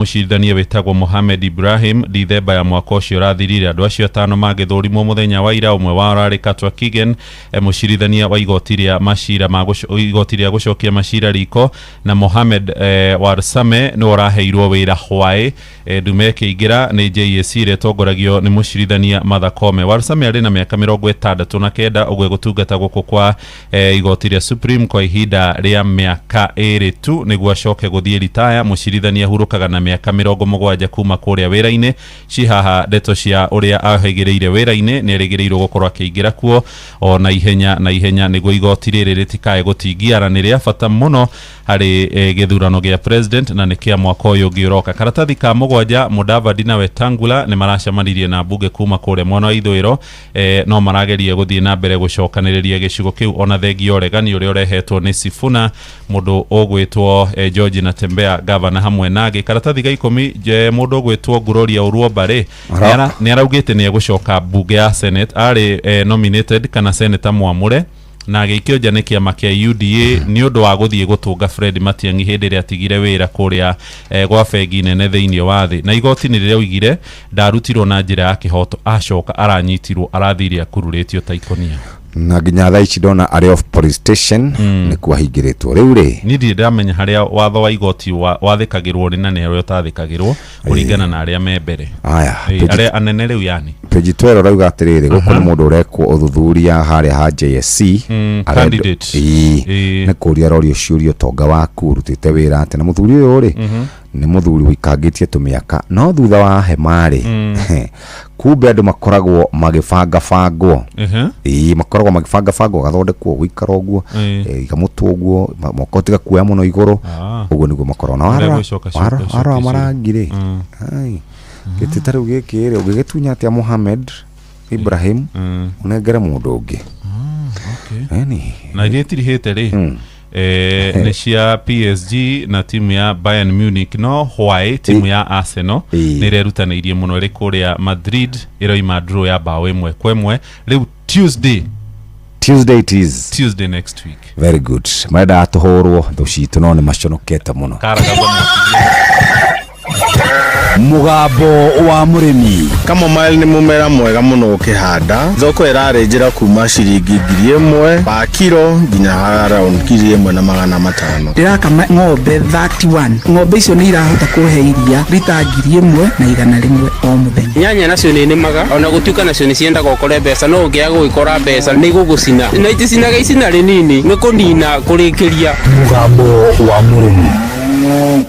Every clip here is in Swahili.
Mucirithania wetagwo Mohamed Ibrahim Dithemba ya mwaka ucio rathirire andu acio atano magithurimo muthenya wa ira umwe wa rari Katwa Kigen mucirithania wa igoti ria macira igoti ria gucokia macira riko na Mohamed Warsame no raheirwo wira hwae ndume kiingira ni JSC retongoragio ni mucirithania Martha Koome. Warsame ari na miaka 69 ogwe gutungata guku kwa igoti ria Supreme kwa ihinda ria miaka 2 tu niguo acoke guthie retire. Mucirithania hurukaga na miaka 70 kuma kuria wira-ine cihaha ndeto cia uria ahegereire wira-ine ni erigereirwo gukorwo akiingira kuo ona ihenya niguo igoti riri ritikae gutingiara ni ria bata muno hari githurano gia president na nikia mwaka uyu ngiroka. Karatathi ka mugwanja Mudavadi na Wetangula ni maracamanirie na mbunge kuma kuria mwena wa ithwiro no marageria guthie na mbere gucokaniriria gicigo kiu ona thengio regani uria urehetwo ni Sifuna mundu ogwitwo George Natembeya governor hamwe nage. Karatathi ga 10 mundu ogwitwo Gloria Uruobare ni araugite ni egucoka mbunge ya Senate ari nominated kana senator Mwamure na gikio jane kiama kia UDA ni undu wa guthie gutunga Fred Matiang'i hindi ria atigire wira kuria gwa bengi nene thiini wa thi na igoti ni riria uigire ndarutirwo na njira ya kihoto acoka aranyitirwo arathiria kururitio taikonia na nginya thaa ici ndona ari of police station ni kwahingiritwo riu ri ni ndiramenya haria watho wa igoti wathikagirwo ni na nero utathikagirwo kuringana na aria membere aya aria anene riu yani page 12 rauga atiriri guko ni mundu urekwo uthuthuria haria ha JSC candidate ni kuria rorio ciurio tonga waku rutite wira ati na muthuri uyu ri ni muthuri wikangitie tumiaka no thutha wa hemari kumbe andu makoragwo magibanga bangwo makoragwo magibanga bangwo gathondekwo guikara uguo ikamutugwo mokotiga kuya muno iguru uguo niguo makorona wara marangire ai gititaru gikire ugigitunya atia Mohamed Ibrahim unengere mundu ungi na iretirihite ri ni cia PSG na timu ya Bayern Munich no hwae timu ya Arsenal ni rerutaneirie muno ri kuria Madrid iroima draw ya bao 1-1 riu Tuesday it is Tuesday next week. Very good. Maeda atuhorwo thucitu no ni maconokete muno mugambo wa murimi kama mile ni mumera mwega muno ukihanda thoko irarenjera kuma ciringi 1000 pa kilo nginya around 1500 ndirakama ng'ombe 31 ng'ombe icio ni irahota kuhe iria lita 1000 o muthenya. Nyanya nacio ni nimaga ona gutuika nacio ni cienda gukore mbeca no ungia gwikora mbeca ni gugucina na iticinaga icina rinini ni kunina kurikiria mugambo wa murimi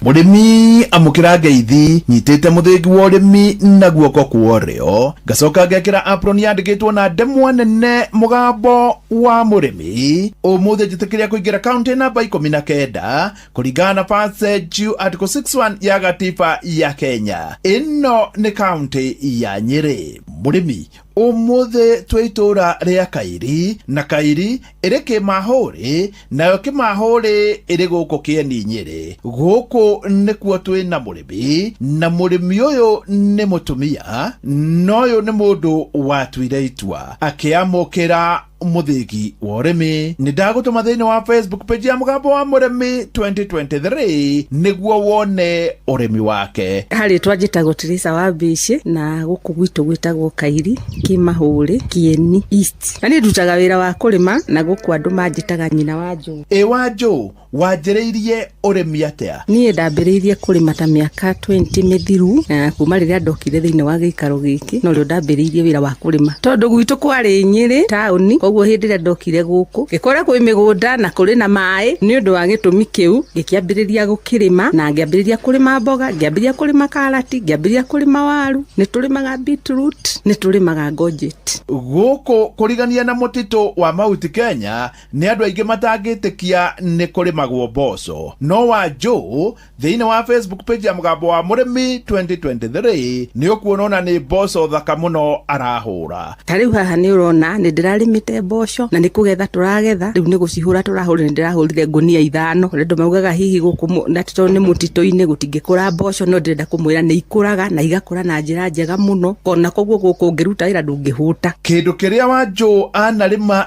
murimi amukira ngeithi nyitite muthingi wa urimi na guoko kuorio gacoka ngekira apron yandikitwo na ndemwa nene mugambo wa murimi umuthi njitikiria kuingira county namba 19 kuringana na passage article 61 ya gatiba ya Kenya. Ino ni county ya Nyeri. Murimi umuthi twitura ria Kairi na Kairi iri Kimahuri nayo Kimahuri iri guku Kieni Nyeri. Guku nikuo twina murimi na murimi uyu ni mutumia noyo ni mundu watwire itwa akiamukira muthingi wa urimi. Ni ndagutuma thiini wa Facebook page ya mugambo wa murimi 2023 niguo wone urimi wake. Hari twajitagwo Teresa wa Bici na guku gwitu gwitagwo Kairi Kimahuri Kieni East. Nani ndutaga wira wa kurima na guku andu manjitaga nyina wa Nju. Wanju wanjireirie urimi atia? Nie ndambiriirie kurima ta miaka 20 mithiru kuma riria ndokire thiini wa gikaro giki no rio ndambiriirie wira wa kurima tondu gwitu kwari Nyeri tauni koguo hindi ria ndokire guku gikora kwi migunda na kuri na mai ni undu wa gitumi kiu gikiambiriria gukirima na ngiambiriria kurima mboga ngiambiriria kurima karati ngiambiriria kurima waru ni turimaga beetroot ni turimaga gojet. Guku kurigania na mutito wa Mount Kenya ni andu aingi matangitikia ni kurimagwo mboco no Wanju thiini wa Facebook page ya mugambo wa murimi 2023 ni ukuona ni mboco thaka muno arahura. Tariu haha ni urona ni ndirarimite tũrahande mboco na nĩ kũgetha tũragetha rĩu nĩ gũcihũra tũrahũra nĩ ndĩrahũrire ngunia 5 rĩndũ maugaga hihi gũkũ na tondũ nĩ mũtitũ-inĩ gũtingĩkũra mboco no ndĩrenda kũmwĩra nĩ ikũraga na igakũra na njĩra njega mũno kona koguo gũkũ ũngĩruta wĩra ndũngĩhũta. Kĩndũ kĩrĩa Wanjũ anarĩma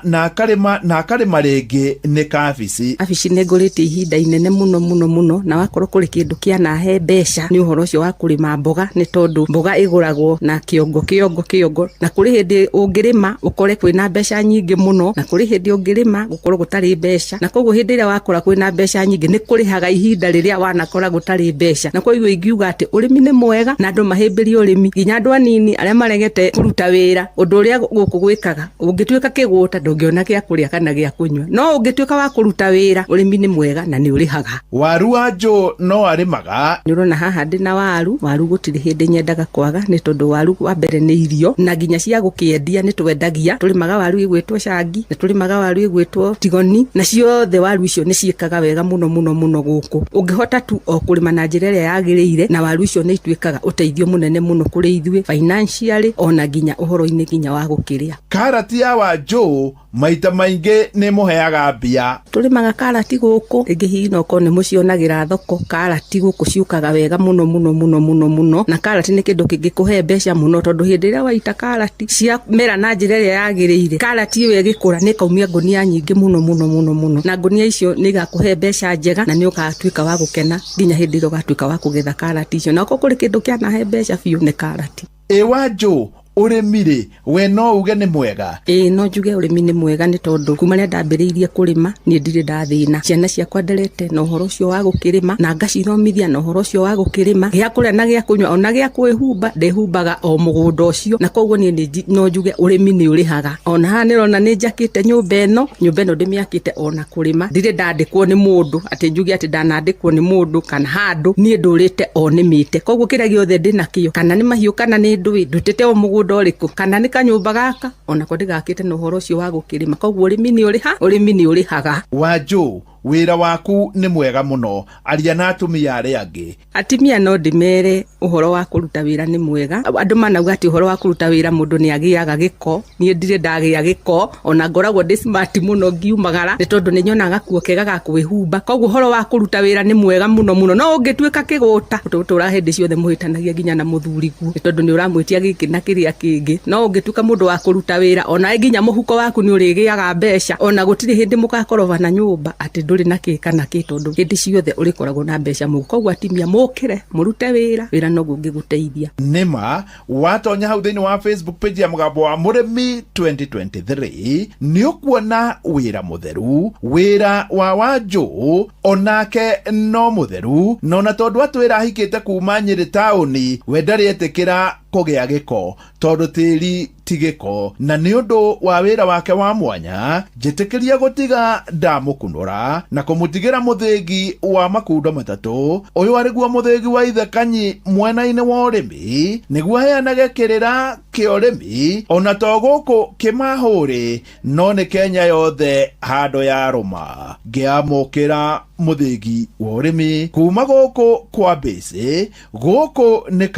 na akarĩma rĩngĩ nĩ kabici. Kabici nĩ ngũrĩte ihinda inene mũno na wakorwo kũrĩ kĩndũ kĩa nahe mbeca nĩ ũhoro ũcio wa kũrĩma mboga nĩ tondũ mboga ĩgũragwo na kĩongo na kũrĩ hĩndĩ ũngĩrĩma ũkore kwĩna mbeca nyingĩ mũno na kũrĩ hĩndĩ ũngĩrĩma gũkorwo gũtarĩ mbeca na koguo hĩndĩ ĩrĩa wakora kwĩna mbeca nyingĩ nĩ kũrĩhaga ihinda rĩrĩa wanakora gũtarĩ mbeca na koguo ingiuga atĩ ũrĩmi nĩ mwega na andũ mahĩmbĩrie ũrĩmi nginya andũ anini arĩa maregete kũruta wĩra ũndũ ũrĩa gũkũ gwĩkaga ũngĩtuĩka kĩgũta ndũngĩona gĩa kũrĩa kana gĩa kũnyua no ũngĩtuĩka wa kũruta wĩra ũrĩmi nĩ mwega na nĩ ũrĩhaga. Waru Wanjũ no arĩmaga. Nĩ ũrona haha ndĩ na waru gũtirĩ hĩndĩ nyendaga kwaga nĩ tondũ waru wa mbere nĩ irio na nginya cia gũkĩendia nĩ twendagia tũrĩmaga waru igwĩtwo cangi na tũrĩmaga waru igwĩtwo tigoni na ciothe waru icio nĩ ciĩkaga wega mũno gũkũ ũngĩhota tu o kũrĩma na njĩra ĩrĩa yagĩrĩire na waru icio nĩ ituĩkaga ũteithio mũnene mũno kũrĩ ithuĩ financially ona nginya ũhoro-inĩ nginya wa gũkĩrĩa. Karati ya Wanjũ maita maingĩ nĩ mũheaga mbia. Tũrĩmaga karati gũkũ rĩngĩ hihi no korwo nĩ mũcionagĩra thoko karati gũkũ ciũkaga wega mũno na karati nĩ kĩndũ kĩngĩkũhe mbeca mũno tondũ hĩndĩ ĩrĩa waita karati cia mera na njĩra ĩrĩa yagĩrĩire karati ĩyo ĩgĩkũra nĩ kaumia ngunia nyingĩ mũno na ngunia icio nĩ igakũhe mbeca njega na nĩ ũgatuĩka wa gũkena nginya hĩndĩ ĩrĩa ũgatuĩka wa kũgetha karati icio na kũrĩ kĩndũ kĩanahe mbeca biũ nĩ karati. Wanjũ ũrĩmi we no uge nĩ mwega? No njuge ũrĩmi nĩ mwega nĩ tondũ kuma rĩrĩa ndambĩrĩirie kũrĩma niĩ ndirĩ ndathĩna ciana ciakwa nderete na ũhoro ũcio wa gũkĩrĩma na ngacithomithia na ũhoro ũcio wa gũkĩrĩma gĩa kũrĩa na gĩa kũnyua ona gĩa kwĩhumba ndehumbaga o mũgũnda ũcio na koguo niĩ no njuge ũrĩmi nĩ ũrĩhaga. Ona haha nĩrona nĩ njakĩte nyũmba ĩno ndĩmĩakĩte ona kũrĩma ndirĩ ndandĩkwo nĩ mũndũ atĩ njuge atĩ ndanandĩkwo nĩ mũndũ kana handũ niĩ ndũrĩte o nĩmĩte koguo kĩrĩa gĩothe ndĩnakĩo kana nĩ mahiũ kana nĩ ndũĩ ndutĩte o mũgũnda ũrĩkũ kana nĩ kanyũmba gaka ona ko ndĩgakĩte na ũhoro ũcio wa gũkĩrĩma koguo ũrĩmi nĩ ũrĩhaga. Wanjũ wĩra waku nĩ mwega mũno aria na atumia arĩa angĩ. Atumia no ndĩmere ũhoro wa kũruta wĩra nĩ mwega andũ manauga atĩ ũhoro wa kũruta wĩra mũndũ nĩ agĩaga gĩko niĩ ndirĩ ndagĩa gĩko ona ngoragwo ndĩ smart mũno ngiumagara nĩ tondũ nĩ nyonaga gakuo kega ga kwĩhumba koguo ũhoro wa kũruta wĩra nĩ mwega mũno no ũngĩtuĩka kĩgũta ũtũra hĩndĩ ciothe mũhĩtanagia nginya na mũthuriguo nĩ tondũ nĩ ũramwĩtia gĩkĩ na kĩrĩa kĩngĩ no ũngĩtuĩka mũndũ wa kũruta wĩra ona nginya mũhuko waku nĩ ũrĩgĩaga mbeca ona gũtirĩ hĩndĩ mũgakorwo na nyũmba atĩ ndũrĩ na kĩ kana kĩ tondũ hĩndĩ ciothe ũrĩkoragwo na mbeca mũhuko koguo atimia mũkĩre mũrute wĩra no gũngĩgũteithia. Nĩma watonya hau thĩinĩ wa Facebook page ya Mũgambo wa Mũrĩmi 2023 nĩ ũkuona wĩra mũtheru wĩra wa Wanjũ onake no mũtheru no na tondũ atwĩra ahikĩte kuma Nyĩrĩ taũni we ndarĩ etĩkĩra kũgĩa gĩko tondũ tĩri ti gĩko na nĩ ũndũ wa wĩra wake wa mwanya njĩtĩkĩria gũtiga ndamũkunũra na kũmũtigĩra mũthĩgi wa makundo matatũ ũyũ arĩguo mũthĩgi wa Ithe Kanyi mwena-inĩ wa ũrĩmi nĩguo aheanage kĩrĩra kĩa ũrĩmi ona to gũkũ Kĩmahũrĩ no nĩ Kenya yothe handũ ya rũma ngĩamũkĩra mũthĩgi wa ũrĩmi kuma gũkũ kwa Mbĩcĩ gũkũ nĩ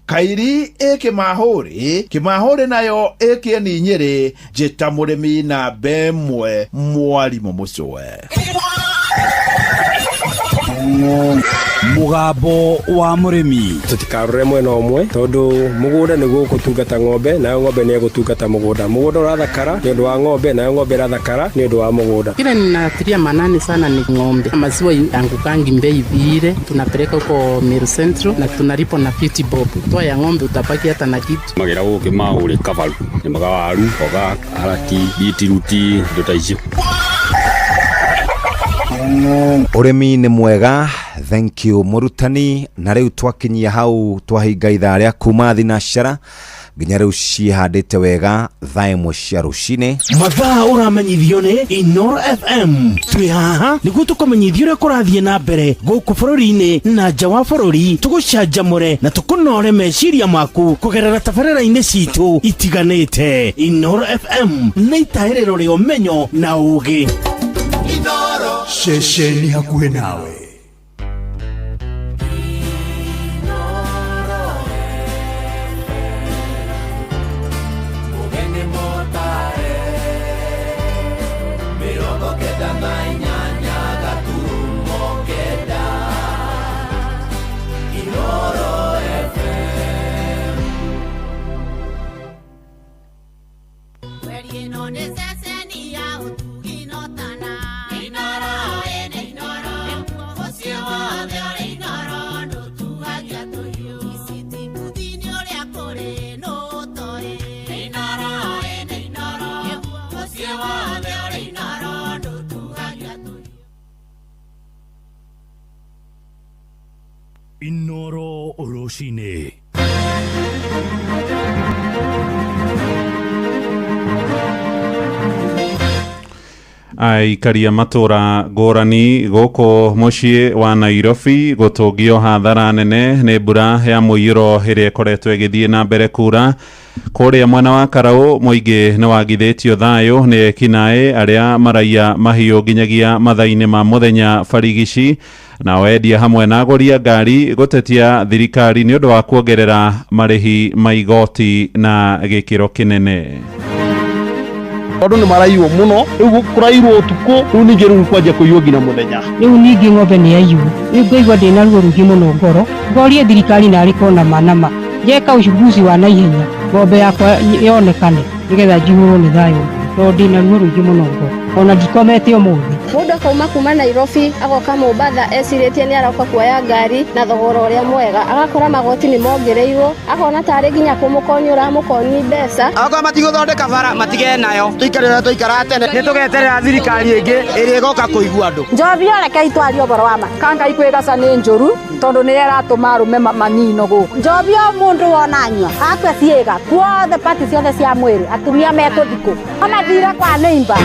Kairi Kĩmahũrĩ nayo ĩkĩeni Nyĩrĩ njĩta mũrĩmi na mbemwe Mwarimũ Mũcwe. Mũgambo wa Mũrĩmi tutikarore mwena ũmwe tondu mũgũnda nĩguo gũtungata ng'ombe nayo ng'ombe nĩ gũtungata mũgũnda ũrathakara nĩ ũndũ wa ng'ombe nayo ng'ombe ĩrathakara nĩ ũndũ wa mũgũnda. Kile ninatilia manani sana ni ng'ombe. Maziwa yangukangi mbei vile tunapeleka huko Meru Central na tunalipo na 50 bob. Toa ya ng'ombe utapaki hata na kitu. Magera gũkĩ maũrĩ kabaru nĩ magawaru oga arati bitiruti ndotaicio. Ũrĩmi nĩ mwega. Thank you mũrutani na rĩu twakinyia hau twahinga ithaa rĩa kuma thinacara nginya rĩu cihandĩte wega thaa ĩmwe cia rũcinĩ. Mathaa ũramenyithio nĩ Inooro FM. Twĩ haha nĩguo tũkũmenyithio ũrĩa kũrathiĩ na mbere gũkũ bũrũri-inĩ na nja wa bũrũri tũgũcanjamũre na tũkũnore meciria maku kũgerera tabarĩra-inĩ citũ itiganĩte. Inooro FM nĩ itaĩrĩro rĩa ũmenyo na ũũgĩ. Inooro ceceni hakuhĩ nawe. Inoro Oroshine. Aikaria matura ngũrani gũkũ mũciĩ wa Nairobi gũtũngio hathara nene nĩ mbura ya mũiyũro ĩrĩa ĩkoretwo ĩgĩthiĩ na mbere kura kũrĩa mwena wa Karaũ. Mũingĩ nĩ wagithĩtio thayũ nĩ ekinaĩ arĩa maraiya mahiũ nginyagia mathaa-inĩ ma mũthenya barigici, na wendia hamwe na agũri a ngari gũtetia thirikari nĩ ũndũ wa kuongerera marĩhi ma igoti na gĩkĩro kĩnene. Andũ nĩ maraiywo mũno, rĩu kũraiywo ũtukũ, rĩu ningĩ rĩu kwanja kũiywo nginya mũthenya. Rĩu ningĩ ng'ombe nĩ yaiywo, rĩu ngaigua ndĩna ruo rũingĩ mũno ngoro, ngorie thirikari narĩ kona manama njeka uchunguzi wa naihenya ng'ombe yakwa yonekane nĩgetha njihũrwo nĩ thayũ, tondũ ndĩna ruo rũingĩ mũno ngoro, ona ndikomete ũmũthĩ. Mũndũ akauma kuma Nairobi agoka Mombasa ecirĩtie nĩ aroka kuoya ngari na thogora ũrĩa mwega, agakora magoti nĩ mongereirwo, akona tarĩ nginya kũmũkonia ũramũkoni mbeca. Akorwo matigũthondeka bara matige nayo, tuikare ũrĩa tũikara tene, nĩ tũgeterera thirikari ĩngĩ ĩrĩa ĩgoka kũigua andũ. Njobi reke itwarie ũboro wa ma kanga ikwĩgaca nĩ njũru tondũ nĩ ĩratũma arũme manino gũkũ. Njobi o mũndũ wona nyua akwe ciĩga kuothe pati ciothe cia mwĩrĩ atumia metũthikũ amathire kwa neighbor.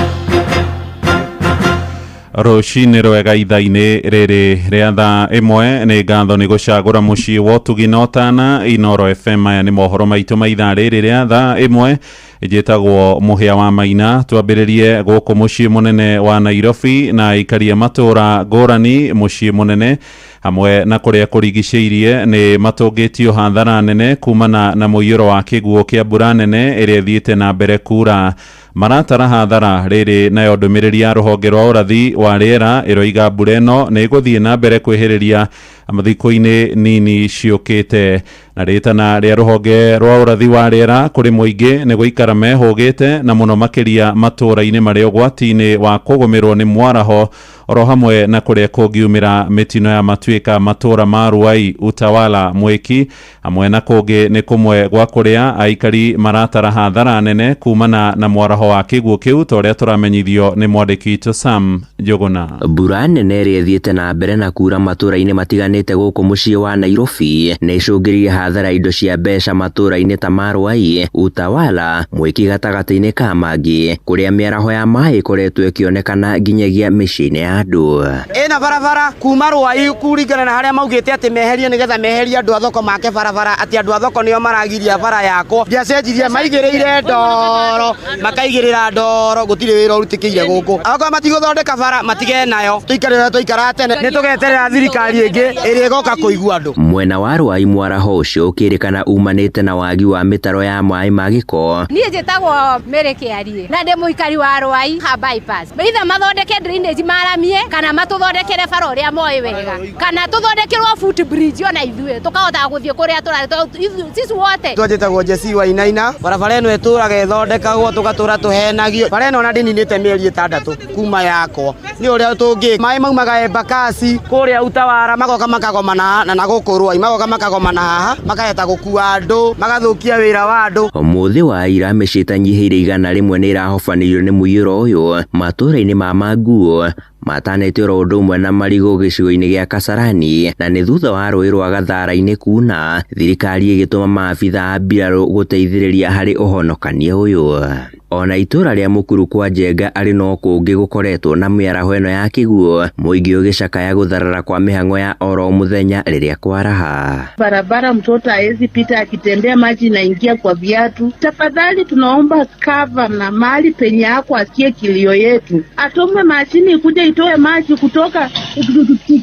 Rũcinĩ rwega ithaa-inĩ rĩrĩ rĩa thaa ĩmwe nĩ ngatho nĩ gũcagũra mũciĩ wa ũtugi na ũtana Inoro FM. Aya nĩ mohoro maitũ ma ithaa rĩrĩ rĩa thaa ĩmwe, njĩtagwo Mũhĩa wa Maina. Twambĩrĩrie gũkũ mũciĩ mũnene wa Nairobi na aikaria matũra ngũrani mũciĩ mũnene hamwe na kũrĩa kũrigicĩirie nĩ matũngĩtio hathara nene kumana na mũiyũro wa kĩguũ kĩa mbura nene ĩrĩa ĩthiĩte na mbere kura. Maratara hathara rĩrĩ nayo ndũmĩrĩri ya rũhonge rwa ũrathi wa rĩera ĩroiga mbura ĩno nĩ ĩgũthiĩ na mbere kwĩhĩrĩria thikũ-inĩ nini ciũkĩte. Na rĩtana rĩa rũhonge rwa ũrathi wa rĩera kũrĩ mũingĩ nĩ gũikara mehũgĩte na mũno makĩria matũra-inĩ marĩ ũgwati-inĩ wa kũgũmĩrwo nĩ mwaraho, oro hamwe na kũrĩa kũngiumĩra mĩtino ya matuĩka matũra ma Ruai, Utawala, Mwiki hamwe na kũngĩ nĩ kũmwe gwa kũrĩa aikari maratara hathara nene kumana na mwaraho wa kĩguũ kĩu, ta ũrĩa tũramenyithio nĩ mwandĩki witũ Sam Njũgũna. Mbura nene ĩrĩa ĩthiĩte na mbere na kura matũra-inĩ matiganĩte gũkũ mũciĩ wa Nairobi nĩ icũngĩrĩirie hathara indo cia mbeca matũra-inĩ ta ma Ruai, Utawala, Mwiki gatagatĩ-inĩ ka mangĩ, kũrĩa mĩaraho ya maĩ ĩkoretwo ĩkĩonekana nginyagia mĩciĩ-inĩ ya andũ. Ĩna barabara kuma Ruai kũringana na harĩa maugĩte atĩ meherie nĩgetha meherie andũ a thoko make barabara, atĩ andũ a thoko nĩo maragiria bara yakwo. Ndiacenjirie maigĩrĩire ndoro makaigĩrĩra ndoro, gũtirĩ wĩra ũrutĩkĩire gũkũ. Akorwo matigũthondeka bara matige nayo, tuikare ũrĩa tũikara tene, nĩ tũgeterera thirikari ĩngĩ ĩrĩa ĩgoka kũigua andũ. Mwena wa Ruai mwaraho ũcio ũkĩrĩkana umanĩte na wagi wa mĩtaro ya maĩ ma gĩko. Niĩ njĩtagwo Mary Kĩarie na ndĩ mũikari wa Ruai ha bypass. Either mathondeke drainage maramie kana matũthondekere bara ũrĩa moĩ wega, kana tũthondekerwo footbridge ona ithuĩ tũkahota gũthiĩ kũrĩa tũrarĩ sisi wote. Twajĩtagwo Jesse Wainaina, barabara ĩno ĩtũraga ĩthondekagwo tũgatũra tũhenagio. Bara ĩno ona ndĩninĩte mĩeri 6 kuma yakwo. Nĩ ũrĩa tũngĩ maĩ maumaga Embakasi kũrĩa Utawala magoka makagomana na gũkũ Ruai, magoka makagomana haha makaheta gũkua andũ magathũkia wĩra wa andũ. Ũmũthĩ wa ira mĩciĩ itanyihĩire 100 nĩ irahobanĩirio nĩ mũiyũro ũyũ matũra-inĩ ma Manguo, matanĩte oro ũndũ ũmwe na Marigũ gĩcigo-inĩ gĩa Kasarani, na nĩ thutha wa rũĩ rwa Gathara-inĩ kuna thirikari ĩgĩtũma maabitha a mbirarũ gũteithĩrĩria harĩ ũhonokania ũyũ. Ona itũra rĩa Mũkuru kwa Njenga arĩ no kũngĩ gũkoretwo na mĩaraho ĩno ya kĩguũ, mũingĩ ũgĩcakaya gũtharara kwa mĩhang'o ya oro mũthenya rĩrĩa kwaraha. Barabara mtoto hawezi pita akitembea, maji inaingia kwa viatu. Tafadhali tunaomba cover na mali penye yako asikie kilio yetu, atume mashini ikuja itoe maji kutoka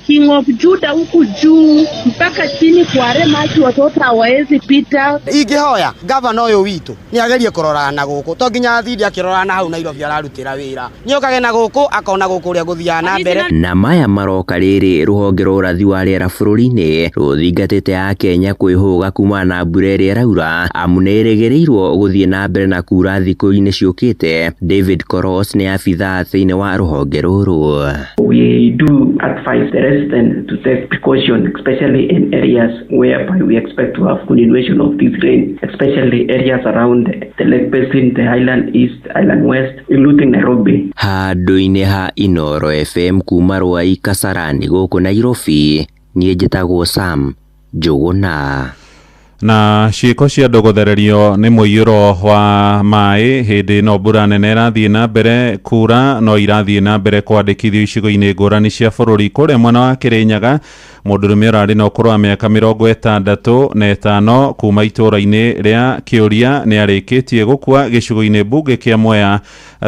King of Juda huku juu mpaka chini kware maji, watoto hawezi pita. Ingĩhoya gavana ũyũ witũ nĩ agerie kũrora na gũkũ, to nginya thindi akĩrora na hau Nairobi ararutĩra wĩra, nĩ okage na gũkũ akona gũkũ ũrĩa gũthiaga na mbere. Na maya maroka rĩrĩ rũhonge rwa ũrathi wa rĩera bũrũri-inĩ rũthingatĩte a Kenya kwĩhũga kuma na mbura ĩrĩa ĩraura, amu nĩ ĩrĩgĩrĩirwo gũthiĩ na mbere na kura thikũ-inĩ ciũkĩte. David Koros nĩ abithaa thĩinĩ wa rũhonge rũrũ. We do advise the residents to take precaution, especially in areas whereby we expect to have continuation of this rain, especially areas around the Lake Basin, the Highland East, Highland West, including Nairobi. Handũ-inĩ ha Inoro FM kuma Ruai Kasarani gũkũ Nairobi, niĩ njĩtagwo Sam Njuguna. Na ciĩko cia ndogothererio nĩ mũiyũro wa maĩ hĩndĩ no mbura nene ĩrathiĩ na mbere kura no irathiĩ na mbere kwandĩkithio icigo-inĩ ngũrani cia bũrũri kũrĩa mwena wa Kĩrĩnyaga. Mũndũrũme ũrarĩ na ũkũrũ wa mĩaka 65 kuma itũũra-inĩ rĩa Kĩũria nĩ arĩkĩtie gũkua gĩcigo-inĩ mbunge kĩa Mwea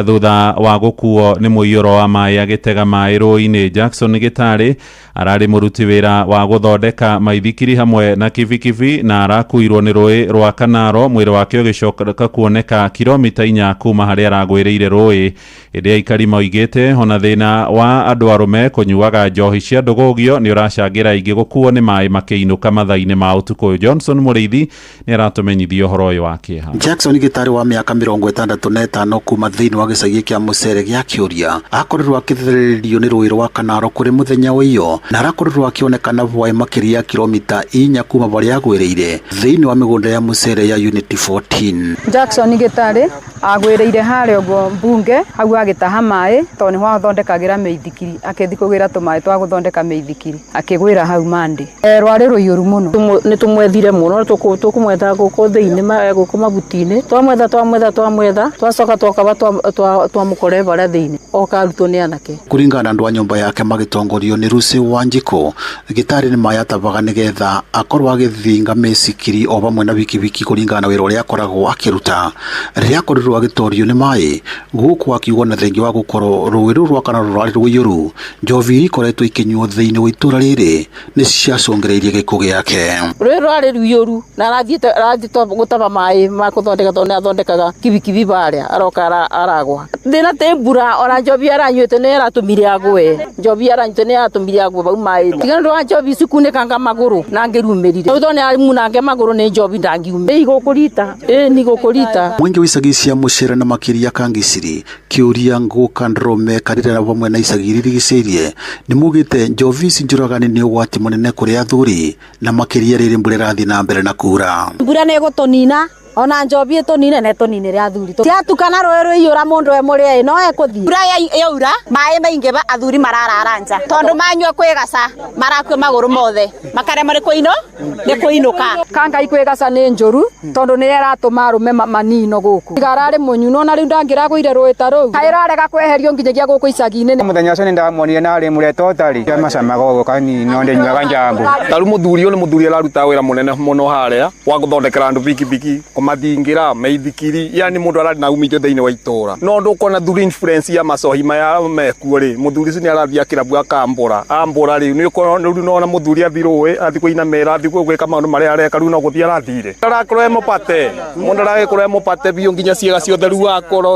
thutha wa gũkuo nĩ mũiyũro wa maĩ agĩtega maĩ rũĩ-inĩ. Jackson Gĩtarĩ ararĩ mũruti wĩra wa gũthondeka maithikiri hamwe na kibikibi na arakuirwo nĩ rũĩ rwa Kanaro, mwĩrĩ wake ũgĩcoka kuoneka kilomita 4 kuma harĩa aragwĩrĩire rũĩ. Hĩndĩ aikari moigĩte ona thĩna wa andũ arũme kũnyuaga njohi cia ndũgũgio nĩ ũracangĩra ingĩ gũkuo nĩ maĩ makĩinũka mathaa-inĩ ma ũtukũ. Johnson Mũrĩithi nĩ aratũmenyithia ũhoro ũyũ wa kĩeha. Jackson Gĩtarĩ wa mĩaka 65 kuma thĩinĩ wa gĩcagi kĩa Mũcere gĩa Kĩũria akorirwo akĩtherererio nĩ rũĩ rwa Kanaro kũrĩ mũthenya wa iyo na arakorirwo akĩonekana hwaĩ makĩria kilomita 4 kuma harĩa agwĩrĩire thĩinĩ wa mĩgũnda ya Mũcere ya Unity 14. Jackson Gĩtarĩ agwĩrĩire harĩa ũguo mbunge hau agĩtaha maĩ tondũ nĩ wathondekagĩra mĩithikiri akĩthi kũgĩra tũmaĩ twa gũthondeka mĩithikiri akĩgwĩra hau mandi rwarĩ rũiyũru mũno. Nĩ tũmwethire mũno tũkũmwetha gũkũ thĩinĩ gũkũ mabuti-inĩ twamwetha twacoka twakaba twamũkore bara thĩinĩ okarutwo nĩ anake. Kũringana na andũ a nyũmba yake magĩtongorio nĩ Lucy Wanjiko, Gĩtarĩ nĩ maĩ atabaga nĩgetha akorwo agĩthinga mĩcikiri o hamwe na bikibiki kũringana na wĩra ũrĩa akoragwo akĩruta. Rĩrĩa akorirwo agĩtorio nĩ maĩ gũkũ akiuga na thengi wa gũkorwo rũĩ rũu rwa Kanaro rwarĩ rũiyũru, njovi ikoretwo ikĩnyuo thĩinĩ wa itũũra rĩrĩ nĩ ciacũngĩrĩirie gĩkuũ gĩake. Rũĩ rwarĩ rũiyũru na arathiĩ gũtaba maĩ ma kũthondeka tondũ nĩ athondekaga kibikibi barĩa aroka aragwa. Thĩna tĩ mbura ona njovi aranyuĩte nĩ aratũmire agwe, njovi aranyuĩte nĩ aratũmire agwe bau maĩ. Tigana wa njovi cikunĩkanga magũrũ na ngĩrumĩrire ũthone ari munange magũrũ nĩ njovi ndangiume igũkũrita nĩ gũkũrita. Mwingi wa icagi cia Mũcere na makĩria Kangiciri, Kĩũria, Ngũka, Ndrome, Karĩra na hamwe na icagi irigicĩirie nĩ mugĩte njovi ici njũragani nĩ ũgwati mũnene kũrĩ athuri na makĩria rĩrĩ mbura ĩrathiĩ na mbere na kura. Mbura nĩ gũtũnina ona njobi ĩtũnine na ĩtũninĩre athuri tiatukana rũĩ rũiyũra mũndũ we mũrĩa no ekũthiĩ mbura yaura maĩ maingĩ athuri mararara nja tondũ manyua kwĩgaca marakua magũrũ mothe makare marĩ kũinũka Kangai kwĩgaca nĩ njũru tondũ nĩ aratũma arũme manino gũkũ tigararĩ mũnyu no na rĩu ndangĩragũire rũĩ ta rũu kaĩrarega kweherio nginyagia gũkũ icagi-inĩ. Mũthenya ũcio nĩ ndamuonire na arĩ mũreto ũtarĩ macamaga ũguo kanini onde nyuaga njambu. Tarũ mũthuri ũyũ nĩ mũthuri araruta wĩra mũnene mũno harĩa wa gũthondekera andũ bikibiki mathingira meithikiri yani mundu arari na umithio thĩinĩ wa itũra no ndũkona thuri influence ya macohi maya mekuo rĩ muthuri ũcio nĩ arathia kĩrabu akambũra rĩ nĩ ũkona no na muthuri athirũĩ athi kũina mera athi gwĩka maũndũ marĩa areka rĩu no gũthia arathire arakorwo mũpate mundu arakorwo mũpate biũ nginya ciega ciothe rĩu akorwo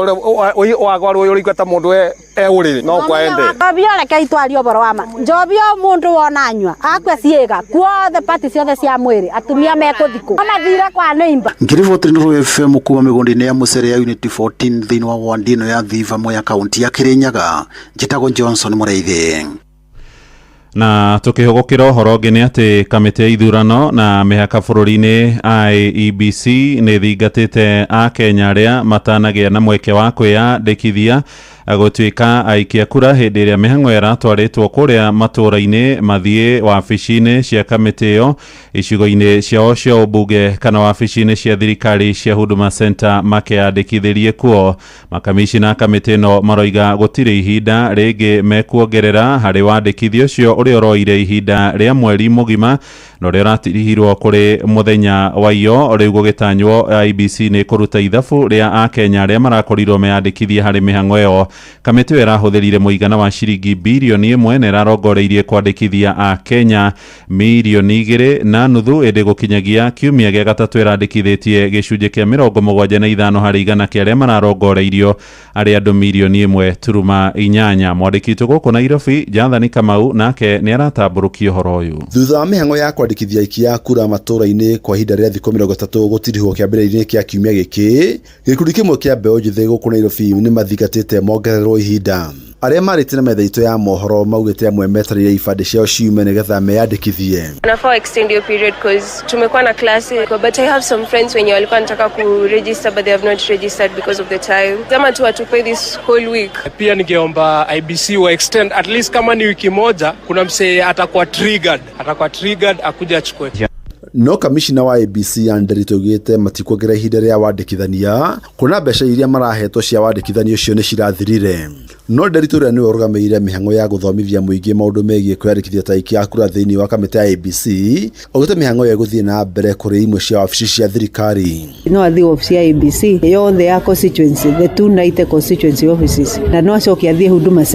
wagwa rũĩ ũrĩgata mũndũ ũrĩ no kwaende njobi reke itwario ũboro wa ma njobi mũndũ wona nyua akwe ciĩga kuothe pati ciothe cia mwĩrĩ atumia mekũthikũ amathire kwa neighbor. Ngirivoti nĩ FM kuma mĩgũnda-inĩ ya Mũcere ya Unity 14 thĩinĩ wa wandi ĩno ya Thiva Mwea kaunti ya Kĩrĩnyaga. Njĩtagwo Johnson Mũrĩithi. Na tukihugukira ũhoro ũngĩ nĩ atĩ kamĩtĩ ya ithurano na mĩhaka bũrũri-inĩ IEBC nĩ thingatĩte Akenya arĩa matanagĩa na mweke wa kwĩyandĩkithia gũtuĩka aikia kura hĩndĩ ĩrĩa mĩhang'o ĩratwarĩtwo kũrĩa matũũra-inĩ mathiĩ wabici-inĩ cia kamĩtĩ ĩyo icigo-inĩ ciao cia ũmbunge kana wabici-inĩ cia thirikari cia Huduma Center makĩyandĩkithĩrie kuo. Makamishina kamĩtĩ ĩno maroiga gũtirĩ ihinda rĩngĩ mekuongerera harĩ wandĩkithio ũcio ũrĩa ũroire ihinda rĩa mweri mũgima na ũrĩa ũratirihirwo kũrĩ mũthenya wa iyo rĩu gũgĩtanywo IEBC nĩ kũruta ithabu rĩa Akenya arĩa marakorirwo meyandĩkithie harĩ mĩhang'o ĩyo. Kamĩtĩ ĩyo ĩrahũthĩrire mũigana wa ciringi birioni 1 na ĩrarongoreirie kwandĩkithia Akenya milioni 2.5 ĩndĩ gũkinyagia kiumia gĩa gatatũ ĩrandĩkithĩtie gĩcunjĩ kĩa 75 harĩ igana kĩa arĩa mararongoreirio arĩ andũ milioni 1.8. Mwandĩki witũ gũkũ Nairobi Jathani Kamau nake nĩ aratambũrũkia ũhoro ũyũ. Thutha wa mĩhang'o ya kwandĩkithia aikia kura matũũra-inĩ kwa ihinda rĩa thikũ 30 gũtirihwo kĩambĩrĩria-inĩ kĩa kiumia gĩkĩ, gĩkundi kĩmwe kĩa mbeũ njĩthĩ gũkũ Nairobi nĩ mathingatĩte mongererwo ihinda. Arĩa marĩte na metha itũ ya mohoro maugĩte amwe metarĩire ibandĩ ciao ciume nĩgetha meyandĩkithie. Nafaa extend your period cause tumekuwa na klasi but I have some friends wenye walikuwa wanataka ku register but they have not registered because of the time. Kama tu watupe this whole week. Pia ningeomba IEBC wa extend at least kama ni wiki moja kuna msee atakuwa triggered akuja achukue. no kamishina wa ABC Anderito gite matikuongerera ihinda rĩa wandĩkithania kuna mbeca iria marahetwo cia wandĩkithania ũcio nĩ cirathirire. No Nderito ũrĩa nĩwe ũrũgamĩrĩire mĩhang'o ya gũthomithia mũingĩ maũndũ megiĩ kwĩyandĩkithia ta aikia a kura thĩinĩ wa kamĩtĩ ya ABC augĩte mĩhang'o ya gũthiĩ na mbere kũrĩ imwe cia wabici cia thirikari. No athi wabici ya ABC yothe ya constituency the 290 constituency offices na no acoke athie Huduma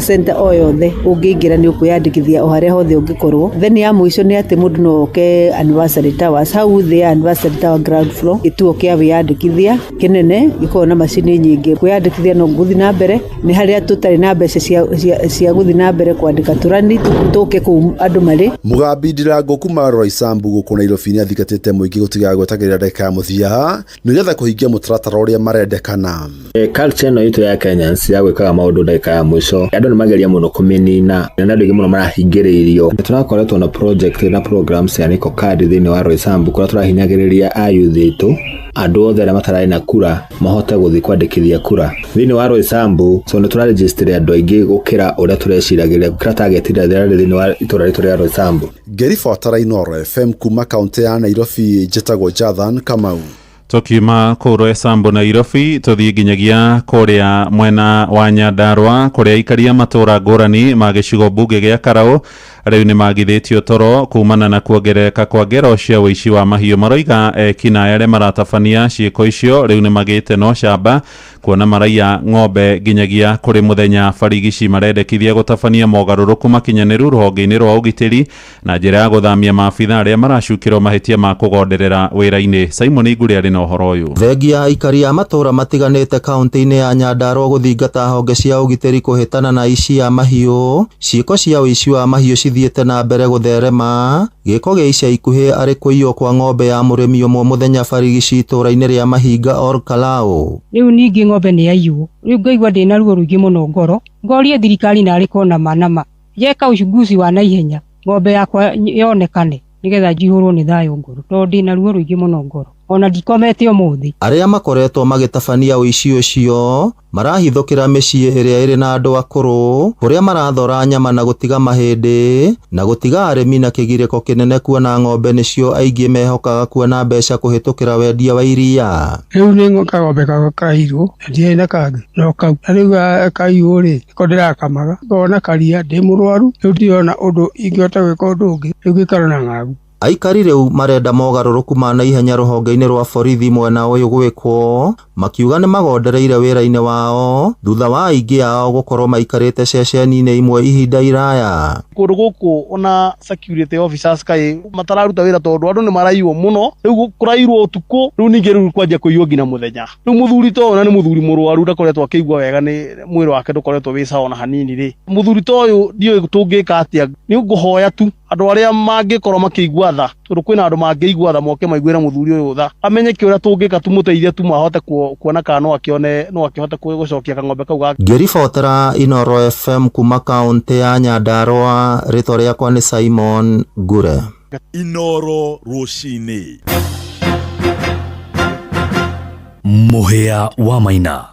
Center o yothe ũngĩingĩra nĩ ũkwĩyandĩkithia o harĩa hothe ũngĩkorwo. Then ya mũico nĩ atĩ mũndũ no oke anniversary towers hau the anniversary tower ground floor gĩtuo kĩa wĩyandĩkithia kĩnene gĩkorwo na macini nyingĩ. Kwĩyandĩkithia no gũthiĩ na mbere nĩ harĩa tũtarĩ na mbeca cia gũthiĩ na mbere kwandĩka tũrani tũke kũu andũ marĩ. Mũgambi Ndirango kuma Roysambu gũkũ Nairobi nĩ athikatĩte mũingĩ gũtiga gwetagĩrĩra ndagĩka ya mũthia nĩgetha kũhingia mũtaratara ũrĩa marendekana. Culture ĩno itũ ya Kenyans ya gwĩkaga maũndũ ndagĩka ya mũico andũ nĩ mageria mũno kũmĩnina na andũ aingĩ mũno marahingĩrĩirio. Tũrakoretwo na project na programs ya Niko Card thĩinĩ wa Roysambu kũrĩa tũrahinyagĩrĩria ayuth itũ andũ othe arĩa matarĩ na kura mahote gũthiĩ kwandĩkithia kura thĩinĩ wa Roysambu. So nĩ tũraregister andũ aingĩ gũkĩra ũrĩa tũreciragĩria gũkĩra target ĩrĩa thĩinĩ wa itũra ritũ rĩa Roysambu. Ngeri Fatara Inoro FM kuma kaunti ya Nairobi njĩtagwo Jathan Kamau. Tukiuma kũu Roysambu Nairobi tuthiĩ nginyagia kũrĩa mwena wa Nyandarua kũrĩa aikaria matũra ngũrani ma gĩcigo mbunge gĩa Karau rĩu nĩ magithĩtio toro kumana na kuongerereka kwa ngero cia ũici wa mahiũ. Maroiga ekina arĩa maratabania ciĩko icio rĩu nĩ magĩte no camba kuona maraiya ng'ombe nginyagia kũrĩ mũthenya barigici marendekithia gũtabania mogarũrũku makinyanĩru rũhonge-inĩ rwa ũgitĩri na njĩra ya gũthamia maabitha arĩa maracukĩrwo mahĩtia ma kũgonderera wĩra-inĩ. Simon Igũrĩ arĩ na ũhoro ũyũ. Thengia aikari a matũra matiganĩte kaunti-inĩ ya Nyandarua gũthingata honge cia ũgitĩri kũhĩtana na aici a mahiũ. Ciĩko cia ũici wa mahiũ cithiĩte na mbere gũtherema. Gĩko gĩa ica ikuhĩ arĩ kũiywo kwa ng'ombe ya mũrĩmi ũmwe mũthenya barigici itũra-inĩ rĩa Mahinga Orkalau. Rĩu ningĩ ng'ombe nĩ yaiywo. Rĩu ngaigua ndĩna ruo rũingĩ mũno ngoro. Ngoria thirikari narĩ kona manama. Yeka uchunguzi wa naihenya. Ng'ombe yakwa yonekane nigetha njihũrwo nĩ thayũ ngoro. Tondũ ndĩna ruo rũingĩ mũno ngoro. Ona ndikomete ũmũthĩ. Arĩa makoretwo magĩtabania ũici ũcio marahithũkĩra mĩciĩ ĩrĩa ĩrĩ na andũ akũrũ kũrĩa marathora nyama na gũtiga mahĩndĩ na gũtiga arĩmi na kĩgirĩko kĩnene kuona ng'ombe nĩcio aingĩ mehokaga kuona mbeca kũhĩtũkĩra wendia wa iria. Rĩu nĩ kagombe kairwo ndiĩ na kangĩ no kau rĩu kaiywo rĩ ko ndirakamaga ngona karia ndĩ mũrwaru rĩu ndiona ũndũ ingĩhota gwĩka ũndũ ũngĩ rĩu gĩikaro na ng'agu. Aikari rĩu marenda mogarũrũku ma naihenya rũhonge-inĩ rwa borithi mwena ũyũ gwĩkwo makiuga nĩ magondereire wĩra-inĩ wao thutha wa aingĩ ao gũkorwo maikarĩte ceceni-inĩ imwe ihinda iraya. Kũndũ gũkũ ona security officers kaĩ matararuta wĩra tondũ andũ nĩ maraiywo mũno rĩu kũraiywo ũtukũ rĩu ningĩ rĩu kwanja kũiywo nginya mũthenya. Rĩu mũthuri to ona nĩ mũthuri mũrwaru ndakoretwo akĩigua wega nĩ mwĩrĩ wake ndũkoretwo wĩ sawa na hanini rĩ. Mũthuri to ũyũ ndiũĩ tũngĩka atĩa nĩ ngũhoya tu andũ arĩa mangĩkorwo makĩigua tha tondũ kwĩna andũ mangĩigua tha moke maiguĩre mũthuri ũyũ tha amenyeke ũrĩa tũngĩka tumũteithie tu mahote kuona kana no akĩhote gũcokia kang'ombe kau gake. Ngeri Fatara Inoro FM kuma kaunti ya Nyandarua rĩtwa rĩakwa nĩ Simon Ngure. Inoro rũcinĩ mũhĩa wa Maina.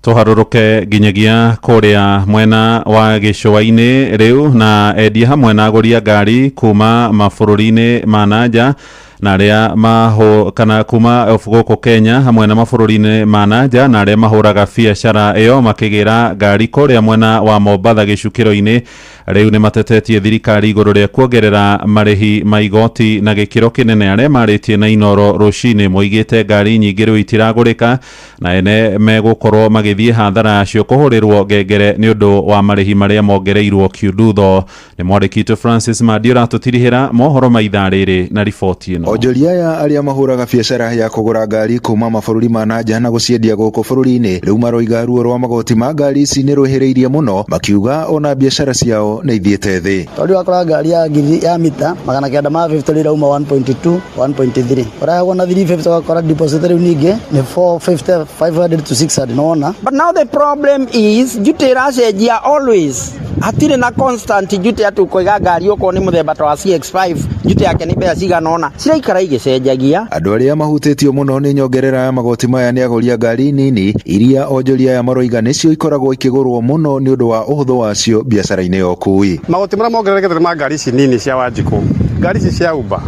Tũharũrũke nginyagia kũrĩa mwena wa gĩcũa-inĩ rĩu na endia hamwe na agũri a ngari kuma mabũrũri-inĩ ma nanja na arĩa kana kuma gũkũ Kenya hamwe na mabũrũri-inĩ ma nanja na arĩa mahũraga biacara ĩyo makĩgĩra ngari kũrĩa mwena wa Mombatha gĩcukĩro-inĩ rĩu nĩ matetetie thirikari igũrũ rĩa kuongerera marĩhi ma igoti na gĩkĩro kĩnene. Arĩa marĩtie na Inoro rũcinĩ moigĩte ngari nyingĩ rĩu itiragũrĩka na ene megũkorwo magĩthiĩ hathara yacio kũhũrĩrwo ngengere nĩ ũndũ wa marĩhi marĩa mongereirwo kiundutho. Nĩ mwandĩki Francis Madiora tũtirihĩra mohoro ma ithaa rĩrĩ na riboti ĩno. Onjoria aya arĩa mahũraga biacara ya kũgũra ngari kuma mabũrũri ma nanja na gũciendia gũkũ bũrũri-inĩ rĩu maroiga ruo rwa magoti ma ngari ici nĩ rũhĩrĩirie mũno makiuga ona biacara ciao nĩ ithiĩte thĩ. Tondũ wakora ngari ya ngiri ya mita magana kenda ma 50 rĩra uma 1.2 1.3 ũragwo na 350 wakora deposit rĩu ningĩ nĩ 450 500 to 600 naona. But now the problem is duty iracenjia always hatirĩ na constant duty atu kũiga ngari okorwo nĩ mũthemba ta wa CX5 duty yake nĩ mbeca cigana ona ciraikara igĩcenjagia. Andũ arĩa mahutĩtio mũno nĩ nyongerera ya magoti maya nĩ agũria ngari nini iria onjoria ya maroiga nĩcio ikoragwo ikĩgũrwo mũno nĩ ũndũ wa ũhũthũ wacio biacara-inĩ ya ũkui. Magoti marĩa mongererekete ma ngari ici nini cia Wanjikũ, ngari ici cia Uber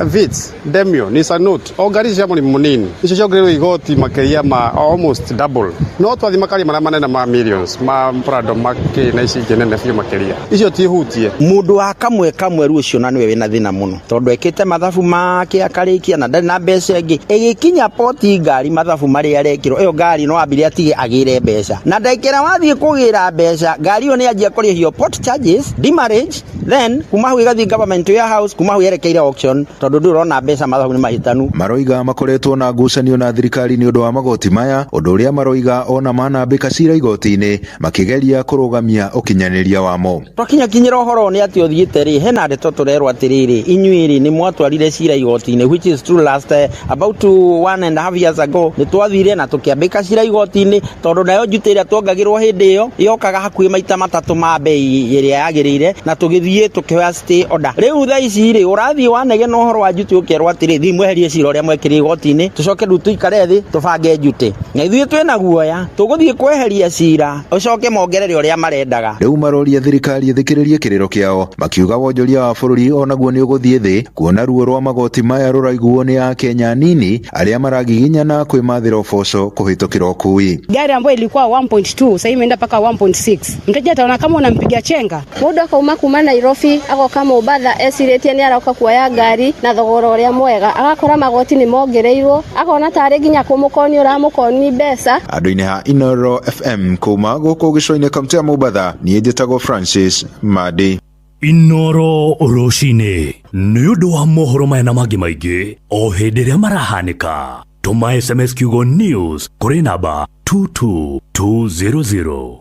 Vitz, Demio, Nissan Note, o ngari cia mũrĩmi mũnini icio ciongererwo igoti makĩria ma almost double. No twathi makari marĩa manene ma millions ma Prado makĩ na ici ingĩ nene biũ makĩria icio tihutie. Mũndũ wa kamwe rĩu ũcio na nĩwe wĩna thĩna mũno tondũ ekĩte mathabu make akarĩkia na ndarĩ na mbeca ingĩ ĩgĩkinya poti ngari mathabu marĩa arekĩrwo ĩyo ngari no ambire atige agĩre mbeca na ndaikĩra wathiĩ kũgĩra mbeca ngari ĩyo nĩ anjia kũrĩhio port charges, demurrage, then kuma hau igathiĩ government warehouse, kuma hau yerekeire auction tondũ ndũrona mbeca mathabu nĩ mahĩtanu. Maroiga makoretwo na ngucanio na thirikari nĩ ũndũ wa magoti maya, ũndũ ũrĩa maroiga ona manambĩka cira igoti-inĩ makĩgeria kũrũgamia ũkinyanĩria wamo. Twakinyira ũhoro nĩ atĩ ũthiĩte rĩ hena ndeto tũrerwo atĩrĩrĩ inyuĩ nĩ mwatwarire cira igoti-inĩ, which is true. Last about 1.5 years ago nĩ twathire na tũkĩambĩka cira igoti-inĩ tondũ nayo njuta ĩrĩa tuongagĩrwo hĩndĩ ĩyo yokaga hakuhĩ maita matatũ ma bei ĩrĩa yagĩrĩire na tũgĩthiĩ tũkĩoya stay order. Rĩu thaa ici rĩ ũrathiĩ wanege na ũhoro wa njuta ũkerwo atĩrĩ thiĩ mweherie cira ũrĩa mwekĩrire igoti-inĩ tũcoke rĩu tũikare thĩ tũbange njute. Na ithuĩ twĩna guoya tũgũthiĩ kweheria cira ũcoke mongerere ũrĩa marendaga. Rĩu maroria thirikari ĩthikĩrĩrie kĩrĩro kĩao makiuga wonjoria wa bũrũri onaguo nĩ ũgũthiĩ thĩ kuona ruo rwa magoti maya rũraiguo nĩ Akenya nini arĩa maragiginyana kwĩmathĩra ũboco kũhĩtũkĩra ũkui. Gari ambayo ilikuwa 1.2 sasa imeenda mpaka 1.6. Mteja ataona kama unampiga chenga. Mũndũ akauma kuma Nairobi agoka Mombasa esirĩtie nĩ aroka kuoya ngari na thogora ũrĩa mwega agakora magoti nĩ mongereirwo akona tarĩ nginya kũmũkoni ũramũkoni mbeca. Andũ-inĩ ha Inoro FM kuma gũkũ gĩcũa-inĩ kaunti ya Mombasa niĩ njĩtagwo Francis Madi. Inoro rũcinĩ nĩ ũndũ wa mohoro maya na mangĩ maingĩ o hĩndĩ ĩrĩa marahanĩka tũma SMS kiugo news kũrĩ namba 22200.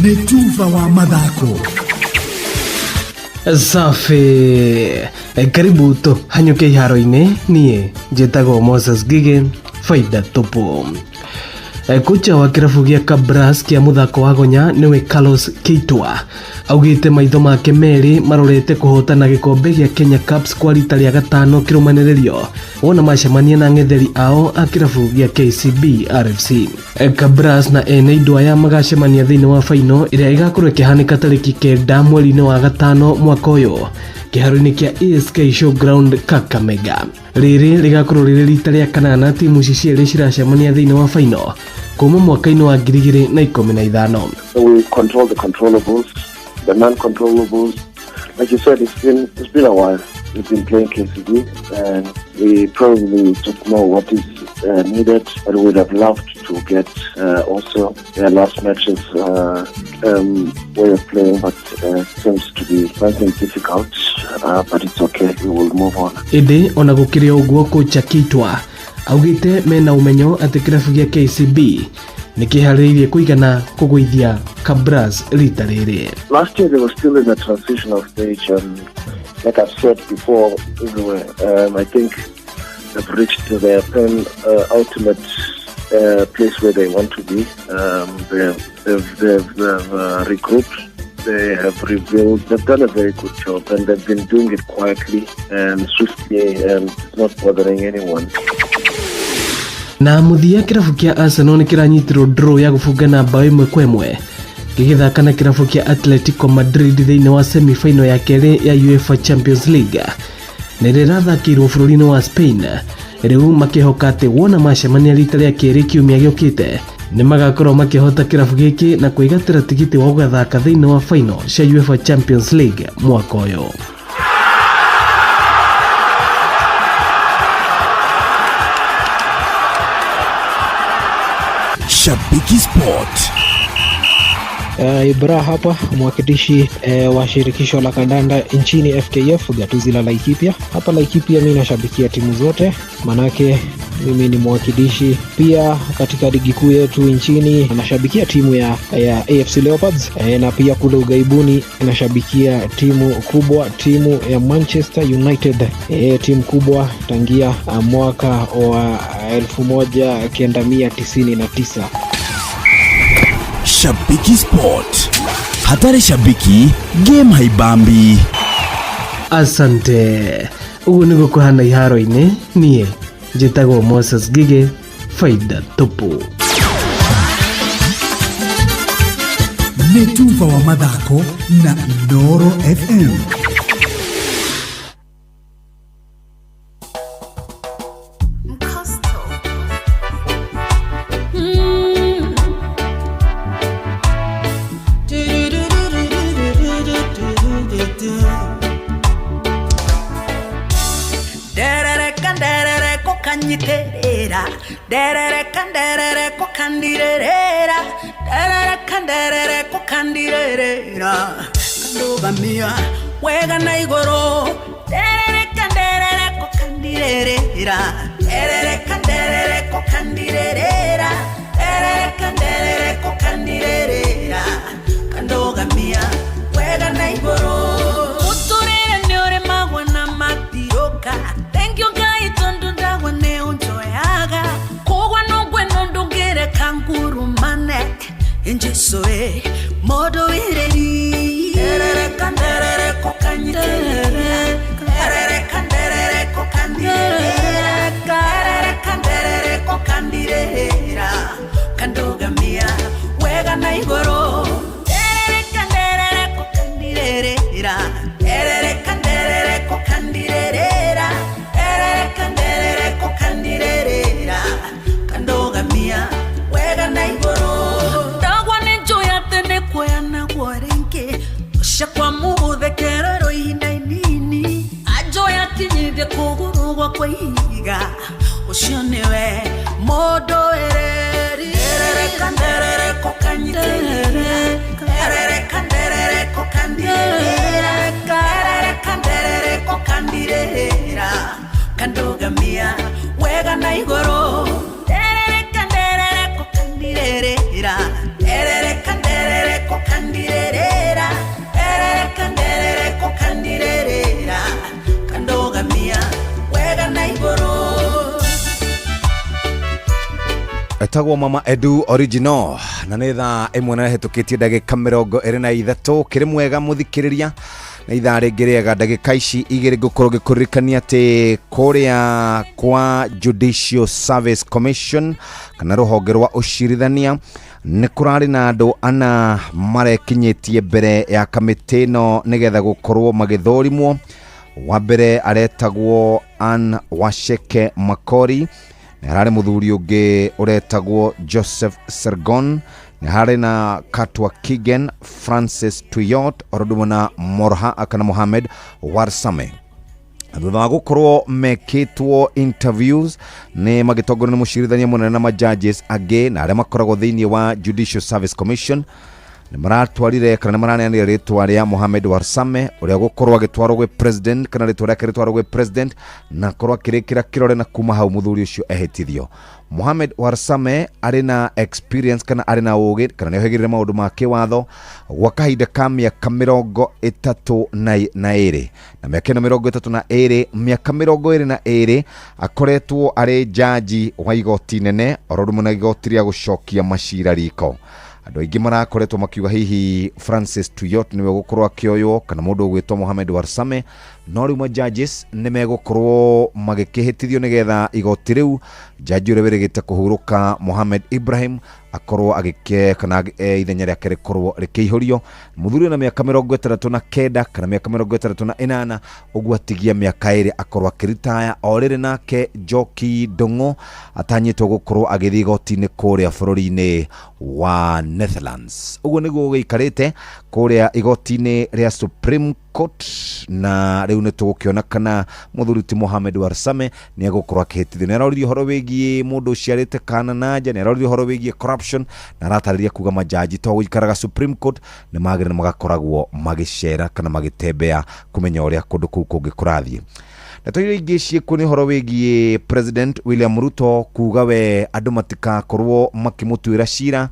Nĩ Tuva wa mathako. Safi, karibu to hanyuke iharo-inĩ niĩ njĩtagwo Moses Gigen faida topo. Kocha wa kĩrabu gĩa Kabras kĩa mũthako wa gonya nĩwe Carlos Keitwa augĩte maitho make merĩ marorete kũhotana gĩkombe gĩa Kenya Cups kwa rita rĩa gatano kĩrũmanĩrĩrio wona macemania na ng'etheri ao a kĩrabu gĩa KCB RFC. Kabras na ene Idwaya magacemania thĩinĩ wa final ĩrĩa ĩgakorwo ĩkĩhanĩka tarĩki 9 mweri-inĩ wa gatano mwaka ũyũ kĩharo-inĩ kĩa ASK Showground Kakamega. Rĩrĩ rĩgakorwo rĩrĩ rita rĩa kanana timu ici cierĩ ciracemania thĩinĩ wa final kuma mwaka-inĩ wa 2015. We control the controllables, the non-controllables. Like you said, it's been a while. We've been playing KCB and we probably took more what is needed, but we would have loved to get also their last matches way of playing, but seems to be something difficult, but it's okay, we will move on. Ĩndĩ ona gũkĩrĩ ũguo kocha Keitwa augĩte mena ũmenyo atĩ kĩrabu gĩa KCB nĩ kĩharĩirie kũigana kũgũithia Kabras rita rĩrĩ. Last year they were still in the transitional stage and like I've said before everywhere, I think they've reached their ultimate place where they want to be. They've regrouped, they have rebuilt, they've done a very good job and they've been doing it quietly and swiftly and it's not bothering anyone. Na muthia kĩrabu kĩa Arsenal nĩ kĩranyitirwo draw ya gũbungana bao 1-1 gĩgĩthaka na kĩrabu kĩa Atletico Madrid thĩinĩ wa semi-final ya kerĩ ya UEFA Champions League. Nĩ rĩrathakĩirwo bũrũri-inĩ wa Spain. Rĩu makĩhoka atĩ wona macemania rita rĩa kerĩ kiumia gĩũkĩte nĩ magakorwo makĩhota kĩrabu gĩkĩ na kwĩgatĩra tigiti wa gũgathaka thĩinĩ wa final cia UEFA Champions League mwaka ũyũ. Shabiki Sport. Ibra hapa mwakilishi wa shirikisho la kandanda nchini FKF gatuzi la Laikipia. Hapa Laikipia mimi nashabikia timu zote, manake mimi ni mwakilishi pia katika ligi kuu yetu nchini. Nashabikia timu ya AFC Leopards na pia kule ugaibuni nashabikia timu kubwa, timu ya Manchester United, timu kubwa tangia mwaka wa 1999. Shabiki Sport. Hatari shabiki, game haibambi. Asante. Ugu niko kuhana iharo-inĩ niĩ njĩtagwo Moses Gige faida tupu. Netuva wa mathako na Inooro FM. Derere ko kandirera kanduga mia wega na igoro derere ko kandirera ko kandirera ko kandirera kanduga mia wega na igoro uturere nyore magwa na matiroka thank you guys tondu ndagwa ne unjoyaga kogwa no gweno ndungere kanguru mane injesoe modo ireri derere ko kanyiterere ko kandirera ko kandirera kandoga mia wega na igoro derere ko kandirera ko kandirera ko kandirera kandoga mia wega na igoro kwena gwarenke shakwa mude kerero inainini ajoya kinyide kugurugwa kwa higa ushonewe modo ereri derere ko kanyiterere ko kandirera ko kandirera kandoga mia wega na igoro derere ko kandirera ko kandirera ko kandirera kandoga mia wega na igoro. Etagwo Mama Edu Original na netha imwe na hetũkĩtie ndagĩka 23 kĩrĩ mwega mũthikĩrĩria na ithaa rĩngĩ rĩega ndagĩka ici igĩrĩ ngũkorwo ngĩkũririkania atĩ kũrĩa kwa Judicial Service Commission kana rũhonge rwa ũcirithania nĩ kũrarĩ na andũ ana marekinyĩtie mbere ya kamĩtĩ ĩno nĩgetha gũkorwo magĩthũrimwo. Wa mbere aretagwo Ann Washeke Makori, nĩ harĩ mũthuri ũngĩ ũretagwo Joseph Sergon, nĩ harĩ na Katwa Kigen, Francis Tuyot, orodumwe na Morha akana Mohamed Warsame. Thutha wa gũkorwo mekĩtwo interviews nĩ magĩtongorio nĩ mũcirithania mũnene na majudges angĩ na arĩa makoragwo thĩinĩ wa Judicial Service Commission nĩ maratwarire kana nĩ maraneanire rĩtwa rĩa Mohamed Warsame ũrĩa gũkorwo agĩtwarwo gwĩ president kana rĩtwa rĩake rĩtwarwo gwĩ president na korwo akĩrĩkĩra kĩrore na kuma hau mũthuri ũcio ehĩtithio. Mohamed Warsame arĩ na experience kana arĩ na ũgĩ kana nĩ ohĩgĩrĩre maũndũ ma kĩwatho gwa kahinda ka mĩaka 32 na mĩaka 32 mĩaka 22 akoretwo arĩ jaji wa igoti nene orodumwe na igoti rĩa gũcokia macira riko. Andũ aingĩ marakoretwo makiuga hihi Francis Tuyot niwe gũkorwo akĩoywo kana mũndũ ũgwĩtwo Mohamed Warsame, no rĩu judges nĩ megũkorwo magĩkĩhĩtithio nĩgetha igoti rĩu jaji ũrĩa wĩrĩgĩte kũhurũka Mohamed Ibrahim akorwo agĩke kana ithenya rĩake rĩkorwo rĩkĩihũrio. Mũthuri na mĩaka 39 kana mĩaka 38 ũguo atigia mĩaka 2 akorwo akĩritaya o rĩrĩ nake Njoki Ndung'u atanyĩtwo gũkorwo agĩthiĩ igoti-inĩ kũrĩa bũrũri-inĩ wa Netherlands. Ũguo nĩguo gĩikarĩte kũrĩa igoti-inĩ rĩa Supreme Court na rĩu nĩ tũgũkĩona kana mũthuri ti Mohamed Warsame nĩ egũkorwo akĩhĩtithio. Nĩ aroririo ũhoro wĩgiĩ mũndũ ũciarĩte kana na nja, nĩ aroririo ũhoro wĩgiĩ corruption na aratarĩria kuga majaji to gũikaraga Supreme Court nĩ magĩrĩire magakoragwo magĩcera kana magĩtembea kũmenya ũrĩa kũndũ kũu kũngĩ kũrathiĩ. Na tũire ingĩ ciĩkuo nĩ ũhoro wĩgiĩ President William Ruto kuga we andũ matikakorwo makĩmũtuĩra cira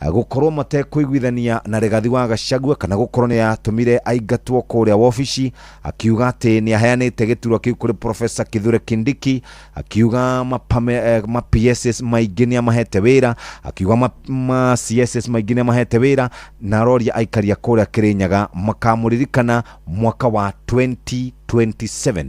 gũkorwo matekũiguithania na Rigathi wa Gachagua kana gũkorwo nĩ atũmire aingatwo kũrĩa wabici, akiuga atĩ nĩ aheanĩte gĩturwa kĩu kũrĩ Professor Kithure Kindiki, akiuga ma PSS maingĩ nĩ amahete wĩra, akiuga ma CSS maingĩ nĩ amahete wĩra, na aroria aikaria kũrĩa Kĩrĩnyaga makamũririkana mwaka wa 20 27.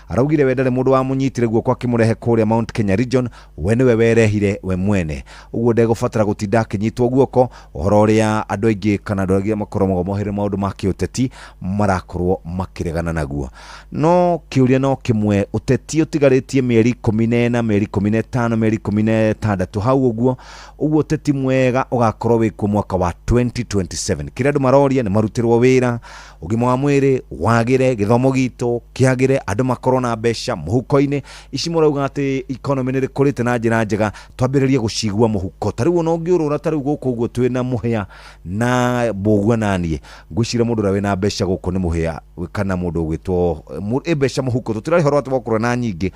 Araugire we ndari mundu wa munyitire guo kwa kimurehe kuria Mount Kenya region, we niwe werehire we mwene. Uguo ndegubatara gutinda akinyitwo guoko uhoro uria andu aingi kana andu angi makorwo mohere maundu ma kiuteti marakorwo makiregana naguo. No kiuria no kimwe, uteti utigaritie mieri 14, mieri 15, mieri 16 hau uguo uteti mwega ugakorwo wi ku mwaka wa 2027. Kira andu maroria ni marutirwo wira, ugima wa mwiri wagire, githomo gitu kiagire, andu makorwo na besha muhuko-ini. Ici murauga ati economy ni rikurite na njira njega, twambiririe gucigua muhuko. Tariu no ngiurura tariu guku uguo twina muhia na bogwa nanie ngwicira mundu rawe na besha guku ni muhia kana mundu gwitwo besha muhuko. Tutirari horo ati bakuru na nyingi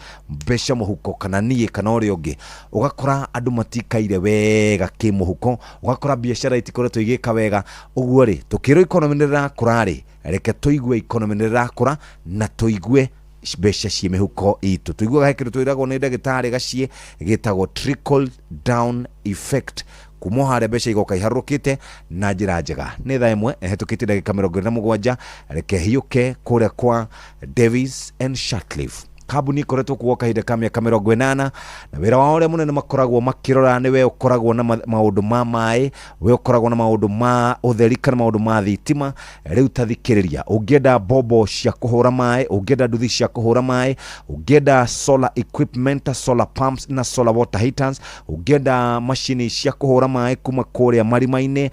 besha muhuko kana nie kana uri ungi, ugakora andu matikaire wega ki muhuko, ugakora biashara itikoretwo igika wega. Uguo ri tukiro economy ni rakura ri, reke tuigue economy ni rakura na tuigue besha cie mihuko itu. Tuigua gahekero twiragwo ni ndagitari gacie gitagwo trickle down effect. Kumohare besha igoka iharukite na njira njega. Ni thaa imwe ehetukite ndagika 27, reke hiuke kuria kwa Davis and Shatcliffe. Kabuni koretwo kuwa kahinda ka miaka 80 na wira wao ria munene makoragwo makirora ni we ukoragwo na maundu ma mai, we ukoragwo na maundu ma utheri kana maundu ma thitima. Riu tathikiriria, ungienda bobo cia kuhura mai, ungienda nduthi cia kuhura mai, ungienda solar equipment, solar pumps na solar water heaters, ungienda machine cia kuhura mai kuma kuria marima-ini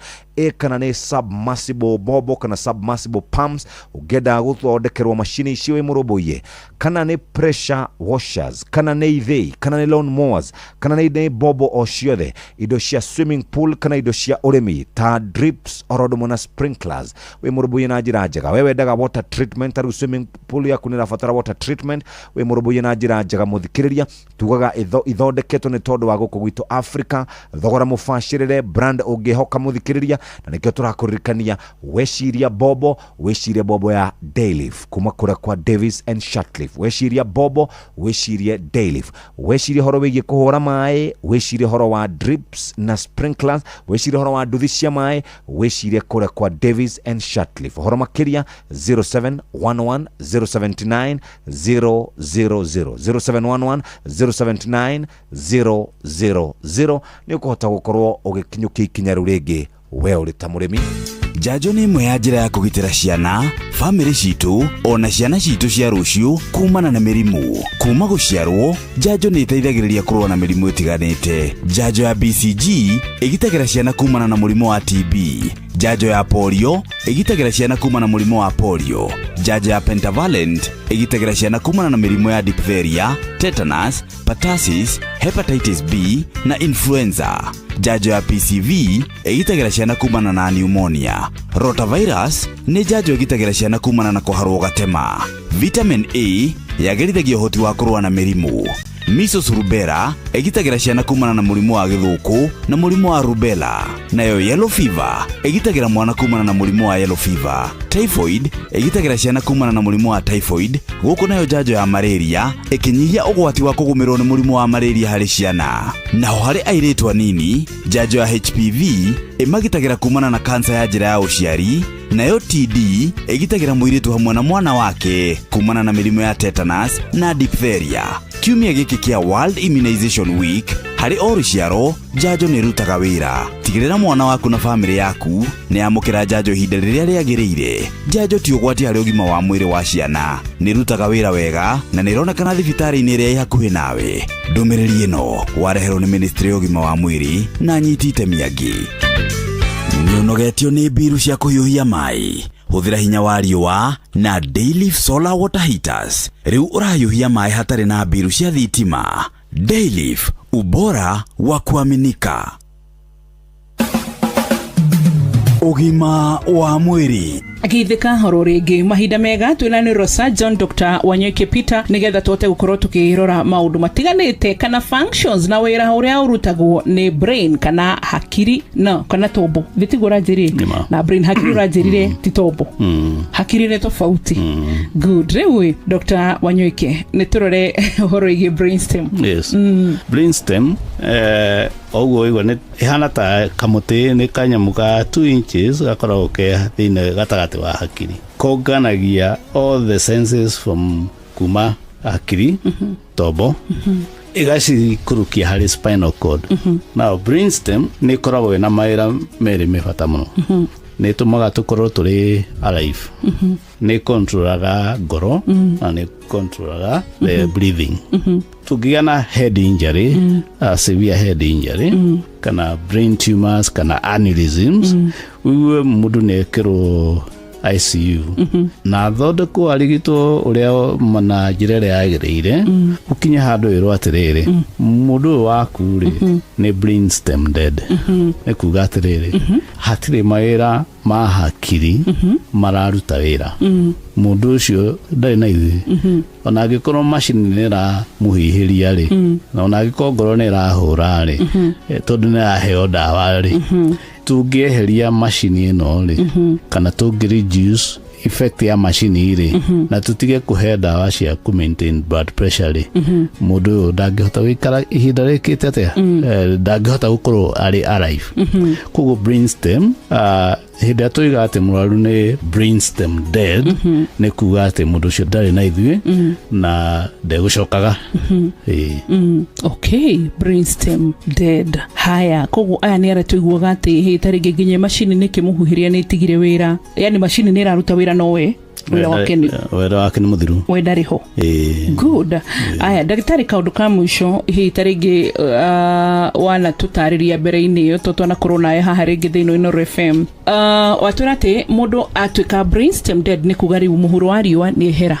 kana ni submersible bobo kana submersible pumps, ungienda guthondekerwo machine icio wi murubuye, kana ni pressure washers, kana ni ithei, kana ni lawn mowers, kana ni bobo o ciothe, indo cia swimming pool kana indo cia urimi ta drips orodo na sprinklers, we murubuye na njira njega. We wendaga water treatment, taru swimming pool yaku ni rafatara water treatment, we murubuye na njira njega. Muthikiriria tugaga ithondeketwo ni tondu wa guku gwitu Africa, thogora mufashirire, brand ungihoka muthikiriria, na nikio turakuririkania weciria bobo ya Dayleaf kuma kuria kwa Davis and Shatcliffe. Weciria bobo, weciria Dayleaf, weciria horo wigie kuhura mai, weciria horo wa drips na sprinklers, weciria horo wa nduthi cia mai, weciria kuria kwa Davis and Shatcliffe. Horo makiria 0711 079 000 0711 079 000 ni ukuhota gukorwo ugikinyukia ikinya riu ringi we uri ta murimi. Njanjo ni imwe ya njira ya kugitira ciana, family citu ona ciana citu cia ruciu kumana na mirimu. Kuma guciarwo, njanjo ni iteithagiriria kurua na mirimu itiganite. Njanjo ya BCG igitagira ciana kumana na murimu wa TB. Njanjo ya polio igitagira ciana kumana na murimu wa polio. Njanjo ya pentavalent igitagira ciana kumana na mirimu ya diphtheria, tetanus, pertussis, hepatitis B na influenza. Njanjo ya PCV igitagira ciana kumana na pneumonia. Rotavirus ni njanjo igitagira ciana kumana na kuharwo gatema. Vitamin A yagerithagia uhoti wa kurua na mirimu. Measles rubella igitagira ciana kumana na murimu wa githuku na murimu wa rubella. Nayo yellow fever igitagira mwana kumana na murimu wa yellow fever. Typhoid igitagira ciana kumana na murimu wa typhoid. Guku nayo njanjo ya malaria ikinyihia ugwati wa kugumirwo ni murimu wa malaria hari ciana. Naho hari airitu anini, njanjo ya HPV imagitagira kumana na kansa ya njira ya uciari. Nayo TD igitagira muiritu hamwe na mwana wake kumana na mirimu ya tetanus na diphtheria. Kiumia giki kia World Immunization Week, hari o ruciaro njanjo ni rutaga wira. Tigirira mwana waku na family yaku ni amukira njanjo ihinda riria riagiriire. Njanjo ti ugwati hari ugima wa mwiri wa ciana, ni rutaga wira wega na ni ronekana thibitari-ini iria ihakuhi nawe. Ndumiriri ino wareherwo ni Ministry ya ugima wa mwiri na nyitite miangi. Nionogetio ni biru cia kuhiuhia mai, huthira hinya wa riua na Dayleaf solar water heaters. Riu urahiuhia mai hatari na biru cia thitima. Dayleaf, ubora wa kuaminika. Ugima wa mwiri. Agithika horo ringi mahinda mega twina ni Rosa John Dr. Wanyoike Peter nigetha twote gukorwo tukirora maundu matiganite kana functions na wira uria urutagwo ni brain kana hakiri no kana tombo vitigura njiri na brain hakiri rajirire ti tombo hakiri ne tofauti good rewe Dr. Wanyoike ni turore horo igi brainstem. Yes. Brainstem oguo igwa ni ihana ta kamuti ni kanyamuka 2 inches gakoragwo ke thine gatagati wa hakiri konganagia all the senses from kuma akiri tobo igacikurukia harĩ spinal cord. Now brainstem nĩ koragwo na mawĩra merĩ mĩbata mũno. Nĩ tũmaga tũkorwo tũrĩ alive. Nĩ controlaga ngoro na nĩ controlaga the breathing. Tũngĩgĩa na head injury, severe head injury, kana brain tumors, kana aneurysms, uwe mũndũ nĩ ekĩrwo ICU na thondekwo arigitwo ũrĩa mana njĩra ĩrĩa yagĩrĩire gũkinya handũ ĩrwo atĩrĩrĩ mũndũ ũyũ waku rĩ nĩ brainstem dead. Nĩ kuga atĩrĩrĩ hatirĩ mawĩra ma hakiri mararuta wĩra. Mũndũ ũcio ndarĩ na ithuĩ ona angĩkorwo macini nĩ ĩramũhihĩria rĩ na ona angĩkorwo ngoro nĩ ĩrahũra rĩ tondũ nĩ ĩraheo ndawa rĩ tũngĩeheria macini ĩno rĩ kana tũngĩ-reduce effect ya macini rĩ na tũtige kũhe ndawa cia ku maintain blood pressure rĩ mũndũ ũyũ ndangĩhota gũikara ihinda rĩkĩte atĩa ndangĩhota gũkorwo arĩ alive. Koguo brainstem hĩndĩ ĩrĩa tũiga atĩ mũrwaru nĩ brainstem dead nĩ kuga atĩ mũndũ ũcio ndarĩ na ithuĩ na ndegũcokaga. Okay, brainstem dead. Haya, koguo aya nĩ arĩa tũiguaga atĩ tarĩngĩ nginya macini nĩ kĩmũhuhĩria nĩ ĩtigire wĩra, yani macini nĩ ĩraruta wĩra nowe wĩra wake nĩ mũthiru we ndarĩ ho. Good. Aya ndagĩtarĩ kaũndũ ka mũico hihi tarĩngĩ wanatũtarĩria mbere-inĩ ĩyo to twanakorwo nawe haha rĩngĩ thĩinĩ wa Inooro FM. Watwĩra atĩ mũndũ atuĩka brainstem dead nĩ kuga rĩu mũhuro wa riũa nĩ ehera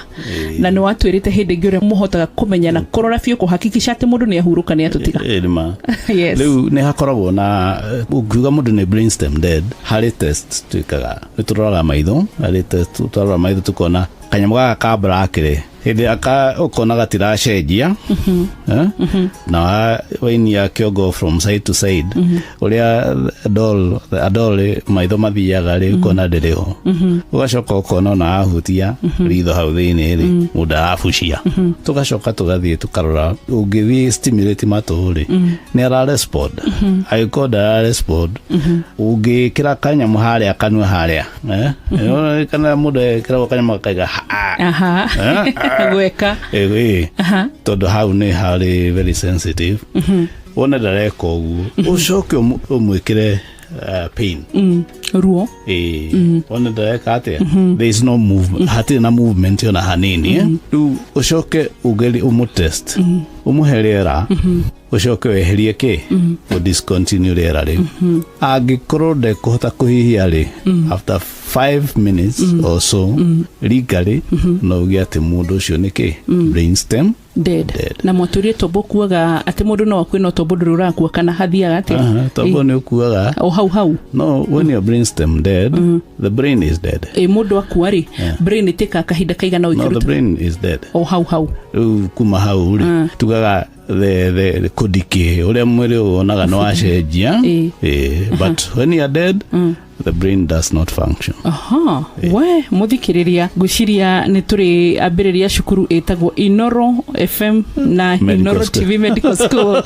na nĩ watwĩrĩte hĩndĩ ĩngĩ ũrĩa mũhotaga kũmenya na kũrora biũ kũhakikisha atĩ mũndũ nĩ ahurũka nĩ atũtiga. Rĩu nĩ hakoragwo na ũngiuga mũndũ nĩ brainstem dead harĩ test twĩkaga nĩ tũroraga maitho harĩ test tũrora maitho tukona kanyamũ gaka ka black rĩ hĩndĩ aka ũkona gatiracenjia na wainia kĩongo from side to side ũrĩa adol maitho mathiaga rĩ ũkona ndĩrĩ ho ũgacoka ũkona ona ahutia ritho hau thĩinĩ rĩ mũndũ arabucia tũgacoka tũgathiĩ tũkarora ũngĩthiĩ stimulate matũ rĩ nĩ ararespond angĩkorwo ndararespond ũngĩkĩra kanyamũ harĩa kanua harĩa kana mũndũ ekĩragwo kanyamũ kaiga gweka tondũ hau nĩ harĩ very sensitive wona ndareka ũguo ũcoke ũmwĩkĩre pain ruo wona ndareka atĩa there is no movement hatirĩ na movement ona hanini rĩu ũcoke ũmũtest ũmũhe rĩera ũcoke weherie kĩ discontinue rĩera rĩu angĩkorwo ndekũhota kũhihia rĩ after 5 minutes or so legally no uge atĩ mũndũ ũcio nĩ kĩ brainstem dead. Na mwatũrie tombo kuaga atĩ mũndũ no akwĩ no tombo ndũrĩ ũrakua kana hathiaga atĩa tombo nĩ ũkuaga o hau no when your brainstem dead the brain is dead. Mũndũ akua rĩ brain ĩtĩka kahinda kaigana ũikĩruta no the brain is dead o hau rĩu kuma hau rĩ tugaga the kodike ũrĩa mwĩrĩ wonaga no acenjia but when you are dead the brain does not function. We muthikiriria ngwiciria nĩ tũrĩ ambĩrĩria cukuru ĩtagwo Inooro FM na Inooro TV Medical School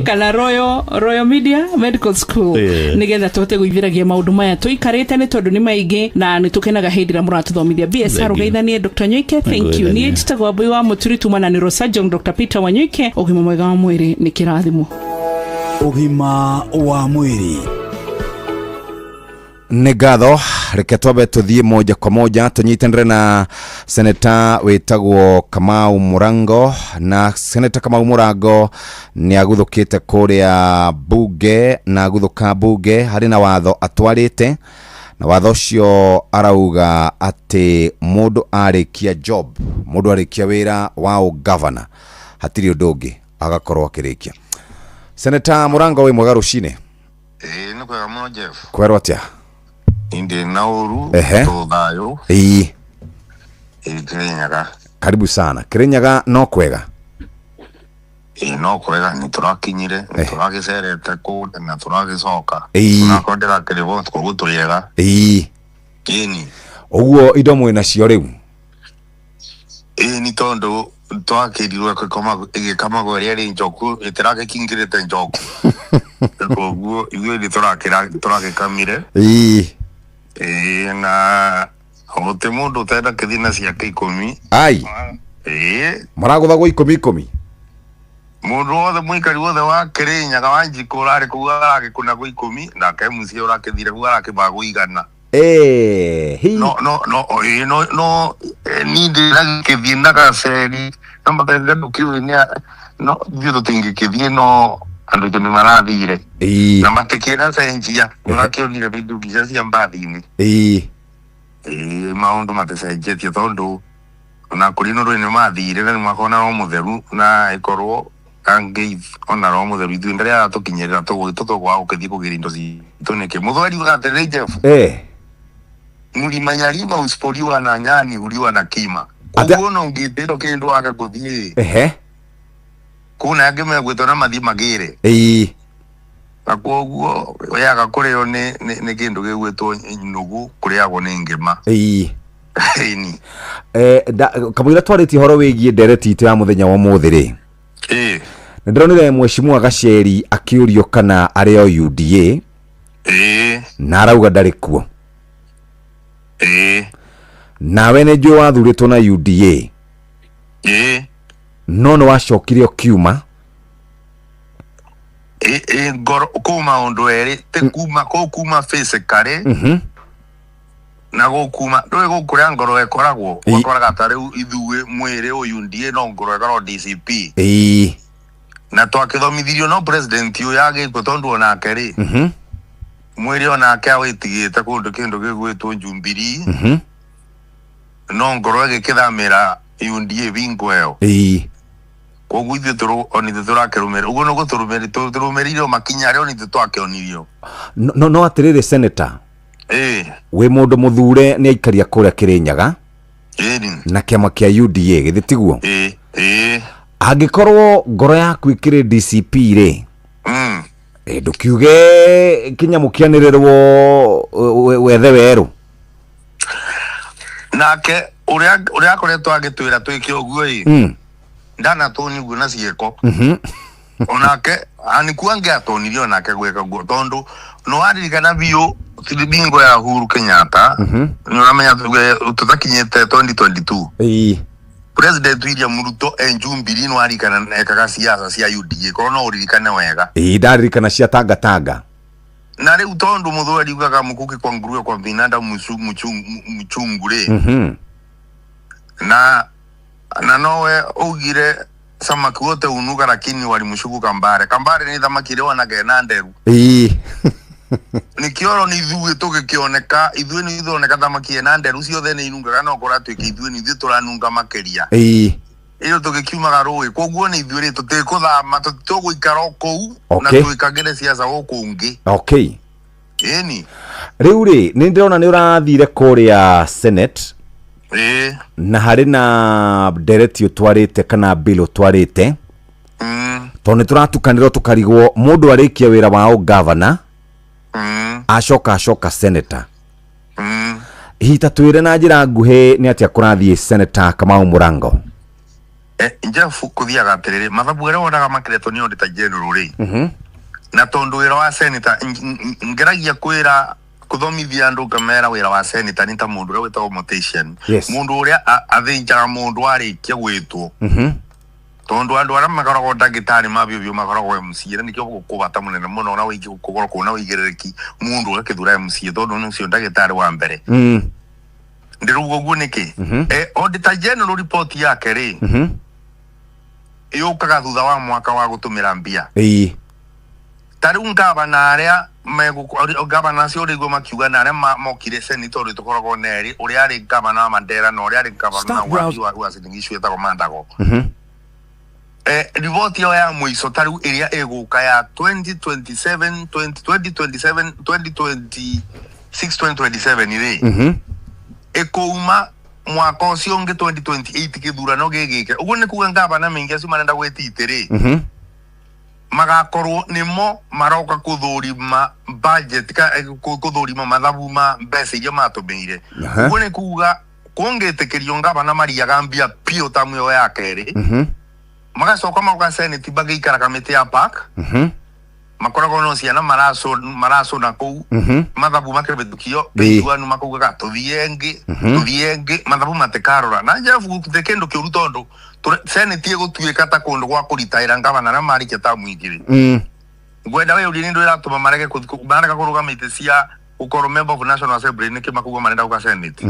kana Royal Media Medical School nĩgetha tũhote gũithĩragia maũndũ maya tũikarĩte nĩ tondũ nĩ maingĩ na nĩ tũkenaga hĩndĩ ĩrĩa mũratũthomithia. BSR ũgeithanie Dr. Wanyoike, thank you. Niĩ njĩtagwo Mbui wa Mũturi tuma na neurosurgeon Dr. Peter Wanyoike. Ũgima mwega wa mwĩrĩ nĩ kĩrathimo. Ũgima wa mwĩrĩ nĩ ngatho reke twambe tũthiĩ moja kwa moja tũnyitanĩre na seneta wĩtagwo Kamau Mũrango na seneta Kamau Mũrango nĩ aguthũkĩte kũrĩa bunge na aguthũka bunge harĩ na watho atwarĩte na watho ũcio arauga atĩ mũndũ arĩkia job mũndũ arĩkia wĩra wa governor hatirĩ ũndũ ũngĩ agakorwo akĩrĩkia. Seneta Mũrango wĩ mwega rũcinĩ? Nĩ kwega mũno Jeff. Kwerwo atĩa? Inde nauru tũthayo Kirinyaga. Karibu sana. Kirinyaga no kwega? No kwega nĩ tũrakinyire tũragĩcerete kũu na tũragĩcoka tũrakondera kĩrĩbo tũgũtũrĩega kĩni ũguo indo mwĩ nacio rĩu nĩ tondũ twakĩrirwo ĩgĩkamagwo ĩrĩa rĩ njoku ĩtĩragĩkingĩrĩte njoku koguo ithuĩ nĩ tũragĩkamire na Ote mundu tenda kithina ciake 10. Ai. Maraguthago 10. Mundu wothe mwikari wothe wa Kirinyaga Wanjiku urari kuga agikuna go 10 na kemuci urakithire kuga akibago 100. No ni ndira kithina gaseri namba tenda dukiunia no thio tingi kithie no andu tuni marathire na matikira senjia urakionire bindu bica cia mbathi-ini maundu matecenjetie tondu na kurino rwene mathire na makona ro mutheru na ikorwo kange ona ro mutheru ithu ndare atukinyerera tugwa ukithie kugirindo citoneke muthwari ugatere Jeff mulimanyarima usipoliwa na nyani uliwa na kima kuona ungithiro kindu akakuthie kuna yake megwitwo na mathi magire na koguo yaga kureo ni kindu gigwitwo nugu kuriagwo ni ngima ni kamwira twariti horo wigie ndereti itu ya muthenya wa muthiri ndironire mheshimiwa Gacheri akiurio kana areo UDA na arauga ndari kuo nawe ne jo wathuritwo na UDA no wacokire kiuma ngoro kuma undu eri te kuma face kare na gukuma ndwe gukuria ngoro ekoragwo wakoraga tare ithuwe mwire uyu ndie no ngoro ekoro DCP na twakithomithirio no president uyu yagitwo tondu ona keri mwire ona awitigite kundu kindu gigwitwo Jumbiri no ngoro egikithamira UDA bingweo koguo ithu turu oni turakirumira uguo no guturumerire makinya rio ni twakioniriyo no atirire senator we mundu muthure ni aikaria kuria Kirinyaga na kiama kia UDA githitiguo angikorwo ngoro yaku ikire DCP ri ndukiuge kinyamukianirirwo wethe weru nake uria koretwo agitwira twike uguo ndana toni guna cieko onake anikuwa ngiatonirio nake gweka guo tondu no aririkana bio bingo ya Uhuru Kenyatta ni uramenya tutakinyete 2022 President William Ruto Jumbiri no arikana ekaga siasa cia UDA kono no uririkana wega ndaririkana cia tanga na riu tondu muthwari ugaga mukuki kwa nguruwe kwa binanda muchungure na nowe ugire samaki wote unuga lakini walimushuku Kambare ni thamaki ri wanaga na nderu ni kioro ni ithuwe tugikioneka ithuwe ni ithoneka thamaki na nderu ciothe ni inungaga no kuratwika ithuwe ni ithuwe turanunga makeria iyo tugikiumaga ruwi koguo ni ithuwe ri tutikuthama tutiguikara kou na tuikagire ciaca gukungi ni riu ri ni ndirona ni urathire kuria Senate na hari na ndereti utwarite kana bill utwarite toni turatukanirwo tukarigwo mundu arikia wira wao governor acoka senator hita twire na njira nguhe ni atia kurathie Senator Kamau Murango njafu kuthiaga atiriri mathabu aria wonaga makiretwo ni auditor general ri na tondu wira wa senator ngeragia kwira kuthomithia andu kamera wira wa senator ni ta mundu uria witagwo motation mundu uria athinjaga mundu arikia gwitwo tondu andu aria makoragwo ndagitari mabio makoragwo MC nikio gukubata munene muno na wiki gukora kuna wigerereki mundu akithura MC tondu nucio ndagitari wa mbere ndirugo guo niki auditor general report yake ri yukaga thutha wa mwaka wa gutumira mbia tariu ngavana aria gavana cio rigwo makiuga na aria mokire senator tukoragwo neri uria ari gavana wa Mandera na uria ari gavana wa Siringishu etagwo Mandago report ya mwiso tariu iria eguka ya 2027 2027 iri ekouma mwaka ucio ngi 2028 kithurano gigike uguo ni kuga ngavana mingi acio marenda gwetitiri magakorwo nimo maroka kuthurima budget kuthurima mathabu ma mbeca iria matumire uguo ni kuga kuongetikirio ngavana mariaga mbia pio tamu ya keri magacoka mauga senate bagiikara kamiti ya park makoragwo no ciana maraso na kou mathabu makebethukio anu makugaga tuthienge mathabu matekarora na Jeff tekendo kiuru tondu senate gutuika ta kundu gwa kuritaira ngavana na marike ta muigiri gwenda we uri ndo iratuma mareke kurugamite cia ukoro member of National Assembly niki makuga manenda uka senate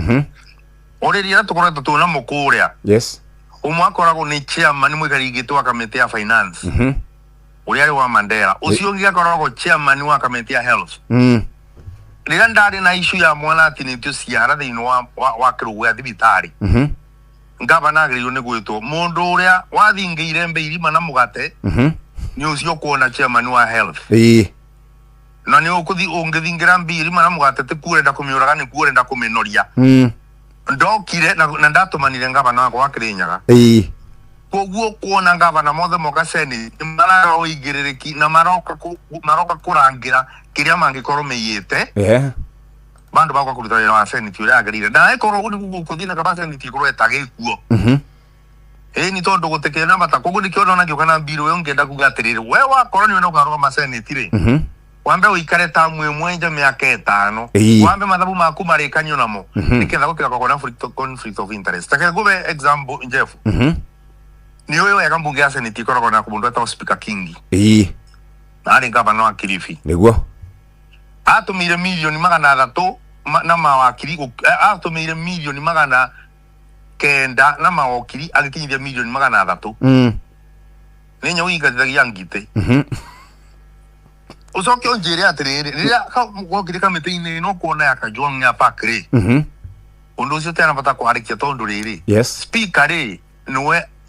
already iratukoreta tuna mukuria yes umwe akoragwo ni chairman mwikarigitwo wa kamite ya finance uri ari wa Mandela ucio ungi akoragwo chairman wa kamite ya health rira ndari na issue ya mwana atinitio ciara thiini wa kirugu ya thibitari ngavana agiririo ni gwitwo mundu uria wathingiire mbeiri mana mugate ni ucio kuona chairman wa health na ni ukuthi ungithingira mbiri mana mugate te kurenda kumiuraga ni kurenda kuminoria ndokire na ndatumanire ngavana wako wakirinyaga koguo kuona ngavana mothe moka senate mara oigirereki na maroka kurangira kiria mangikorwo meyite bandu bakwa kuruta wa senate uri agirire na ekoro uri kuthina ka senate ikoro etagikuo ni tondu gutekena mata koguo nikiona na kana mbiro yo ngenda kugatirire we wakoro ni no karwa ma senate ri wambe uikare tamu mwenja miaka 5 wambe mathabu maku marekanyo namo niketha gukira kwa conflict of interest take go example Jeff ni wewe ya mbunge ya senate ikora na kubundwa ta speaker Kingi ari ngavana wa Kilifi niguo atumire milioni 300 na mawakiri atumire milioni 900 na mawakiri agikinyithia milioni 300 nenya uigathagia ngite ucoke onjire atiriri rira gwokire kamite-ini no kuona ya kajonga ya pakri undu ucio tena bata kuharikia tondu riri speaker ri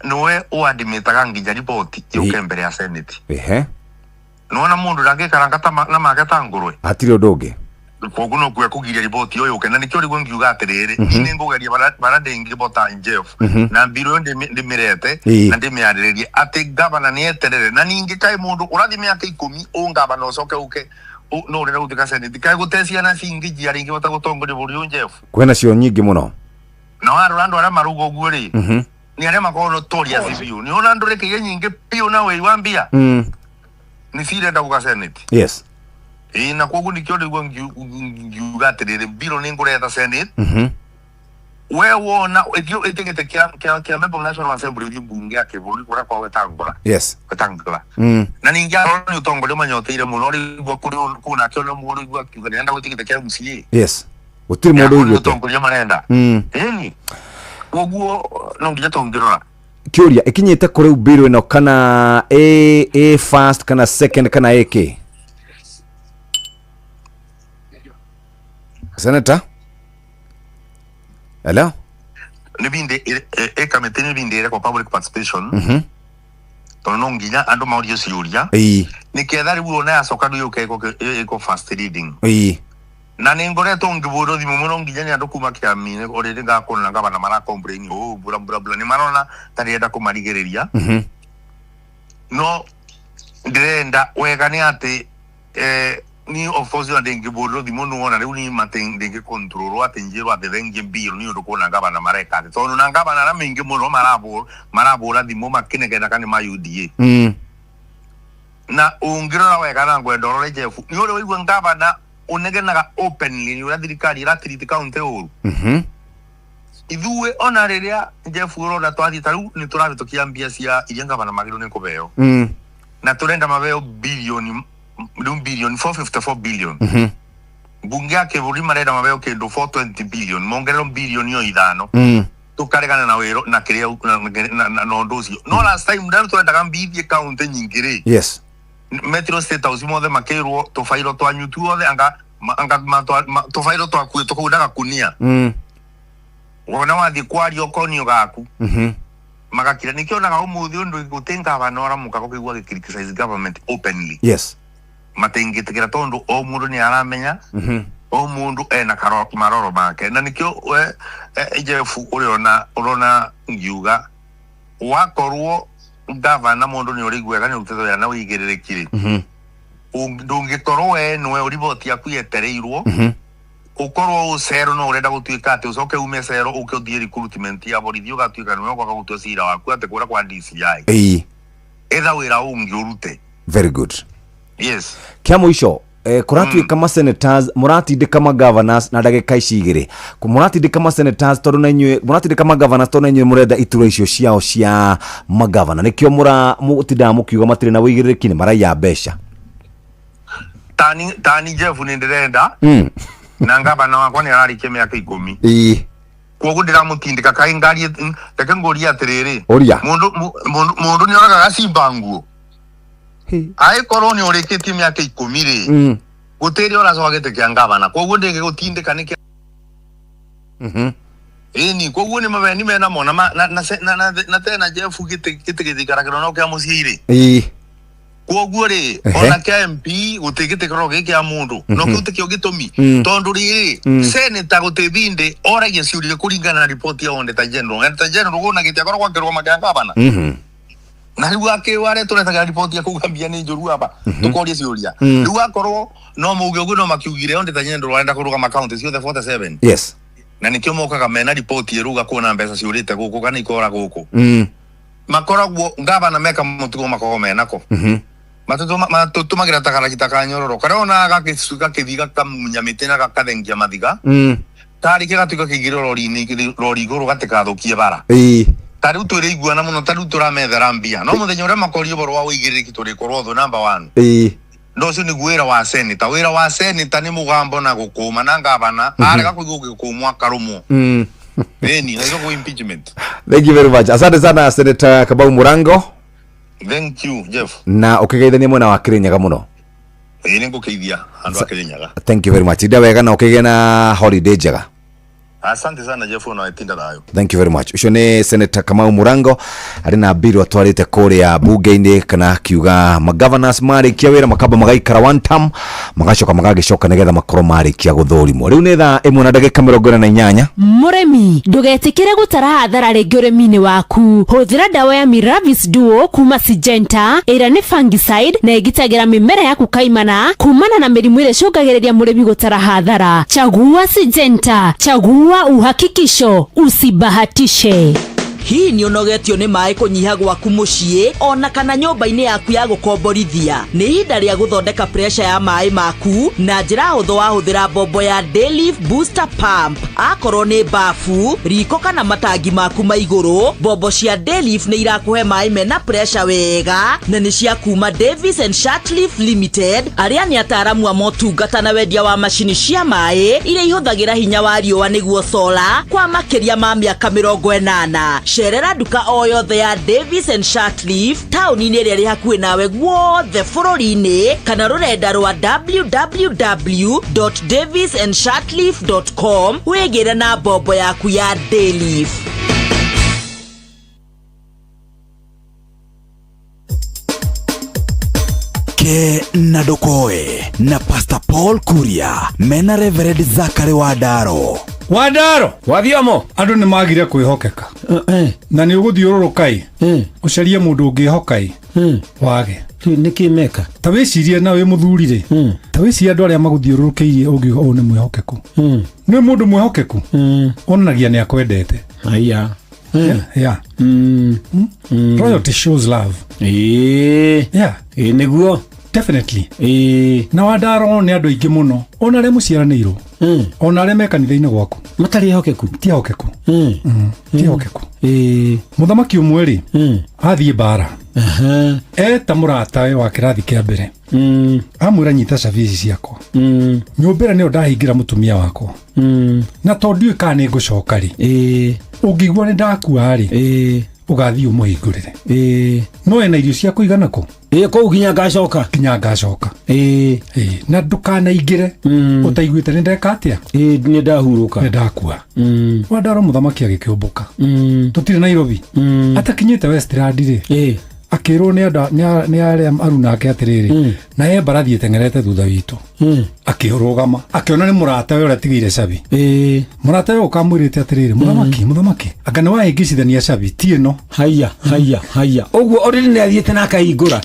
nowe uadimitaga nginya ripoti yuke mbere ya senate nona mundu rangikaranga na mageta ngurwe atiri ndungi koguo no kuya kugiria ripoti yo yuke na nikyo rigwo ngiuga atiriri ini ngugeria bara ndengi bota Jeff na mbiro ndimirete na ndimiariririe ati gavana ni eterere na ningi kai mundu urathi miaka 10 ungavana ucoke uke no rira utika senate kai gutecia na cingi jia ringi bota gutongoria buri Jeff kwena cio nyingi muno na waru andu ara marugo guo ri ni arema kono toria cibiu ni ona ndure kiye nyingi piu na wei wambia ni sire nda kuga senate yes na koguo nikyo rigwo ngiuga atiriri biro ni ngureta senate we wona etio etingete kia member of National Assembly uri bunge yake buri kura kwa wetangula yes wetangula na ningia ni utongoria manyoteire muno ri gwo kuri kuna kyo no muri gwo kiuga nda gutingete kia MCA yes utiri mundu uyu utongoria manenda koguo no nginya tongirora kiuria ikinyite kuri ubiro ino kana a first kana second kana AK Senator hello ni binde kamite ni binde kwa public participation tono nginya andu maudio ciuria ni ketha riu ona acoka ndu yuke iko first reading na ningoretwo ngiburo thimu muno nginya ni andu kuma kiamine already ngakona ngabana mara complain bula ni marona tarienda kumarigiriria no ndenda wega ni ati ni ofozi ande ngiburo thimu no ona riu ni matenge control atenjero atengi mbiro ni ndukona ngabana mareka tono na ngabana na mingi muno marabura thimu makinegena kana ma UDA na ungirora wega na ngwendorore Jeff ni uri wigwa ngabana unegenaga openly ni urathirikari iratiriti county uru ithuwe ona riria Jeff urona twathita riu ni turavitukia mbia cia iria ngavana magiro ni kubeo na turenda mabeo bilioni 454 billion bunge yake buri marenda mabeo kendo 420 billion mongerero bilioni yo ithano tukaregana na wero na kiria na nondu ucio no last time ndaro turendaga mbithie county nyingire yes Metro State House mothe makirwo tufairo twa nyutu othe anga tufairo twa kuito kudaga kunia wona wathi kwario konio gaku magakira nikionaga umuthi undu gutenga abanora mukako kigwa criticize government openly yes matengitikira tondu o mundu ni aramenya o mundu ena maroro make na nikio Jeff urona ngiuga wakorwo gavana mundu ni urigwega ni uteto ya na wigirerekire ndungikorwo we nwe uriboti yaku yetereirwo ukorwo ucero no urenda gutuika ati ucoke ume cero uke uthie recruitment ya borithi ugatuika nwe kwa gutua cira waku ate kura kwa DCI etha wira ungi urute very good Yes. Kia muico kuratuika ma senators muratindika ma governors na ndagika ici igiri muratindika ma senators tondu na inyue muratindika ma governors tondu na inyue murenda ituro icio ciao cia ma governor nikio mutinda mukiuga matire na wigiririki ni maraiya mbeca tani Jeff ni ndirenda na ngabana wakwa ni ararikia miaka 10 koguo ndiramutindika kai ngari reke ngori atiriri mundu ni oraga gacimba nguo ai koroni ureketie miaka 10 ri gutiri ora swagete kia ngabana koguo ndege gutindika niki ni koguo ni mabeni mena mona na tena Jeff gitikarakiro no kia muciiri koguo ri ona kia MP gutigitikiro kia mundu no kiutikio gitumi tondu ri senator gutithinde oragia ciuria kuringana na report ya Auditor General gona gitia korwo kwakirwo maganga bana na riu akiware turetaga report ya kugambia ni njuru hapa tukorie ciuria riu akorwo no muge ugu no makiugire Auditor General arenda kuruga account ciothe 47 yes na nikio mokaga mena report yeruga kuona mbeca ciurite guku kana ikora guku makoragwo ngabana meka mutugo makogo menako matutumagira takaragita kanyororo kare ona gakisuka kithiga kamunyamite na gakathengia mathiga tari kigatuka kigiro lori iguru gatikathukie bara tari twire iguana muno tari turamethera mbia no muthenya ure makorio boro wa uigiriki turi korwo tho number 1 ndo cio ni gwira wa seneta ni mugambo na gukuma na ngabana arega kugukumwa karumo ni na go impeachment. Thank you very much. Asante sana Senator Kabau Murango. Thank you Jeff. Na ukigeithania mwena wa Kirinyaga muno. Ni ngukeithia andu a Kirinyaga. Thank you very much. Ida wega na ukigena holiday njega. Asante sana Jeff na wetinda nayo. Thank you very much. Ucio ni Senator Kamau Murango ari na bill atwarite kuria bunge-ini kana kiuga ma governors marikia wira makamba magaikara one term magacoka magagicoka nigetha makoro marikia guthurimwo. Riu ni thaa 1:48. Muremi ndugetikire gutara hathara ringi urimi-ini waku. Huthira dawa ya Miravis Duo kuma Syngenta ira ni fungicide na igitagira mimera yaku kaimana kumana na mirimu ire cungagiriria murimi gutara hathara. Chagua Syngenta. Chagua uhakikisho, usibahatishe. Hii ni unogetio ni mai kunyiha gwaku mucii ona kana nyumba-ini yaku ya gukomborithia. Ni ihinda ria guthondeka pressure ya mai maku na njira huthu wahuthira bombo ya Dayleaf Booster Pump. Akorwo ni bafu, riko kana matangi maku ma iguru, bombo cia Dayleaf ni irakuhe mai mena pressure wega na ni cia kuma Davis and Shatleaf Limited. Aria ni ataramu a motungata na wendia wa mashini cia mai ire ihuthagira hinya wa riua niguo solar kwa makiria ma miaka 80. Sherera duka o yothe ya Davis and Shatleaf tauni-ini iria ri hakuhi nawe guothe bururi-ini kana rurenda rwa www.davisandshatleaf.com wigire na bombo yaku ya Dayleaf. Ke Nadokoe na Pastor Paul Kuria mena Reverend Zachary Wadaro wathiamo andu ni magire kwihokeka na ni uguthiururukai ucarie mundu ungihokai wage niki meka ta wicirie na wi muthurire ta wicirie andu aria maguthiururukiirie ungiuga u ni mwihokeku ni mundu mwihokeku onagia ni akwendete aya royalty shows love niguo definitely na Wadaro ni andu aingi muno ona re muciaranirwo ona re mekanitha-ini gwaku matari hokeku tihokeku muthamaki umwe ri athie bara eta muratawe wa kirathi kia mbere amwira nyita service ciakwa nyumbira ni ndahingira mutumia wakwa na tondu ikani ngucoka ri ungigwa ni ndakua ri ugathie umuhingurire no ena irio cia kuigana ku ko ginya ngacoka na ndukanaingire utaiguite ni ndeka atia ni ndahuruka ni ndakua Wadaro muthamaki agikiumbuka tutire Nairobi atakinyite Westland ri akirwo ni aria aruna ake atiriri na ye barathie tengerete thutha witu akirugama akiona ni murata we uratigire cabi murata we ukamwirite atiriri muthamaki akana wa ingicithania cabi tieno haya uguo oriri ni athiete na akahingura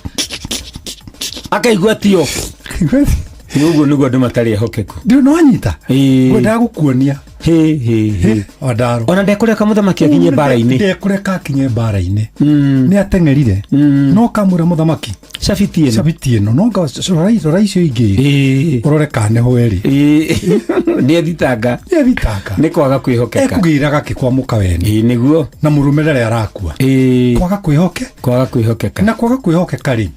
akaigua tio uguo niguo andu matari hokeku ndio no anyita ngwenda gukuonia Wandaro ona ndekureka muthamaki akinye bara-ini ndekureka akinye bara-ini ni atengerire no kamura muthamaki cabiti ino no rora icio ingi urore kane hweri ni athitanga ni kwaga kwihokeka ekugiraga kikwamuka wene niguo na murumerere arakua kwaga kwihokeka na kwaga kwihokeka ri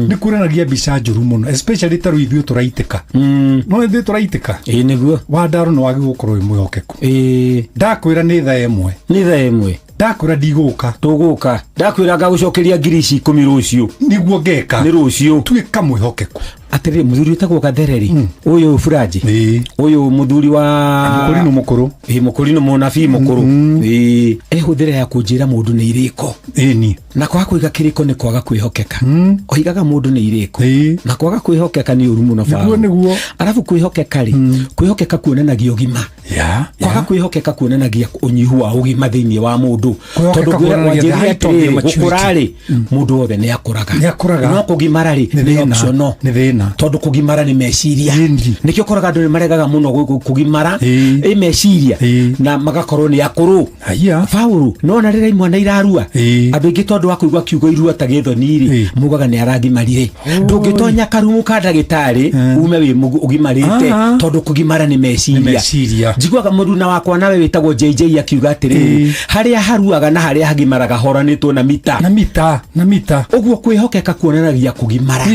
ni kuranagia mbica njuru muno especially taru ithuĩ turaitika no ithuĩ turaitika niguo Wandaro no wagi gukorwo mwihokeku ndakwira ni thaa imwe ndakwira ndiguka tuguka ndakwira ngagucokeria ngiri ici 10 rucio niguo ngeka ni rucio tuika mwihokeku atiri muthuri utagwo Gathereri uyu Furaji uyu muthuri wa mukurino munabii mukuru ehuthire ya kunjira mundu ni iriko ni na kwaga kuiga kiriko ni kwaga kwihokeka oigaga mundu ni iriko na kwaga kwihokeka ni uru muno fa niguo arafu kwihokeka ri kwihokeka kuonanagia ugima kwaga kwihokeka kuonanagia unyihu wa ugima thiini wa mundu tondu gwira gukurari mundu wothe ni akuraga no kugimara ri ni optional ni thina tondu kugimara ni meciria nikio koraga andu ni maregaga muno kugimara meciria na magakorwo ni akuru faulu no na rira imwana irarua andu ingi tondu wa kuigwa kiugo irua ta githoniri mugaga ni aragimarire ndungitonya karumu ka ndagitari ume wi ugimarite tondu kugimara ni meciria njiguaga muruna wakwa nawe witagwo JJ akiuga atiri haria haruaga na haria hagimaraga horanitwo na mita uguo kwihokeka kuonanagia kugimara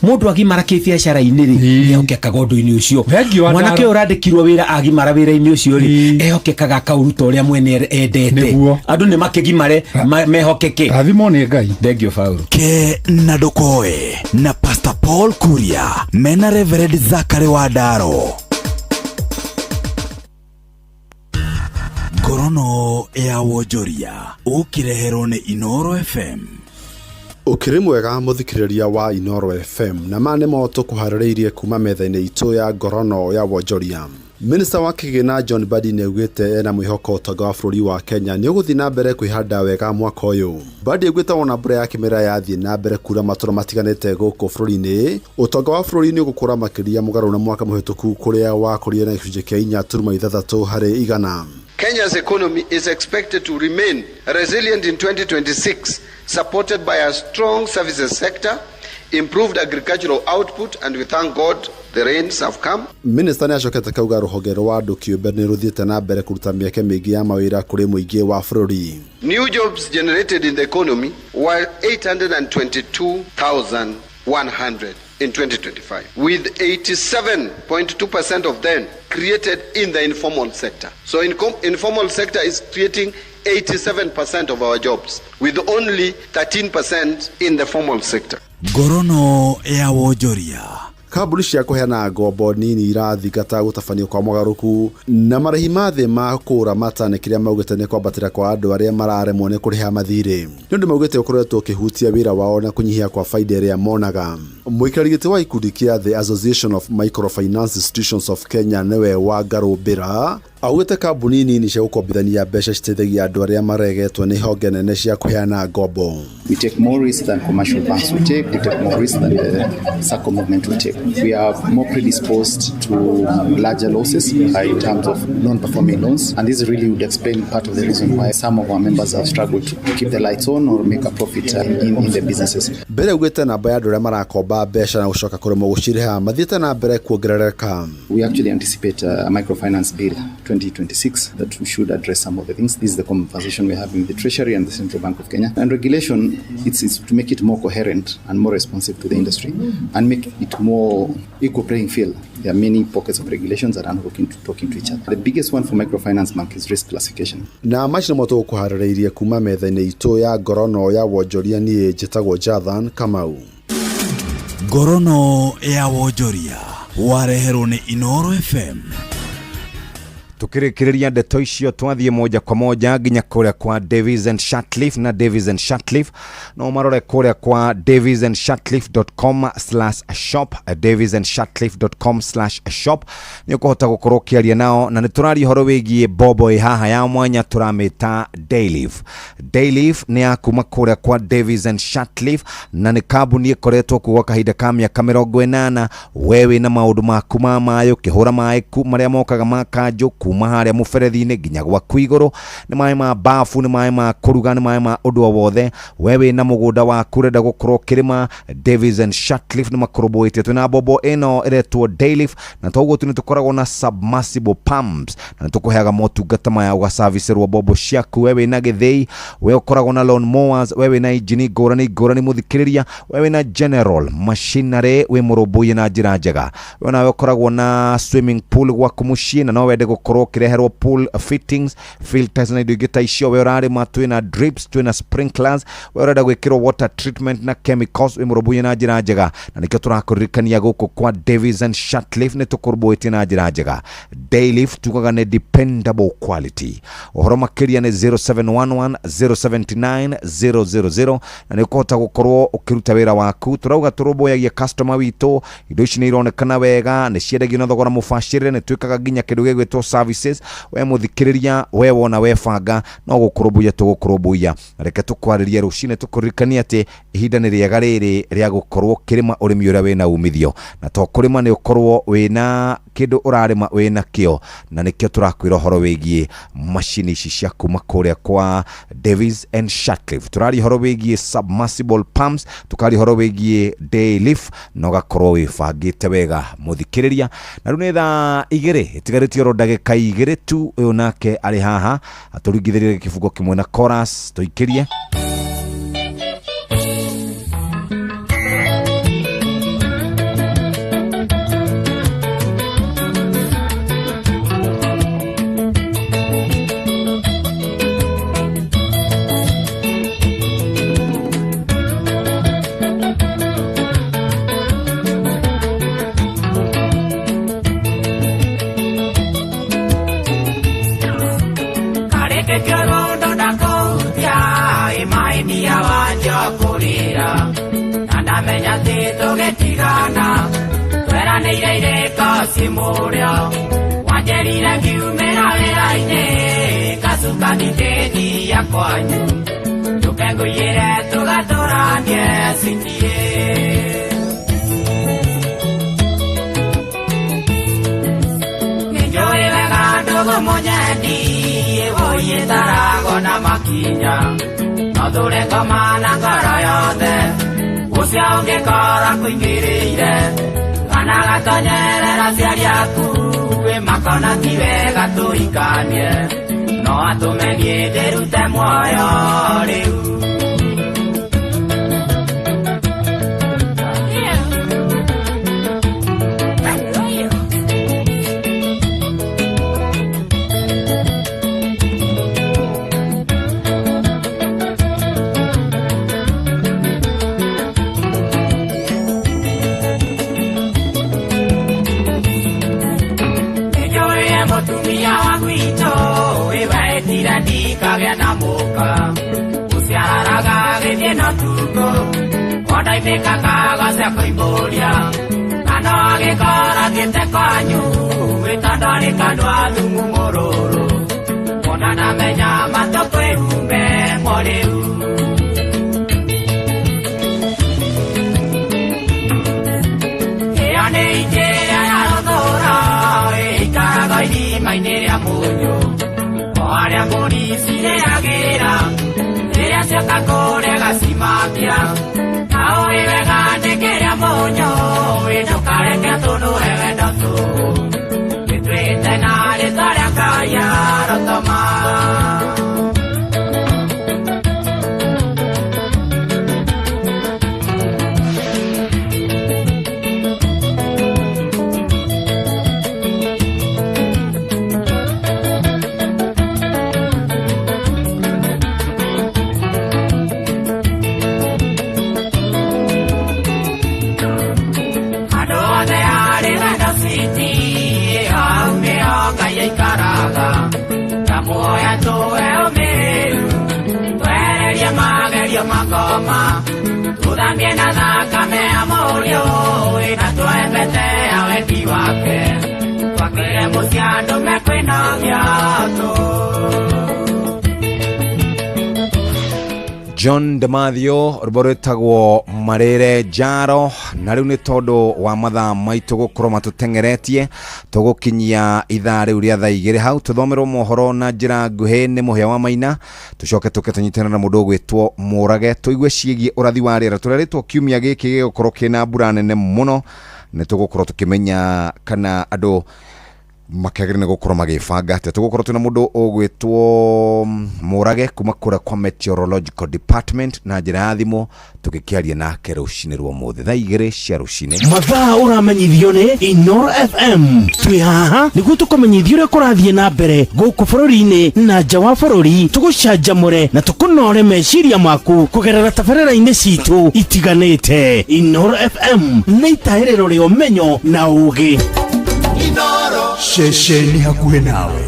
mundu agimara kibiacara-ini ri ehokekaga undu-ini ucio mwanake urandikirwo wira agimara wira-ini ucio ri ehokekaga kauruta uria mwene endete andu ni makigimare mehokeke rathimo ni Ngai thengio Faulu ke na ndukoe na Pastor Paul Kuria mena Reverend Zachary Wandaro Ngorono ya wonjoria ukireherwo ni Inoro FM ukiri mwega muthikiriria wa Inoro FM na mane moto kuhaririirie kuma metha-ini itu ya ngorono ya wonjoria. Minister wa kigina John Mbadi neugite na mwihoko utonga wa bururi wa Kenya ni uguthi na mbere kwihanda wega mwaka uyu. Mbadi augite ona mbura ya kimera yathie na mbere kura matura matiganite guku bururi-ini utonga wa bururi ni ugukura makiria mugaru na mwaka muhituku kuria wakurie na gicunji kia 4.3 hari igana. Kenya's economy is expected to remain resilient in 2026, supported by a strong services sector, improved agricultural output, and we thank God the rains have come. Minister ni acokete kauga ruhonge rwa andu kiumbe ni ruthiite na mbere kuruta mieke mingi ya mawira kuri muingi wa bururi. New jobs generated in the economy were 822,100 in 2025, with 87.2% of them created in the informal sector. So informal sector is creating 87% of our jobs, with only 13% in the formal sector. Ngorono ya wonjoria Kambuni cia kuheana ngombo nini irathingata gutabanio kwa mogaruku na marĩhi ma thĩ ma kũramata nĩ kĩrĩa maugĩte nĩ kwambatĩra kwa andũ arĩa mararemwo nĩ kũrĩha mathirĩ. Nĩ ũndũ maugĩte ũkoretwo ũkĩhutia wĩra wao na kũnyihia kwa faida ĩrĩa monaga. Mũikarĩri gĩtĩ wa ikundi kĩa The Association of Microfinance Institutions of Kenya nĩwe Wangarũ Mbĩra augĩte kambuni nini cia gũkombithania mbeca citeithagia andũ arĩa maregetwo nĩ honge nene cia kuheana ngombo. We take more risk than commercial banks will take. We take more risk than the SACCO movement will take. We are more predisposed to larger losses in terms of non-performing loans, and this really would explain part of the reason why some of our members have struggled to keep the lights on or make a profit in the businesses. Mbere ugĩte namba ya andũ arĩa marakomba mbeca na gũcoka kũremwo gũcirĩha mathiĩte na mbere kuongerereka. We actually anticipate a microfinance bill 2026 that we should address some of the things. This is the conversation we're having with the Treasury and the Central Bank of Kenya. And regulation, it's to make it more coherent and more responsive to the industry and make it more equal playing field. There are many pockets of regulations that are not talking to each other. The biggest one for microfinance bank is risk classification. Na machine moto kuharĩrĩirie kuma metha-inĩ itu ya ngorono ya wonjoria niĩ njĩtagwo Jathan Kamau. Ngorono ya wonjoria wareherwo nĩ Inoro FM. Tukirikiriria ndeto icio twathie moja kwa moja nginya kuria kwa Davies and Shatcliffe na Davies and Shatcliffe no marore kuria kwa daviesandShatcliffe.com/shop daviesandShatcliffe.com/shop ni kuhota gukorwo kiaria nao na niturari horo wigie bobo haha ya mwanya turameta Dayleaf ni akuma kuria kwa Davies and Shatcliffe na ni kambuni ikoretwo kuwa kahinda ka miaka 80 wewe na maundu maku ma mayo kihura maeku maria mokaga makanjo kuma haria muberethi-ini nginya gwaku iguru ni mai ma bafu ni mai ma kuruga ni mai ma undu wothe wewe na mugunda waku renda gukorwo kirima Davis and Shatcliffe ni makoroboite twina bobo ino iretwo Daylift na toguo tu nitukoragwo na submersible pumps na tukuheaga motungata maya uga service rwa bobo ciaku wewe na githei we ukoragwo na lawn mowers wewe na engine ngorani muthikiriria wewe na general machinery we muroboye na njira njega we na ukoragwo na swimming pool gwaku mucii na no wende gukorwo kireherwo pool fittings filters na indo ingĩ ta icio we urari twina drips twina sprinklers we urenda gwikirwo water treatment na chemicals we muroboye na njira njega na nikio turakuririkania guku kwa Davis and Shatcliffe ni tukuroboite na njira njega Daylift tugaga ne dependable quality ohoro makiria ni 0711 079 000 na ni kuhota gukorwo ukiruta wira waku turauga turoboyagia customer witu indo ici ni ironekana wega ni ciendagio na thogora mubashirire ni twikaga ginya kindu gigwitwo services we muthikiriria we wona we banga no gukuroboya tugukuroboya reke tukwaririe rucine tukuririkania ati ihinda ni riega riri ria gukorwo kirima urimi uria wina umithio na to kurima ni ukorwo wina kindu urarima wina kio na nikio turakwira horo wigie machine ici cia kuma kuria kwa Davis and Shatcliffe turari horo wigie submersible pumps tukari horo wigie Daylift no gakorwo wibangite wega muthikiriria na riu ni thaa 2 itigaritio ro ndagika 2 tu uyu nake ari haha aturigithirie kifungo kimwe na chorus tuikirie Simurio wajerira kiumera wera-ini kasuka nditeti ya kwanyu tukenguyire tugaturanie cingie ninjui wega ndugu munyendi woyitarago na makinya no turekoma na ngoro yothe ucio ungikora kuingiriire kana gatonyerera ciari aku we makona ti wega tuikanie no atumenie ndirute muoyo riu na muka usiaraga githie na tuko ondaimika kagacia koimburia kana agikora thiete kwanyu witandari kandwa thumu mururu ona namenya matokwihume moriu iane injira ya rothora ikaraga irima-ini ria munyu aria polisi reagira iria cioka kuria gacimakia nao iwega ndikiria munyo ndukareke tunuhe wendo tu gitwite na ritwa ria Ngai arotoma makoma tuthambie na thakame ya murio na twembete ya wendi wake twakire muciandume kwina giatu John Demathio ruboretagwo marere jaro na riu ni tondu wa mathaa maitu gukorwo matutengeretie tugukinyia ithaa riu ria thaa 2 hau tuthomerwo mohoro na njira nguhi ni muhia wa Maina tucoke tunyitana na mundu gwitwo Murage tuigue ciigie urathi wa riera turaritwo kiumia giki gigukorwo kina mbura nene muno ni tugukorwo tukimenya kana andu makagirine gukorwo magibanga ati tugukorwo tuna mundu ugwitwo Murage kuma kura kwa meteorological department na njira ya thimu tugikiaria nake rucini rwa muthe thaa 2 cia rucini mathaa uramenyithio ni Inoro FM twi haha niguo tukumenyithio uria kurathie na mbere guku bururi-ini na nja wa bururi tugucanjamure na tukunore meciria maku kugerera tabarĩra-inĩ citu itiganĩte. Inoro FM nĩ itaĩrĩro rĩa ũmenyo na ũũgĩ. Inoro shesheni hakuhĩ nawe.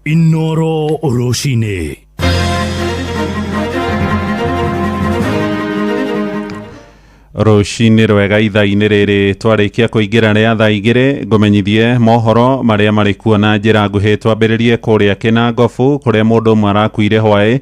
Inoro Oroshine. Rucini rwega ithaa-inĩ rĩrĩ twarĩkia kũingĩra rĩa thaa 2 ngũmenyithie mohoro marĩa marĩ kuo na njĩra nguhĩ. Twambĩrĩrie kũrĩa Kĩnangobu kũrĩa mũndũ ũmwe arakuire hwaĩ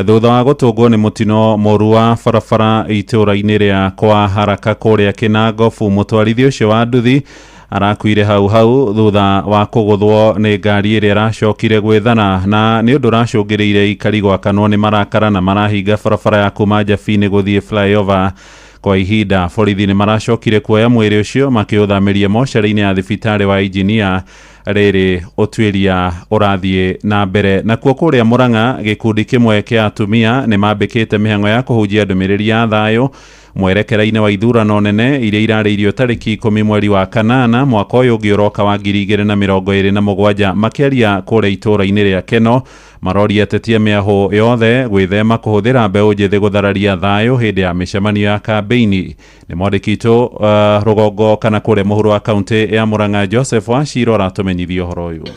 thutha wa gũtũngwo nĩ mũtino mũru wa barabara itũũra-inĩ rĩa Kwa Haraka kũrĩa Kĩnangobu. Mũtwarithia ũcio wa nduthi arakuire hau thutha wa kũgũthwo nĩ ngari ĩrĩa ĩracokire gwĩthana na nĩ ũndũ ũracũngĩrĩire ikari gwakanwo nĩ marakara na marahinga barabara ya kuma Njabi-inĩ gũthiĩ flyover kwa ihinda. Borithi nĩ maracokire kuoya mwĩrĩ ũcio makĩũthamĩria mocarĩ-inĩ ya thibitarĩ wa Injinia rĩrĩ ũtuĩria ũrathiĩ na mbere. Nakuo kũrĩa Murang'a gĩkundi kĩmwe kĩa atumia nĩ mambĩkĩte mĩhang'o ya kũhunjia ndũmĩrĩri ya thayũ mwerekera-inĩ wa ithurano nene iria irarĩirio tarĩki 10 mweri wa kanana mwaka ũyũ ũngĩ ũroka wa 2027. Makĩaria kũrĩa itũũra-inĩ rĩa Keno maroria tetia mĩahũ yothe gwĩthema kũhũthĩra mbeũ njĩthĩ gũthararia thayũ hĩndĩ ya mĩcemanio ya kambeini. Nĩ mwandĩkitwo rũgongo kana kũrĩa mũhuro wa kaunti ya Murang'a Joseph Wachiro aratumenyithia ũhoro ũyũ.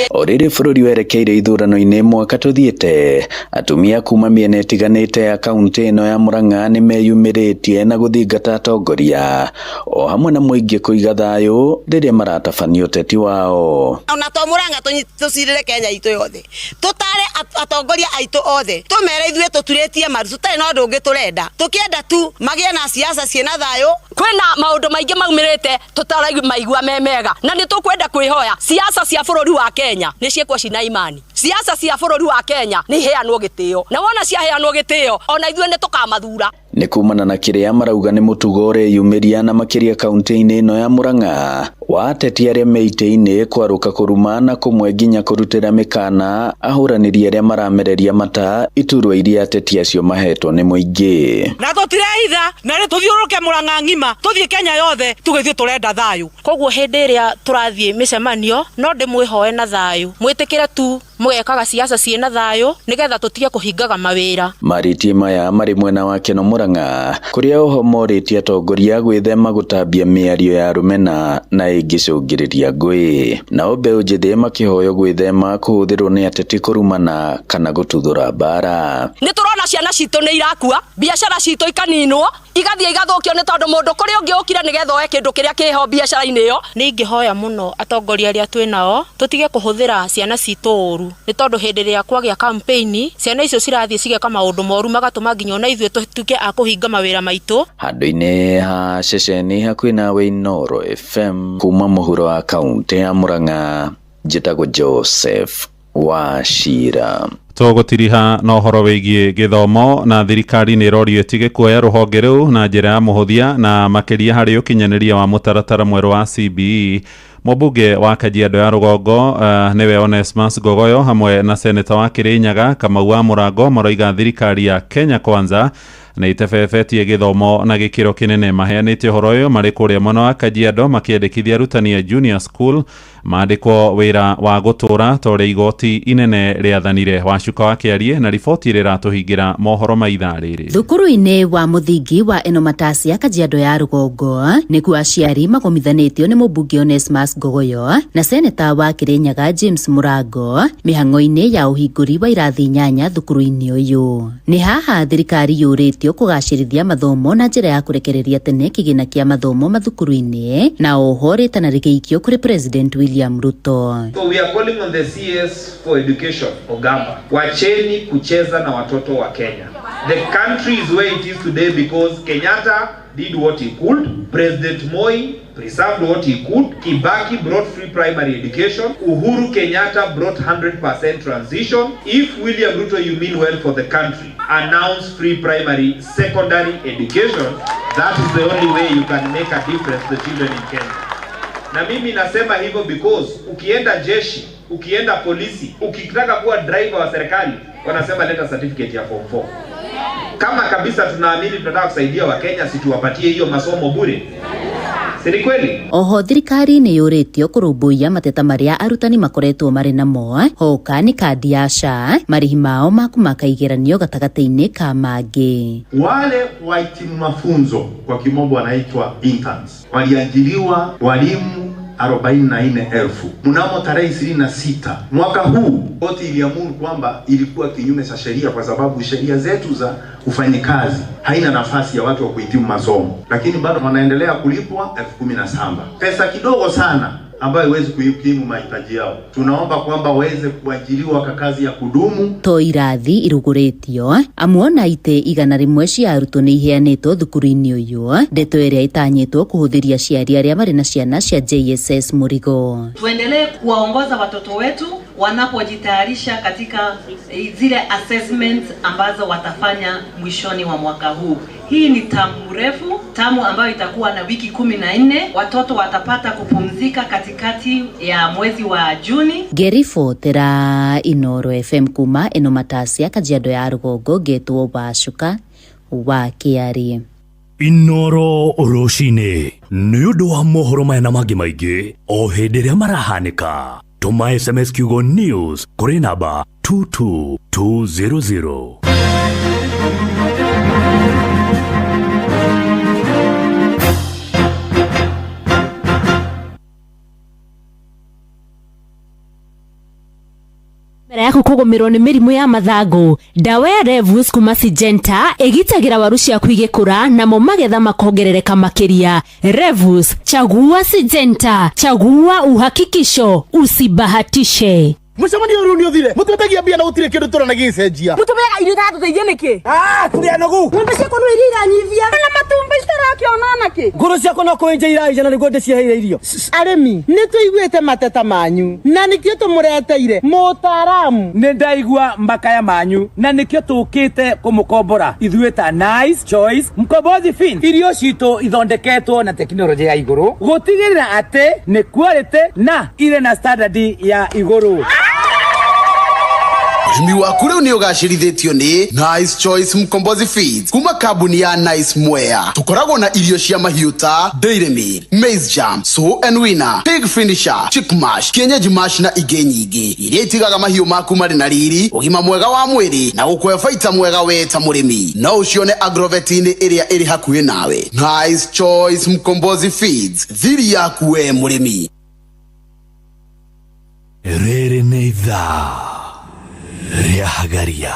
Orĩrĩ bũrũri werekeire ithurano-inĩ mwaka tuthiĩte, atumia kuma mĩena ĩtiganĩte ya kaunti ĩno ya Murang'a nĩ meyumĩrĩtie na gũthingata atongoria o hamwe na mũingĩ kũiga thayũ rĩrĩa maratabania ũteti wao. Ona to Murang'a tucirĩre Kenya itũ yothe tutare atongoria aitũ othe tumere ithuĩ tũturĩtie maru tutarĩ na ũndũ ũngĩ tũrenda tũkĩenda tu magĩe na siasa ciĩna thayũ. Kwĩna maũndũ maingĩ maumĩrĩte tutaraigua mega na nĩ tũkwenda kwĩhoya siasa cia bũrũri wa Kenya nĩ ciĩkwo cina imani. Siasa cia bũrũri wa Kenya nĩ heanwo gĩtĩo na wona cia heanwo gĩtĩo ona ithuĩ nĩ tũkamathura. Nĩ kumana na kĩrĩa marauga nĩ mũtugo ũreyumĩria na makĩria kaunti-inĩ ĩno ya Murang'a wa ateti arĩa me itĩ-inĩ kwarũka kũruma na kũmwe nginya kũrutĩra mĩkana ahũranĩri arĩa maramereria mata iturwa iria ateti acio mahetwo nĩ mũingĩ. Na tũtireitha na nĩ tũthiũrũke Murang'a ng'ima tũthiĩ Kenya yothe tũgĩthiĩ tũrenda thayũ. Koguo hĩndĩ ĩrĩa tũrathiĩ mĩcemanio no ndĩmwĩhoe na thayũ mwĩtĩkĩre tu mũgekaga siasa ciĩna thayũ nĩgetha tũtige kũhingaga mawĩra. Marĩtie maya marĩ mwena wa Keno Murang'a kũrĩa oho morĩtie atongoria gwĩthema gũtambia mĩario ya rũmena na ĩngĩcũngĩrĩria ngũĩ. Nao mbeũ njĩthĩ makĩhoyo gwĩthema kũhũthĩrwo nĩ ateti kũrumana kana gũtuthũra mbara. Nĩ tũrona ciana citũ nĩ irakua, biacara citũ ikaninwo igathiĩ igathũkio nĩ tondũ mũndũ kũrĩ ũngĩ ũkire nĩgetha oe kĩndũ kĩrĩa kĩho biacara-inĩ ĩyo. Nĩ ingĩhoya mũno atongoria arĩa twĩnao tũtige kũhũthĩra ciana citũ ũru nĩ tondũ hĩndĩ ĩrĩa kwagĩa campaign ciana icio cirathiĩ cigeka maũndũ moru magatũma nginya ona ithuĩ tũtuĩke a kũhinga mawĩra maitũ. Handũ-inĩ ha ceceni hakuhĩ nawe Inoro FM kuma mũhuro wa kaunti ya Murang'a njĩtagwo Joseph Wachira. Tũgũtiriha na ũhoro wĩgiĩ gĩthomo na thirikari nĩ ĩrorio ĩtige kuoya rũhonge rũu na njĩra ya mũhũthia na makĩria harĩ ũkinyanĩria wa mũtaratara mwerũ wa CBE. Mũmbunge wa Kajiado ya Rũgongo nĩwe Onesmus Gogoyo hamwe na seneta wa Kĩrĩnyaga Kamau wa Mũrango maroiga thirikari ya Kenya Kwanza nĩ ĩtebebetie gĩthomo na gĩkĩro kĩnene. Maheanĩte ũhoro ũyũ marĩ kũrĩa mwena wa Kajiado makĩendekithia arutani a junior school mandĩkwo wĩra wa gũtũra tore igoti inene rĩathanire. Wacuka wa Kĩarie na riboti rĩratũhingĩra mohoro ma ithaa rĩrĩ. Thukuru-inĩ wa mũthingi wa Enomatasia Kajiado ya Rũgongo nĩkuo aciari magomithanĩtio nĩ mũmbunge Onesmus Ngogoyo na seneta wa Kĩrĩnyaga James Mũrango mĩhang'o-inĩ ya ũhingũri wa irathi 8 thukuru-inĩ ũyũ. Nĩ haha thirikari yũrĩtio kũgacĩrithia mathomo na njĩra ya kũrekereria tene kĩgĩna kĩa mathomo mathukuru-inĩ na oho rĩtana rĩgĩikio kũrĩ President William Ruto. So we are calling on the CS for education Ogamba. Wacheni kucheza na watoto wa Kenya. The country is where it is today because Kenyatta did what he could. President Moi preserved what he could. Kibaki brought free primary education. Uhuru Kenyatta brought 100% transition. If William Ruto, you mean well for the country, announce free primary secondary education, that is the only way you can make a difference to the children in Kenya. Na mimi nasema hivyo because ukienda jeshi, ukienda polisi, ukitaka kuwa driver wa serikali, wanasema leta certificate ya form 4. Kama kabisa tunaamini tunataka kusaidia Wakenya, situwapatie hiyo masomo bure. Si ni kweli? Oho thirikari nĩ yũrĩtio kũrũmbũiya mateta marĩa arutani makoretwo marĩ namo hoka nĩ kandi ya SHA marĩhi mao makumaka igeranio gatagatĩ-inĩ ka mangĩ. Wale wahitimu mafunzo kwa kimombo wanaitwa interns waliajiriwa walimu 44,000 mnamo tarehe 26 mwaka huu. Koti iliamuru kwamba ilikuwa kinyume cha sheria kwa sababu sheria zetu za ufanyikazi haina nafasi ya watu wa kuhitimu masomo, lakini bado wanaendelea kulipwa 17,000. Pesa kidogo sana ambayo haiwezi kuikimu mahitaji yao. Tunaomba kwamba waweze kuajiriwa kwa kazi ya kudumu. To irathi irugũrĩtio amuona ite 100 cia arutwo nĩ iheanĩtwo thukuru-inĩ ũyũ, ndeto ĩrĩa itanyĩtwo kũhũthĩria aciari arĩa marĩ na ciana cia JSS mũrigo. Tuendelee kuwaongoza watoto wetu wanapojitayarisha katika zile assessments ambazo watafanya mwishoni wa mwaka huu. Hii ni tamu refu, tamu ambayo itakuwa na wiki 14. Watoto watapata kupumzika katikati ya mwezi wa Juni. Gerifo tera Inoro FM kuma Enomatasia Kajiado ya Rũgongo getwo Wacuka wa Kĩarie. Inoro rũcinĩ nĩ ũndũ wa mohoro maya na mangĩ maingĩ o hĩndĩ ĩrĩa marahanĩka. Tũma SMS kiugo news kũrĩ namba 22200. Mbere ya kũgũmĩrwo nĩ mĩrimũ ya mathangũ, ndawa ya Revus kuma Syngenta ĩgitagĩra waru ciaku igĩkũra namo magetha makongerereka makĩria. Revus, chagua Syngenta, chagua uhakikisho, usibahatishe. Mũcemanio rũu nĩ ũthire. Mũtũtegia mbia na gũtirĩ kĩndũ tũrona gĩcenjia. Mũtũmega irio tatũteithie nĩkĩ? Kũrĩa nogu. Ng'ombe ciakwa no iranyithia. Na matumbĩ citarakĩona nakĩ? Ngũrũ ciakwa no kwenja iraija na nĩguo ndĩcieheire irio. Arĩmi, nĩ tũiguĩte mateta manyu na nĩkĩo tũmũreteire mũtaaramu. Nĩ ndaigua makaya manyu na nĩkĩo tũkĩte kũmũkombora. Ithuĩ ta Nice Choice Mkombozi Feed. Irio citũ ithondeketwo na tekinoronjĩ ya igũrũ gũtigĩrĩra atĩ nĩ quality na irĩ na standard ya igũrũ. Urimi waku rĩu nĩ ũgacĩrithĩtio nĩ Nice Choice Mkombozi Feeds kuma kambuni ya Nice Mwea. Tũkoragwo na irio cia mahiũ ta Dairy Meal, Maize Jam, So and Winner, Pig Finisher, Chick Mash, Kienyeji Mash na ingĩ nyingĩ iria itigaga mahiũ maku marĩ na riri, ũgima mwega wa mwĩrĩ na gũkũhe baita mwega we ta mũrĩmi. No ũcione agrovet-inĩ ĩrĩa ĩrĩ hakuhĩ nawe. Nice Choice Mkombozi Feeds, thiri yaku we mũrĩmi. Rĩrĩ nĩ ithaa rĩa Hagaria.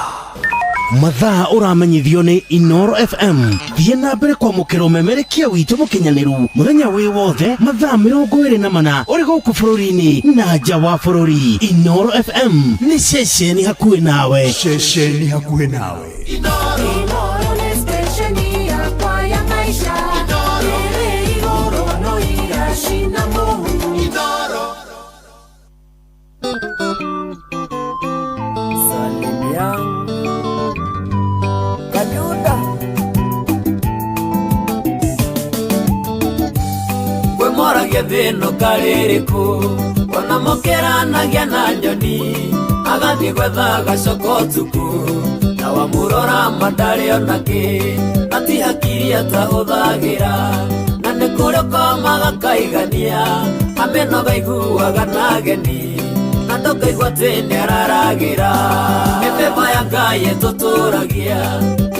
Mathaa ũramenyithio nĩ Inoro FM. Thiĩ na mbere kwamũkĩra ũmemerekia witũ mũkinyanĩru mũthenya wĩ wothe mathaa 24 ũrĩ gũkũ bũrũri-inĩ na nja wa bũrũri. Inoro FM nĩ ceceni hakuhĩ nawe. Ceceni hakuhĩ nawe. Inoro nĩ stesheni yakwa ya maisha. Ĩrĩ igũrũ no igacina mũhu. Inoro. Moragia thĩno karĩrĩkũ ona mũkeranagia na nyoni agathiĩ gwetha gacoko tuku na wamũrora mandarĩ onakĩ na ti hakiri atahũthagĩra na nĩ kũrĩ ũkomaga kaigania ameno gaiguaga na geni na ndokaigua tene araragira mĩthemba ya Ngai ĩtũtũragia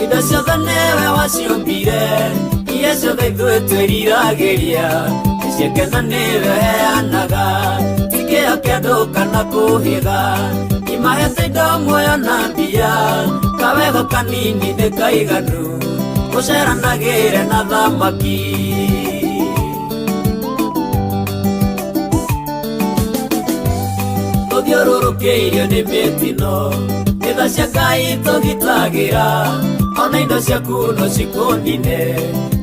indo ciothe nĩwe waciũmbire iria ciothe ithuĩ twĩriragĩria ciakena nĩwe heanaga ti kĩo kĩa andũ kana kũhĩga imahete indo muoyo na mbia kawego kanini nĩ kaiganu gũceranagĩre na thamaki tũthiũrũrũkĩirio nĩ mĩtino itha cia Ngai tũgitagĩra ona indo ciaku no cikũnine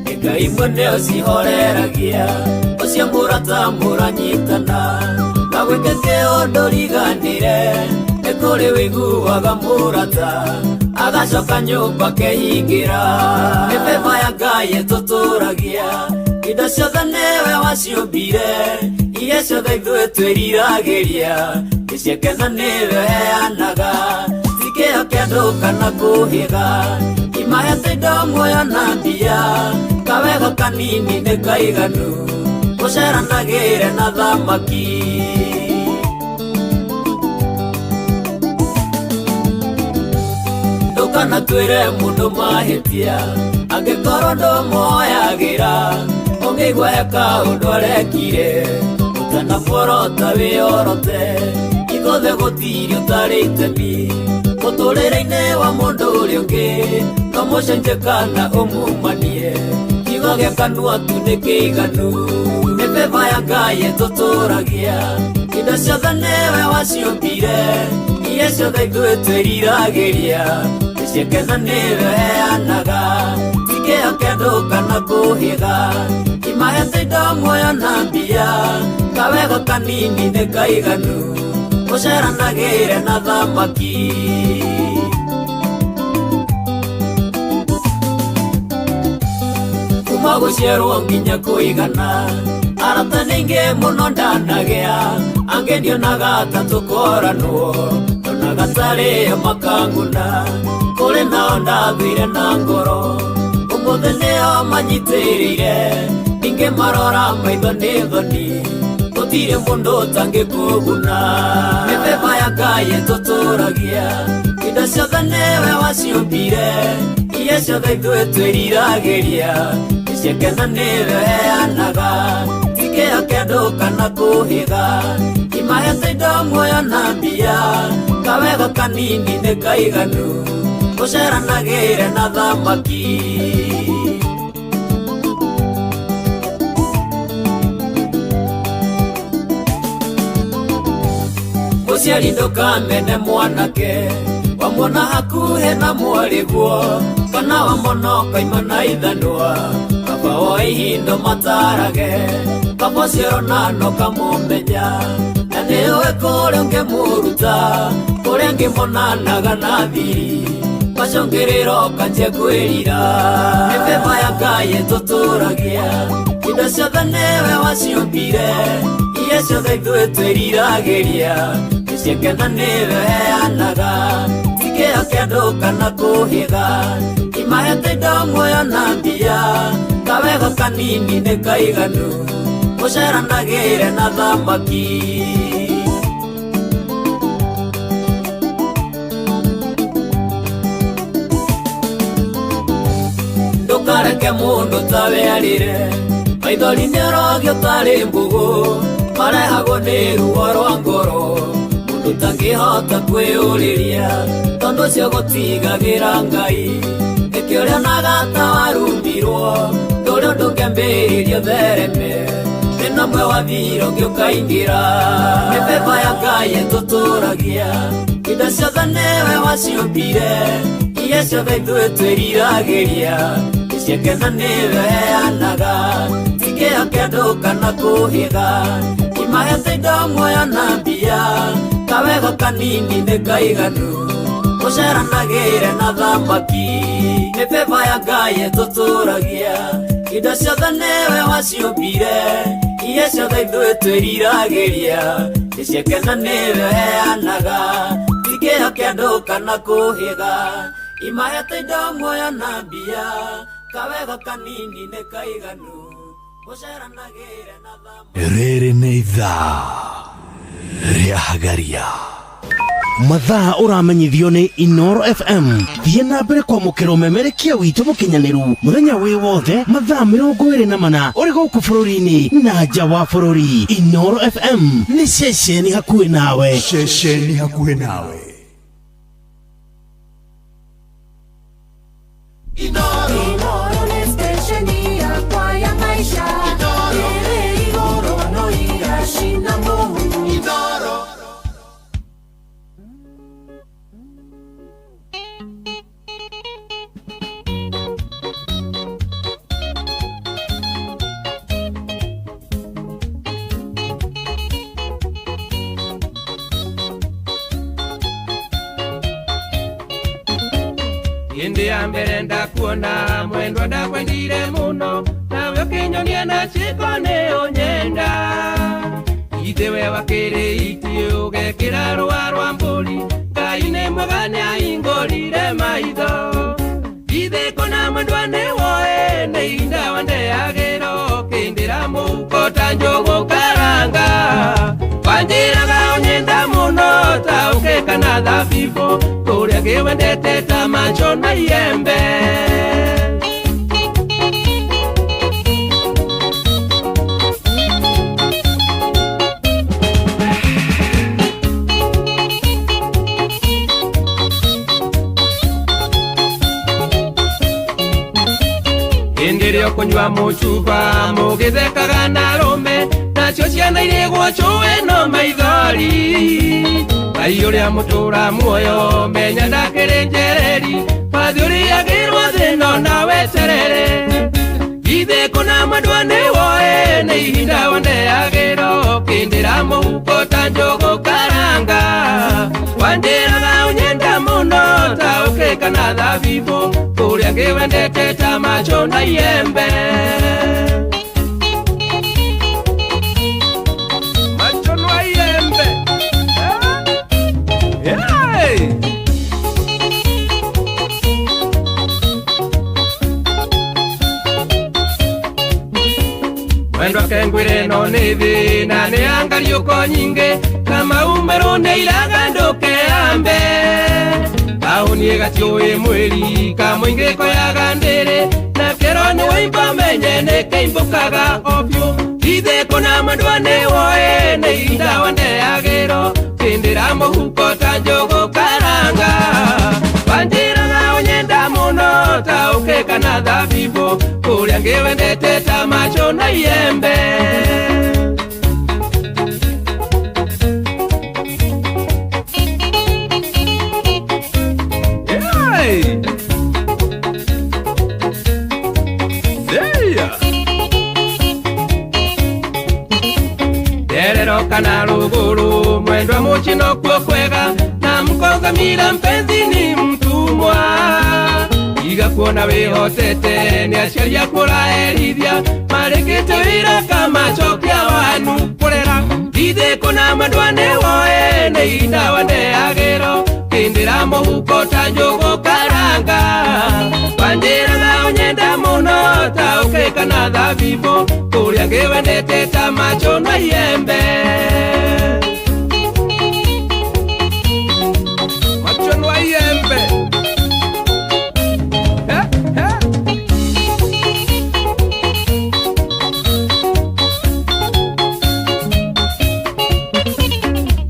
nĩ Ngai mwene ũcihoreragia ũcio mũrata mũranyitana na gwĩka kĩũndũ riganĩre nĩ kũrĩ wĩiguaga mũrata agacoka nyũmba kehingĩra mĩthemba ya Ngai ĩtũtũragia indo ciothe nĩwe waciũmbire iria ciothe ithuĩ twĩriragĩria ciakena nĩwe heanaga ti kĩo kĩa andũ kana kũhĩga imahete indo muoyo na mbia kawego kanini nĩ kaiganu gũceranagĩre na thamaki ndũkana twĩre mũndũ mahĩtia angĩkorwo ndũmuoyagĩra ũngĩigua he kaũndũ arekire ũtanamuorota wĩyorote igothe gũtirĩ ũtarĩ itemi mũtũrĩre-inĩ wa mũndũ ũrĩa ũngĩ no mũcenjie kana ũmumanie kiugo gĩa kanua tu nĩ kĩiganu mĩthemba ya Ngai ĩtũtũragia indo ciothe nĩwe waciũmbire iria ciothe ithuĩ twĩriragĩria ciakena nĩwe heanaga ti kĩo kĩa andũ kana kũhĩga imahete indo muoyo na mbia kawego kanini nĩ kaiganu gũceranagĩre na thamaki kuma gũciarwo nginya kũigana arata nĩingĩ mũno ndanagĩa angĩ ndionaga ta tũkoranwo ndonaga tarĩo makanguna kũrĩ nao ndathire na ngoro ũmũthĩ nĩo manyitĩrĩire ningĩ marora maitho nĩ thoni gũtirĩ mũndũ ũtangĩkũguna mĩthemba ya Ngai ĩtũtũragia indo ciothe nĩwe waciũmbire iria ciothe ithuĩ twĩriragĩria ciakena nĩwe heanaga ti kĩo kĩa andũ kana kũhĩga imahete indo muoyo na mbia kawego kanini nĩ kaiganu gũceranagĩre na thamaki mũciari ndũkamene mwanake wamwona hakuhĩ na mwarĩguo kana wamwona ũkaima na ithanwa kaba o ihindo matarage kaba ũcio ronano kamũmenya na nĩũĩ kũrĩa ũngĩmũruta kũrĩa ngĩmonanaga na thiri macũngĩrĩro kanjia kwĩrira mĩthemba ya Ngai ĩtũtũragia indo ciothe nĩwe waciũmbire iria ciothe ithuĩ twĩriragĩria ciakena nĩwe heanaga ti kĩo kĩa andũ kana kũhĩga imahete indo muoyo na mbia kawego kanini nĩ kaiganu gũceranagĩre na thamaki ndũkareke mũndũ tawe arĩre maithori nĩorogio tarĩ mbũgũ marehagwo nĩ ruo rwa ngoro mũndũ tangĩhota kwĩyũrĩria tondũ ũcio gũtigagĩra Ngai nĩkĩo rĩonaga ta warumbirwo ndũrĩ ũndũ ũngĩambĩrĩrio thereme thĩna ũmwe wathira ũngĩ ũkaingĩra mĩthemba ya Ngai ĩtũtũragia indo ciothe nĩwe waciũmbire iria ciothe ithuĩ twĩriragĩria ciakena nĩwe heanaga ti kĩo kĩa andũ kana kũhĩga imahete indo muoyo na mbia kawego kanini nĩ kaiganu gũceranagĩre na thamaki mĩthemba ya Ngai ĩtũtũragia indo ciothe nĩwe waciũmbire iria ciothe ithuĩ twĩriragĩria ciakena nĩwe heanaga ti kĩo kĩa andũ kana kũhĩga imahete indo muoyo na mbia kawego kanini nĩ kaiganu rĩrĩ nĩ ithaa rĩa Hagaria. Mathaa ũramenyithio nĩ Inoro FM. Thiĩ na mbere kwamũkĩra ũmemerekia witũ mũkinyanĩru mũthenya wĩ wothe mathaa 24 ũrĩ gũkũ bũrũri-inĩ na nja wa bũrũri. Inoro FM nĩ ceceni hakuhĩ nawe. Ceceni hakuhĩ nawe. Inoro ni stesheni yakwa ya maisha. Ere igoro no igashina Mungu. Inoro. Indi ya mbere ndakuona mwendwa ndakwendire muno nawe ukinyonia na chiko ne onyenda ithe we wakiri iti ugekira rwa rwa mburi Ngai nĩ mwega nĩahingũrire maitho ithe kona mwendwa nĩ woe nĩ ihinda wandeagĩra ũkĩndĩra mũhuko ta njogu karanga wanjĩraga ũnyenda mũno ta ũkĩka na thabibũ kũrĩa kĩwendete ta macho na iembe Indirio kunywa muchuba mugithekaga na rume nacio ciana iria gwacuwe no maithori Ngai uria mutura muoyo menya ndakĩrĩ njereri wathi ũrĩagĩrwo thĩno na weterere ithe kũna mwendwa nĩ woe nĩ ihinda wandeagĩra ũkĩndĩra mũhuko ta njogu karanga wanjĩraga ũnyenda mũno ta ũkĩka na thabibũ kũrĩa kĩwendete ta macho na iembe macho na iembe hey! Mwendwa kengwire no nĩ thĩna nĩ angariũko nyingĩ kama umero nĩ iraga ndũkeambe Kaũnie gatiũĩ mweri kamũingĩ koyaga ndĩrĩ na kero nĩ waimba menye nĩ kĩimbũkaga o biũ ithe kũna mwendwa nĩ woe nĩ ihinda wandeagĩra kĩndĩra mũhuko ta njogu karanga wanjĩraga ũnyenda mũno ta ũkĩka na thabibũ kũrĩa ngĩwendete ta macho na iembe Derero kana ruguru mwendwa muchino kuo kwega na mkongamira mpenzi ni mtumwa iga kuona wihotete ni aciari akũraherithia marĩkĩte wĩra kama chokia wanu kũrera ithe kũna mwendwa nĩ woe nĩ ihinda wandeagĩra kĩndĩra mũhuko ta njogu karanga wanjĩraga ũnyenda mũno ta ũkĩka na thabibũ kũrĩa ngĩwendete ta macho na iembe macho na iembe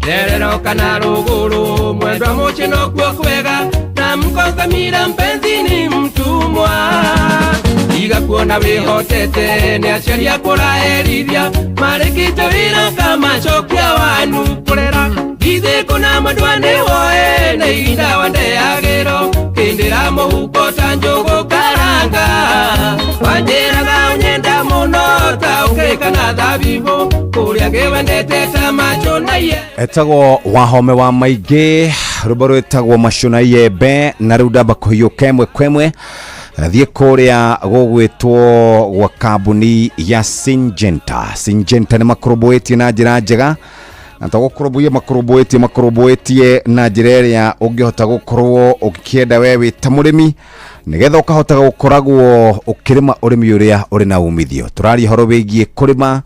Derero kana ruguru mwendwa muchino kuo kwega na mkongamira mpenzi ni mtumwa iga kuona wihotete ni aciari akũraherithia marĩkĩte wĩra kama chokia wanu kũrera ithe kũna mwendwa nĩ woe nĩ ihinda wandeagĩra kĩndĩra mũhuko ta njogu karanga wanjĩraga ũnyenda mũno ta ũkĩka na thabibũ kũrĩa ngĩwendete ta macho na iembe etagwo Wahome wa maingĩ rũmbo rwĩtagwo macho na iembe na rĩu ndamba kũhiũka ĩmwe kwa ĩmwe thiĩ kũrĩa gũgwĩtwo gwa kambuni ya Syngenta nĩ makũrũmbũĩtie na njĩra njega na twagukurubuye makurubuetie na njira iria ungihota gukorwo ukienda wewe ta murimi nigetha ukahota gukoragwo ukirima urimi uria uri na umithio. Turaria horo wigie kurima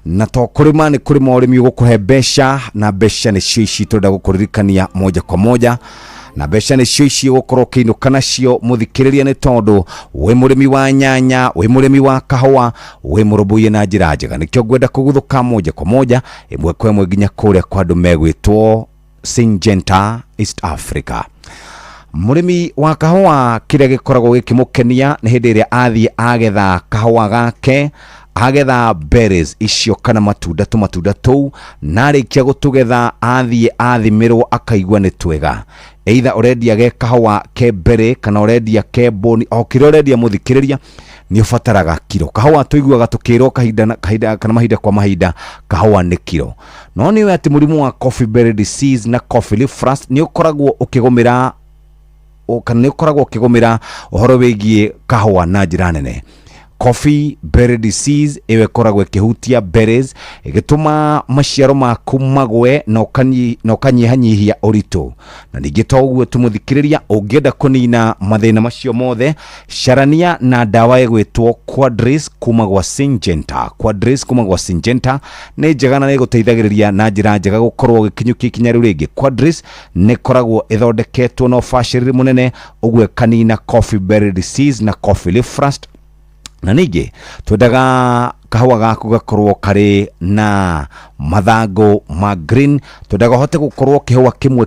na to kurima ni kurima urimi ugukuhe besha, na besha ni cio ici turenda gukuririkania moja kwa moja, na besha ni cio ici gukorwo kiinuka nacio muthikiriria ni tondu we murimi wa nyanya, we murimi wa kahua, we murubuye na njira njega, nikio ngwenda kuguthuka moja kwa moja imwe kwa imwe nginya kuria kwa andu megwitwo Syngenta East Africa. Murimi wa kahua kiria gikoragwo gikimukenia ni hindi iria athie agetha kahua gake, agetha berries icio kana matunda tou, na arikia gutugetha athie athimirwo akaigua ni twega. Either already ge kahua ke berry kana already ke boni o kiro already muthikiriria ni ufataraga kilo. Kahua tuiguaga tukirwo kahinda kana mahinda kwa mahinda kahua ni kilo. No ni ati murimu wa coffee berry disease na coffee leaf rust ni ukoragwo ukigomera kana ukoragwo ukigomera uhoro wigie kahua na njira nene. Coffee berry disease ewe koragwo ikihutia berries igituma maciaro maku magwe na ukanyihanyihia uritu. Na ningi toguo tumuthikiriria ungienda kunina mathina macio mothe sharania na dawa igwitwo Quadris kuma gwa Syngenta. Quadris kuma gwa Syngenta ni njega na ni guteithagiriria na njira njega gukorwo gikinyukia ikinya riu ringi. Quadris ni koragwo ithondeketwo na ubaciriri munene ugwe kanina coffee berry disease na coffee leaf rust. Na ningi twendaga kahua gaku gakorwo kari na mathango ma green, twendaga hote gukorwo kihua kimwe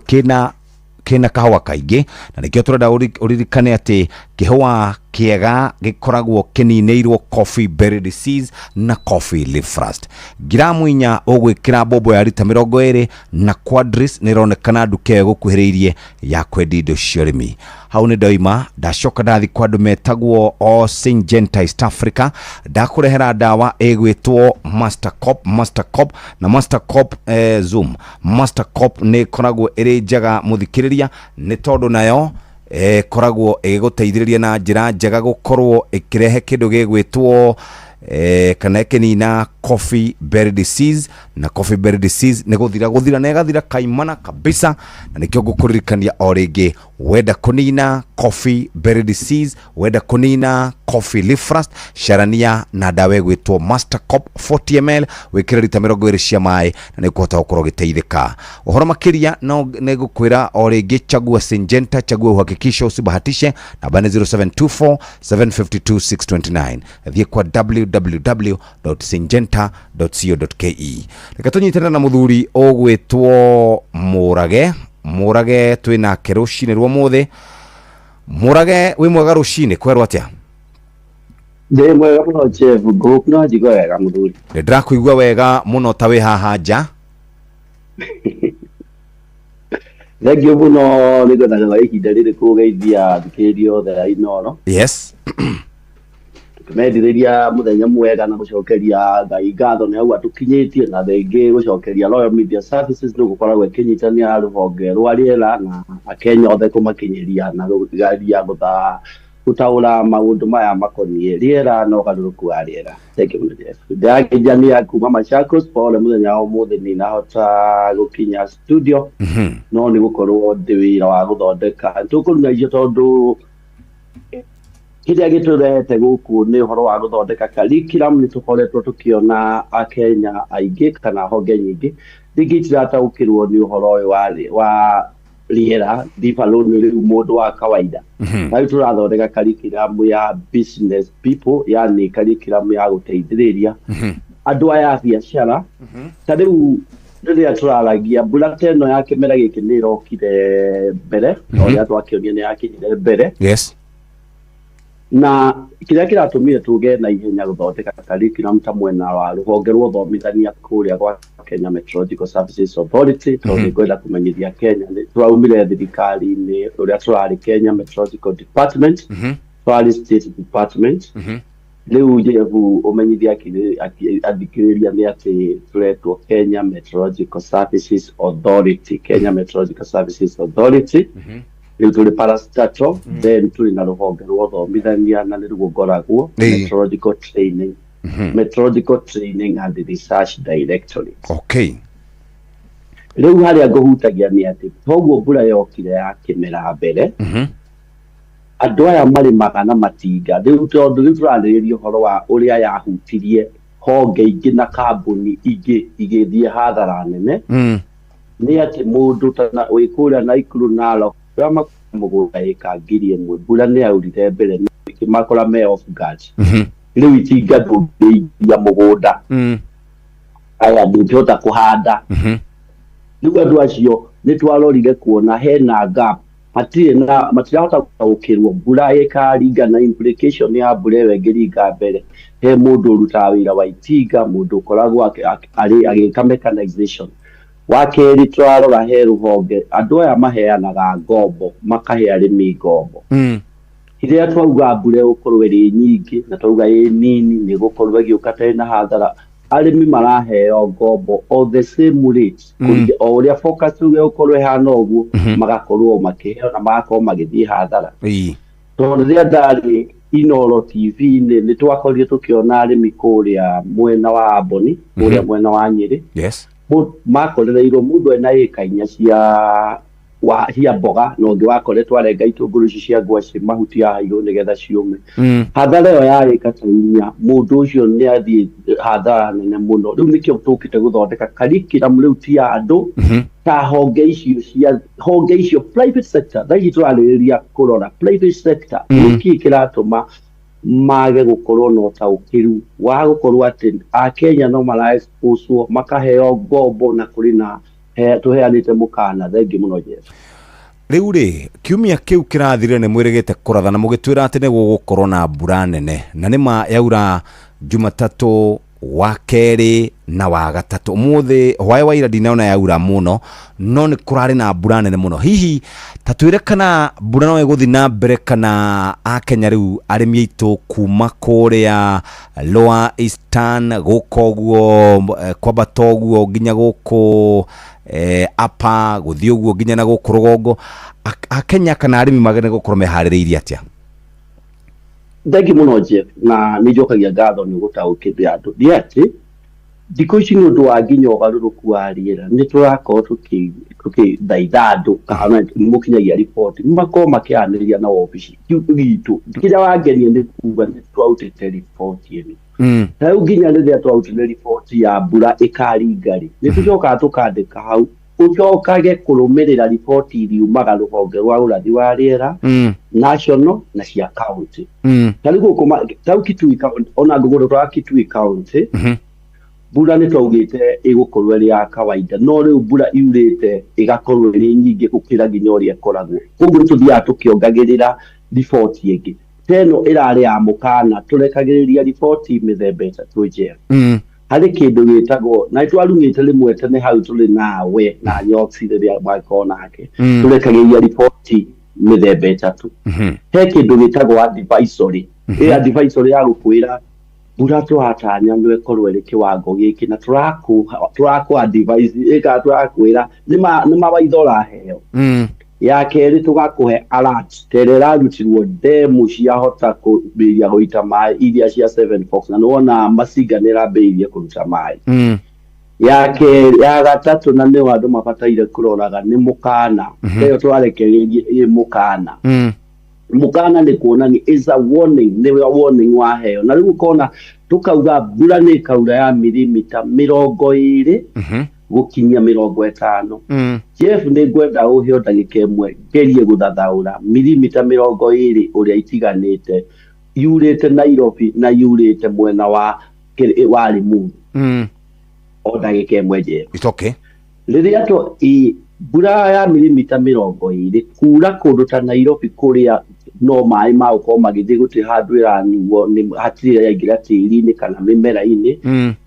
kina kahua kaingi, na nikio turenda uririkane ati kihua kiega gikoragwo kinineirwo coffee berry disease na coffee leaf rust. Gramu 4 ugwikira bobo ya lita 20 na Quadris nironekana nduke gukuhiriirie ya kwendi indo cia urimi. Hau ni doima ndacoka ndathi kwa andu metagwo o Syngenta East Africa, ndakurehera dawa egwitwo Master Cop na Master Cop Zoom. Master Cop ni koragwo iri njega muthikiriria ni tondu nayo koragwo igiguteithiriria na njira njega gukorwo ikirehe kindu gigwitwo kana kinina coffee berry disease, na coffee berry disease ni guthira na igathira kaimana kabisa. Na nikio ngukuririkania o ringi wenda kunina coffee berry disease, wenda kunina coffee leaf rust, sharania na dawa igwitwo Master Cop 40 ml wikira lita 20 cia mai na nikuhota gukorwo giteithika. Uhoro makiria no nigukwira o ringi chagua Syngenta, chagua uhakikisha usibahatishe. Namba ni 0724 752 629. Thie kwa www.syngenta.co.ke. Reka tunyitana na muthuri ogwitwo Murage twina kerushine rwo muthe. Murage wi mwega rushine kwerwa atia? Ndi mwega muno chef, ngukuna njigwa wega muthuri. Ndirakuigua wega muno ta wi haha nja. Thengio muno ni gwethaga ihinda riri kugeithia thikirio the ino. Yes. Tumeendiriria muthenya mwega na gucokeria Ngai ngatho ni au atukinyitie, na thengi gucokeria Royal Media Services ni gukoragwo ikinyitania ruhonge rwa riera na Akenya othe kumakinyiria na rugaria gutaura maundu maya makonie riera no garuruku wa riera. Thank you Jeff. Ndakijania kuma Machakos pole muthenya wa muthi ni nahota gukinya studio. No ni gukorwo ndi wira wa guthondeka tukuruga icio tondu kiria giturete guku ni horo wa guthondeka curriculum. Ni tukoretwo tukiona Akenya aingi kana honge nyingi digitirautaukirwo ni uhoro wa riera dipaloni riu mundu wa kawaida. Na turathondeka curriculum ya business people, yani curriculum ya guteithiriria andu aya biashara. Tariu riria turaragia bulletin ya kimera giki ni rokire mbere, oria twakionio ni yakinyire mbere. Yes. Na kiria kiratumire tuge na ihenya guthondeka curriculum ta mwena wa ruhonge rwa thomithania kuria gwa Kenya Meteorological Services Authority. Ni kwenda kumenyithia Kenya ni twaumire thirikari-ini uria turari Kenya Meteorological Department, twari State Department. Riu jevu umenyithia athikiriria ni ati turetwo Kenya Meteorological Services Authority. Kenya Meteorological Services Authority riu tuli parastatal, then tuli na ruhonge rwa thomithania na niruo ngoragwo Meteorological Training, Meteorological Training and Research Directorate. Okay. Riu haria nguhutagia ni ati toguo mbura yokire ya kimera mbere andu aya marimaga na matinga riu tondu riu turarĩrĩria ũhoro wa ũrĩa yahutirie honge ingĩ na kambuni ingĩ igĩthiĩ hathara nene nĩ atĩ mũndũ ta wĩ kũrĩa Naikuru Narok ũrĩa mũgũnda ĩka ngiri ĩmwe mbura nĩ yaurire mbere makora me off guard riu itinga ndũngĩikia mũgũnda aya ndũngĩhota kũhanda riu andũ acio nĩ twarorire kuona hena gap matirahota gũtaũkĩrwo mbura ĩkaringa na implication ya mbura ĩyo ĩngĩringa mbere he mũndũ ũrutaga wĩra wa itinga mũndũ ũkoragwo agĩka mechanization wa kerĩ twarora he rũhonge andũ aya maheanaga ngombo makahe arĩmi ngombo rĩrĩa twauga mbura ĩgũkorwo ĩrĩ nyingĩ na twauga ĩ nini nĩ gũkorwo ĩgĩũka tarĩ na hathara arĩmi maraheo ngombo o the same rate o ũrĩa focus rĩu gũkorwo ĩhana ũguo magakorwo makĩheo na magakorwo magĩthiĩ hathara tondũ rĩrĩa ndarĩ Inoro TV-inĩ nĩ twakorire tũkĩona arĩmi kũrĩa mwena wa Amboni kũrĩa mwena wa Nyĩrĩ makorereirwo mũndũ ena ĩka 4 cia mboga na ũngĩ wakoretwo arenga itũngũrũ ici cia ngwacĩ mahuti ya hairũ nĩgetha ciũme hathara ĩyo ya ĩka ta 4 mũndũ ũcio nĩ athiĩ hathara nene mũno rĩu nĩkĩo tũkĩte gũthondeka curriculum rĩu ti ya andũ ta honge icio private sector thaigi tũrarĩrĩria kũrora private sector nĩkĩ kĩratũma mage gũkorwo na ũtaũkĩru wa gũkorwo atĩ Akenya no maraexpose makaheo ngombo na kũrĩ na tuheanĩte mũkana thengi mũno Jeff. Rĩu rĩ kiumia kĩu kĩrathire nĩ mwĩrĩgĩte kũratha na mũgĩtwĩra atĩ nĩ gũgũkorwo na mbura nene na nĩma yaura Jumatatũ wa kerĩ na wa gatatũ ũmũthĩ hwaĩ wa ira ndinaona yaura mũno no nĩ kũrarĩ na mbura nene mũno hihi ta twĩre kana mbura no ĩgũthiĩ na mbere kana Akenya rĩu arĩmi aitũ kuma kũrĩa Lower Eastern gũkũ ũguo kwambata ũguo nginya gũkũ apa gũthiĩ ũguo nginya na gũkũ rũgongo Akenya kana arĩmi magene gũkorwo meharĩrĩirie atĩa? Thengi mũno Jeff na nĩ njokagia ngatho nĩ gũtaũkĩria andũ nĩ atĩ thikũ ici nĩ ũndũ wa nginya ũgarũrũku wa rĩera nĩ tũrakorwo tũkĩthaitha andũ kana mũkinyagia riboti makorwo makĩanĩrĩria na wabici gitũ kĩrĩa wangenia nĩ kuuga nĩ twautĩte riboti ĩno rĩu nginya rĩrĩa twautire riboti ya mbura ĩkaringa rĩ nĩ tũcokaga tũkandĩka hau ũcokage kũrũmĩrĩra riboti iriumaga rũhonge rwa ũrathi wa rĩera national na cia county ta rĩu gũkũ Kitui ona ngũgũrũ twa Kitui county mbura nĩ twaugĩte ĩgũkorwo ĩrĩ ya kawaida no rĩu mbura iurĩte ĩgakorwo ĩrĩ nyingĩ gũkĩra nginya ũrĩa ĩkoragwo ũguo tũthiaga tũkĩongagĩrĩra riboti ĩngĩ teno ĩrarĩ ya mũkana tũrekagĩrĩria riboti mĩthemba ĩtatũ Jeff harĩ kĩndũ gĩtagwo na twarumĩte rĩmwe tene hau tũrĩ nawe na Nyosi rĩrĩa mwakorwo nake tũrekagĩrĩria riboti mĩthemba ĩtatũ he kĩndũ gĩtagwo advisory advisory ya gũkwĩra mbura tũratanya nĩ ĩkorwo ĩrĩ kĩwango gĩkĩ na tũrakũ advise tũrakwĩra nĩ mawaitha ũraheo ya kerĩ tũgakũhe alert terera ĩrarutirwo ndemu ciahota kũambĩrĩria gũita maĩ iria cia 7 Fox na nĩwona Masinga nĩ ĩrambĩrĩirie kũruta maĩ ya gatatũ na nĩo andũ mabataire kũroraga nĩ mũkana ĩyo twarekereirie mũkana mũkana nĩ kuonania is a warning nĩ warning waheo na rĩu ũkona tũkauga mbura nĩ ĩkaura ya milimita 20 gũkinyia 50 Jeff nĩ ngwenda ũheo ndagĩka ĩmwe ngerie gũthathaũra milimita 20 ũrĩa itiganĩte yurĩte Nairobi na yurĩte mwena wa Limuru o ndagĩka ĩmwe Jeff. It's okay. Rĩrĩa mbura ya milimita 20 kura kũndũ ta Nairobi kũrĩa no maĩ ma gũkorwo magĩthiĩ gũtirĩ handũ ĩranyuo nĩ hatirĩ yaingĩra tĩri-inĩ kana mĩmera-inĩ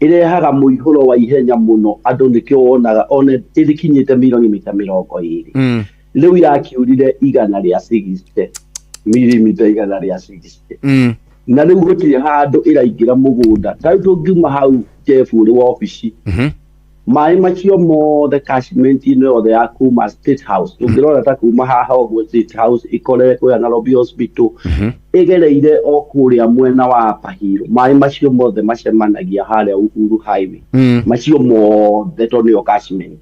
ĩrehaga mũihũro wa ihenya mũno andũ nĩkĩo wonaga ona ĩkinyĩte milimita 20 rĩu yakiurire 160 milimita 160 na rĩu gũtirĩ handũ ĩraingĩra mũgũnda ta rĩu tũngiuma hau Jeff ũrĩ wabici maĩ macio mothe catchment-inĩ yothe ya kuma State House tũngĩrora ta kuma haha ũguo State House ĩkorere kũrĩa Nairobi Hospital ĩgereire o kũrĩa mwena wa Pahiro maĩ macio mothe macemanagia harĩa Uhuru Highway macio mothe to nĩyo catchment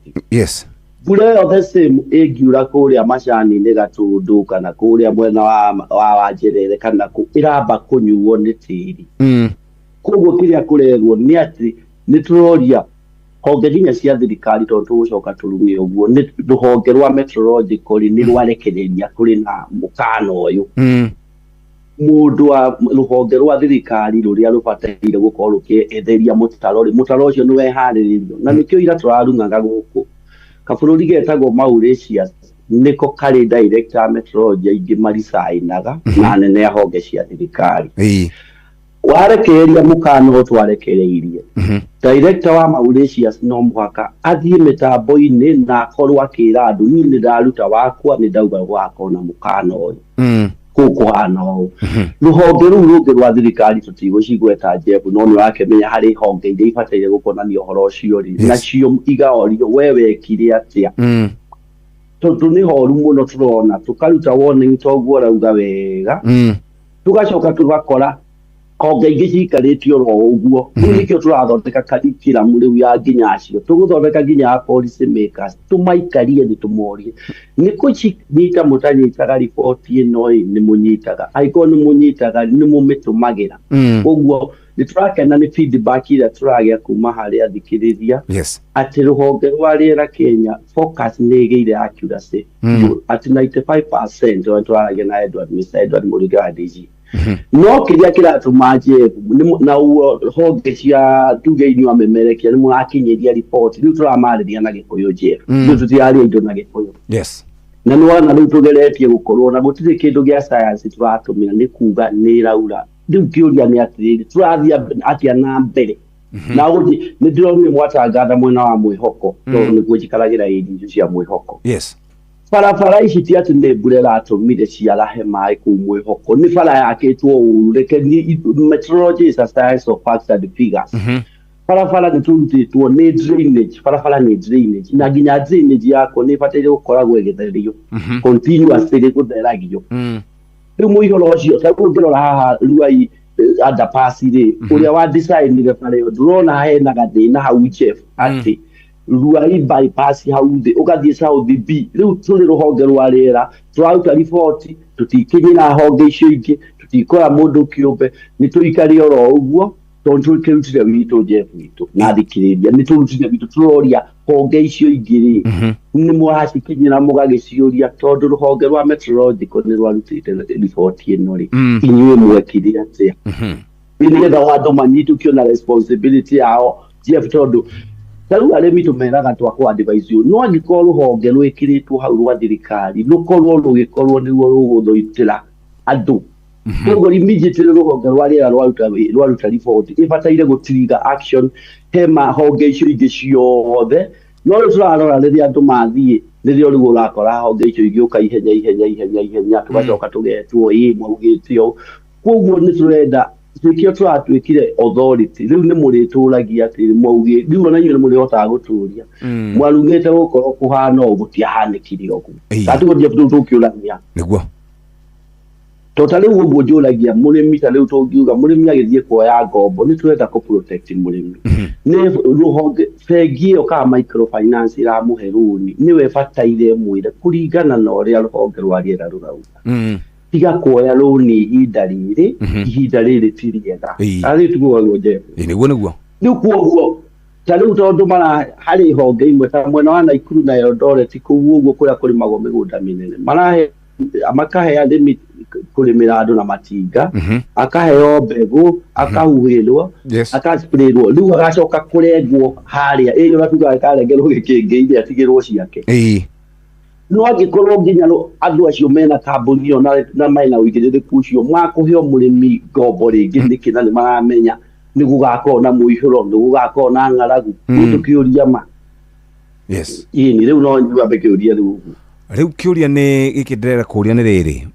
mbura yothe same ĩngiura kũrĩa macani-inĩ Gatundu kana kũrĩa mwena wa Njirere kana ĩramba kũnyuo nĩ tĩri. Koguo kĩrĩa kũrerwo nĩ atĩ nĩ tũroria honge nginya cia thirikari tondũ tũgũcoka tũrumie ũguo nĩ rũhonge rwa meteorological nĩ rwarekereria kũrĩ na mũkana ũyũ. Mũndũ wa rũhonge rwa thirikari rũrĩa rũbataire gũkorwo rũkĩetheria mũtaro ũcio nĩ weharĩrĩirio na nĩkĩo ira tũrarung'aga gũkũ. Kabũrũri getagwo Mauritius nĩko karĩ director meteorology aingĩ maricainaga na nene honge cia thirikari. Warekereria mũkana ũyũ twarekereirie. Director wa Mauritius no mũhaka athiĩ mĩtambo-inĩ na akorwo akĩra andũ niĩ nĩ ndaruta wakwa nĩ ndauga gwakorwo na mũkana ũyũ. Kũhana ũũ. Rũhonge rũu rũngĩ rwa thirikari tũtigũcigweta Jeff no nĩ ũrakĩmenya harĩ honge iria ibataire gũkonania ũhoro ũcio rĩ nacio igaorio we wekire atĩa. Tondũ nĩ horu mũno tũrona tũkaruta warning toguo rauga wega tũgacoka tũgakora honge ingĩ cikarĩtio ro ũguo. Rĩu nĩkĩo tũrathondeka curriculum rĩu ya nginya acio tũgũthondeka nginya ya policy makers tũmaikarie nĩ tũmorie nĩkũ nyita mũtanyitaga riboti ĩno nĩ mũnyitaga angĩkorwo nĩ mũnyitaga nĩ mũmĩtũmagĩra. Ũguo nĩ tũrakena nĩ feedback ĩrĩa tũragĩa kuma harĩ athikĩrĩria atĩ rũhonge rwa rĩera Kenya focus nĩ ĩgĩire accuracy at 95% wa tũraragia na Edward Mũringa wa DG. No kĩrĩa kĩratũma Jeff na honge cia tuge inyuĩ amemerekia nĩ mũrakinyĩria report rĩu tũramarĩria na Gĩkũyũ Jeff rĩu tũtiaria indo na Gĩkũyũ. Na nĩ wona rĩu tũgeretie gũkorwo na gũtirĩ kĩndũ gĩa science tũratũmĩra nĩ kuga nĩ ĩraura. Rĩu kĩũria nĩ atĩrĩrĩ tũrathiĩ atĩa na mbere na gũthiĩ nĩ ndĩronire mwatangatha mwena wa mwĩhoko tondũ nĩguo njikaragĩra indo cia mwĩhoko. Barabara ici ti atĩ nĩ mbura ĩratũmire ciarahe maĩ kũu mwĩhoko nĩ bara yakĩtwo ũru reke meteorology is a science of facts and figures. Barabara nĩ tũrutĩtwo nĩ drainage barabara nĩ drainage na nginya drainage yako nĩ ĩbataire gũkoragwo ĩgĩtherio continuously gũtheragio. Rĩu mũihoro ũcio ta ũngĩrora haha Ruai underpass rĩ ũrĩa wa design bara ĩyo ndũrona hena gathĩna hau Jeff atĩ Ruai bypass hau thĩ ũgathiĩ South B. Rĩu tũrĩ rũhonge rwa rĩera tũraruta riboti tũtikinyĩra honge icio ingĩ tũtikora mũndũ kĩũmbe nĩ tũikare oro ũguo tondũ tũkĩrutire witũ Jeff witũ na thikĩrĩria nĩ tũrutire witũ tũroria honge icio ingĩ rĩ nĩ mũracikinyĩra mũgagĩciũria tondũ rũhonge rwa meteorological nĩ rwarutĩte riboti ĩno rĩ inyuĩ mwekire atĩa. Nĩgetha andũ manyitũkio na responsibility yao Jeff tondũ rĩu arĩmi tũmeraga twakwa advice no angĩkorwo rũhonge rwĩkĩrĩtwo hau rwa thirikari rũkorwo rũgĩkorwo nĩruo rũgũthũitĩra andũ. Koguo immediately rũhonge rwa rĩera rwaruta riboti ĩbataire gũtiriga action he honge icio ingĩ ciothe no rĩu tũrarora rĩrĩa andũ mathiĩ nĩrĩo rĩu ũrakora honge icio igĩũka ihenya tũgacoka tũgetwo mwaugĩte ũũ. Koguo nĩ tũrenda nĩkĩo tũratuĩkire authority rĩu nĩ mũrĩtũragia atĩ mwaugĩ rĩu ona inyuĩ nĩ mũrĩhotaga gũtũria mwarugĩte gũkorwo kũhana ũũ gũtiahanĩkire ũguo tatũgũthiĩ tũkĩũrania nĩguo tota rĩu ũguo njũragia mũrĩmi ta rĩu tũngiuga mũrĩmi agĩthiĩ kuoya ngombo nĩ tũrenda kũ protect mũrĩmi nĩ rũhonge bengi ĩyo kana microfinance ĩramũhe rũni nĩwe bataire mwĩre kũringana na ũrĩa rũhonge rwa rĩera rũrauga tiga kuoya rũni ihinda rĩrĩ ti rĩega arĩ tuguo Jeff nĩguo rĩu kuoguo ta rĩu tondũ harĩ honge imwe ta mwena wa Naikuru na Eldoret kũu ũguo kũrĩa kũrĩmagwo mĩgũnda mĩnene makahe arĩmi kũrĩmĩra andũ na matinga akaheo mbegũ akahuhĩrwo akaspraywo rĩu agacoka kũrengwo harĩa ĩyo gatuga karengerwo gĩkĩngĩ-inĩ atigĩrwo ciake. No angĩkorwo nginya andũ acio mena kambuni ĩyo na mena ũigĩrĩrĩku ũcio makũheo mũrĩmi ngombo rĩngĩ nĩkĩ na nĩ maramenya nĩ gũgakorwo na mũihũro nĩ gũgakorwo na ng'aragu tũkĩũria ma. Ĩĩ rĩu no nyambe kĩũria rĩu kĩũria nĩ gĩkĩ ndĩrenda kũũria nĩ rĩrĩ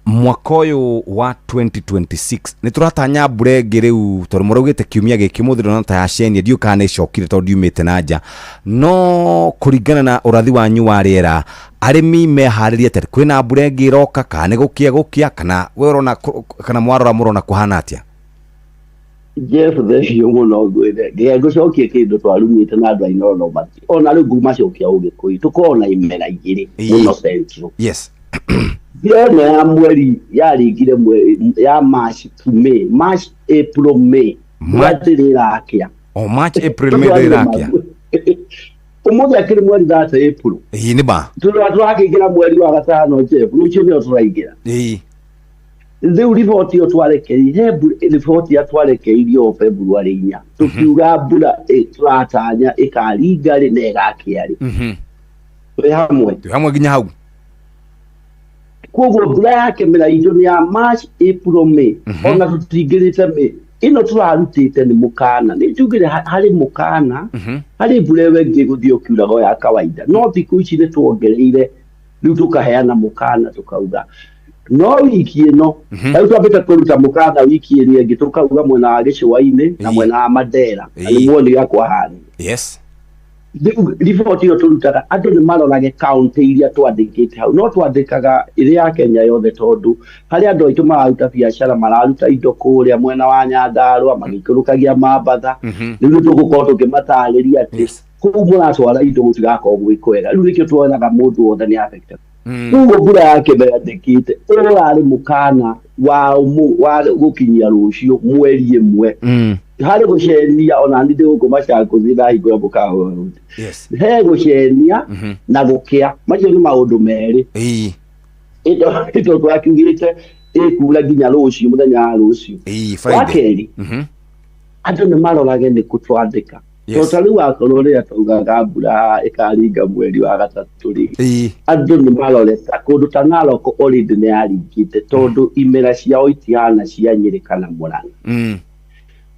mwaka ũyũ wa 2026 nĩ tũratanya mbura ĩngĩ rĩu tondũ mũraugĩte kiumia gĩkĩ mũthĩ ndona ta yacenia ndiũ kana ĩcokire tondũ ndiumĩte na nja no kũringana na ũrathi wanyu wa rĩera arĩmi meharĩria atĩ kwĩna mbura ĩngĩ ĩroka kana nĩ gũkĩa kana we ũrona kana mwarora mũrona kũhana atĩa? Jeff thegio muno ngwire ngiagucokia kindu twarumite na andu ainono mati ona riu ngumacokia ugikui tukona imera igiri muno central. Yes. Ndiona ya mweri yaringire mweri ya March to May, March April May matirirakia. March April May ndirakia. Umuthi akiri mweri that April. Ni ba. Turakingira mweri wa gatano Jeff rucio nio turaingira. Riu riboti yo twarekeire riboti ya twarekeirio February 4 tukiuga mbura turatanya ikaringa ri na igakia ri twi hamwe nginya hau koguo mbura yake mera itũ nĩ ya March April May ona tũtingĩrĩte May ĩno tũrarutĩte nĩ mũkana nĩ njugire harĩ mũkana harĩ mbura ĩyo ĩngĩ gũthiĩ ũkiuraga ya kawaida no thikũ ici nĩ tuongereire rĩu tũkaheana mũkana tũkauga no wiki ĩno rĩu twambĩte kũruta mũkana wiki ĩrĩa ĩngĩ tũkauga mwena wa gĩcũa-inĩ na mwena wa Mandera na nĩ muoni gakwa hani. Yes. Riboti ĩyo tũrutaga andũ nĩ marorage kaunti iria twandĩkĩte hau no twandĩkaga ĩrĩ ya Kenya yothe tondũ harĩ andũ aitũ mararuta biacara mararuta indo kũrĩa mwena wa Nyandarua magĩikũrũkagia Mambatha rĩu tũgũkorwo tũkĩmatarĩria atĩ kũu mũratwara indo gũtigakorwo gwĩ kwega rĩu nĩkĩo tuonaga mũndũ wothe nĩ affected. Koguo mbura yake ndĩandĩkĩte ũrarĩ mũkana wa gũkinyia rũciũ mweri ĩmwe harĩ gũcenia ona nĩ ndĩgũkũmacakuthi na hingo ya mũkawa he gũcenia na gũkĩa macio nĩ maũndũ merĩ ĩndo twakiugĩte ĩkura nginya rũciũ mũthenya wa rũciũ wa kerĩ andũ nĩ marorage nĩ kũ twandĩka tondũ rĩu akorwo rĩrĩa twaugaga mbura ĩkaringa mweri wa gatatũ rĩ andũ nĩ marorete kũndũ ta Narok already nĩ yaringĩte tondũ imera ciao itihana cia Nyĩrĩ kana Mũrang'a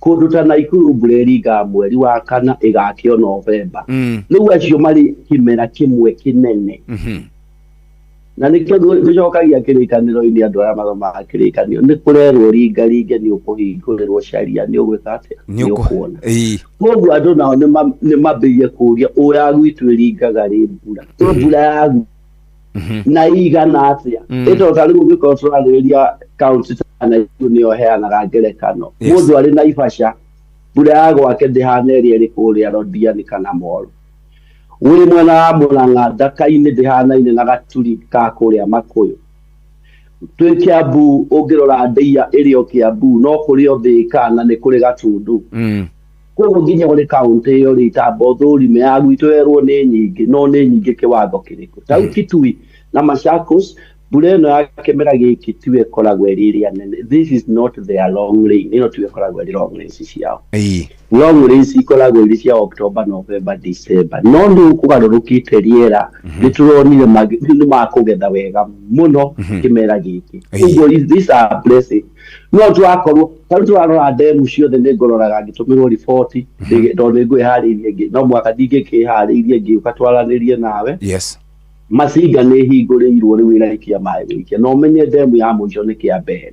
kũndũ ta Naikuru mbura ĩringaga mweri wa kana ĩgakio November rĩu acio marĩ kĩmera kĩmwe kĩnene na nĩkĩo gũcokagia kĩrĩkanĩro-inĩ andũ arĩa mathomaga kĩrĩkanĩro nĩ kũrerwo ringaringe nĩ ũkũhingũrĩrwo caria nĩ ũgwĩka atĩa nĩ ũkuona koguo andũ nao nĩ mambĩrĩrie kũũria ũya gwitũ ĩringaga rĩ mbura yagu na igana atĩa ĩto ta rĩu ũngĩkorwo tũrarĩrĩria kaunti ta Naikuru nĩyo heanaga ngerekano mũndũ arĩ Naivasha mbura ya gwake ndĩhana ĩrĩa ĩrĩ kũrĩa Londiani kana Molo wĩ mwena wa Mũrang'a Ndaka-inĩ ndĩhanaine na Gaturi ka kũrĩa Makũyũ twĩ Kiambu ũngĩrora Ndeia ĩrĩ o Kiambu no kũrĩ o Thĩka na nĩ kũrĩ Gatundu koguo nginya ũrĩ kaunti ĩyo rĩ tambo thũrime ya gwitũ yerwo nĩ nyingĩ no nĩ nyingĩ kĩwango kĩrĩkũ ta Kitui na Machakos mbura ĩno ya kĩmera gĩkĩ tiwe ĩkoragwo ĩrĩ ĩrĩa nene this is not their long rain ĩno tiwe ĩkoragwo ĩrĩ long rain ciao long rain ikoragwo irĩ cia October November December no nĩ kũgarũrũkĩte rĩera nĩ tũronire nĩ makũgetha wega mũno kĩmera gĩkĩ ũguo these are blessing no twakorwo tarĩ twarora ndemu ciothe nĩ ngororaga ngĩtũmĩrwo riboti tondũ nĩ ngwĩharĩirie ĩngĩ no mwaka ndingĩkĩharĩirie ngĩũka twaranĩrie nawe Masinga nĩ hingũrĩirwo rĩu ĩraikia maĩ wĩikia no menye ndemu ya mũico nĩ Kĩambere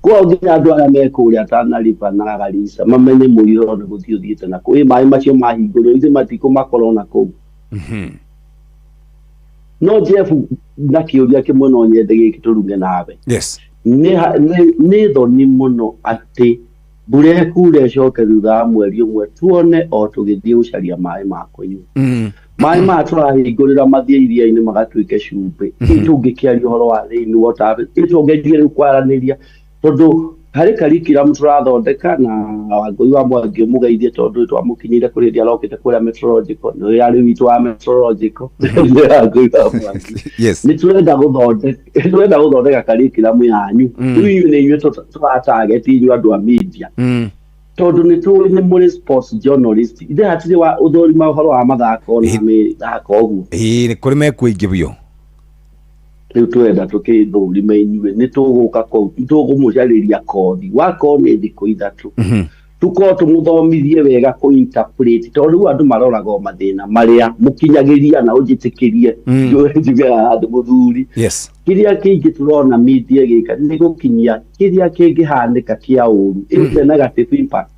koguo nginya andũ arĩa me kũrĩa Tana River na Garissa mamenye mũiyũro nĩ gũthiĩ ũthiĩte na kũu maĩ macio mahingũrĩrwo ithe matikũmakorwo na kũu no Jeff na kĩũria kĩmwe no nyende gĩkĩ tũruge nawe nĩ thoni mũno atĩ mbura ĩkura ĩcoke thutha wa mweri ũmwe tuone o tũgĩthiĩ gũcaria maĩ ma kũnyua maĩ maya tũrahingũrĩra mathiĩ iria-inĩ magatuĩke cumbĩ tũngĩkĩaria ũhoro wa rain water tũngĩthiĩ rĩu kwaranĩria tondũ harĩ curriculum tũrathondeka na Wangũi wa Mwangi mũgeithie tondũ twamũkinyĩire kũrĩ hĩndĩ arokĩte kũrĩa meteorological nĩ arĩ witũ wa meteorological nĩ tũrenda gũthondeka curriculum yanyu rĩu nĩ inyuĩ tũratarget inyuĩ andũ a media tondũ nĩ tũĩ nĩ mũrĩ sports journalist ithe hatirĩ wa ũthũrima ũhoro wa mathako na mĩthako ũguo nĩ kũrĩ mekuingĩ biũ rĩu twenda tũkĩthũrima inyuĩ nĩ tũgũka kũu tũkũmũcarĩria kothi wakorwo nĩ thikũ ithatũ tũkorwo tũmũthomithie wega kũ-interpret tondũ rĩu andũ maroraga o mathĩna marĩa mũkinyagĩria na ũnjĩtĩkĩrie njugaga andũ mũthuri kĩrĩa kĩngĩ tũrona media gĩka nĩ gũkinyia kĩrĩa kĩngĩhanĩka kĩa ũru ĩrute negative impact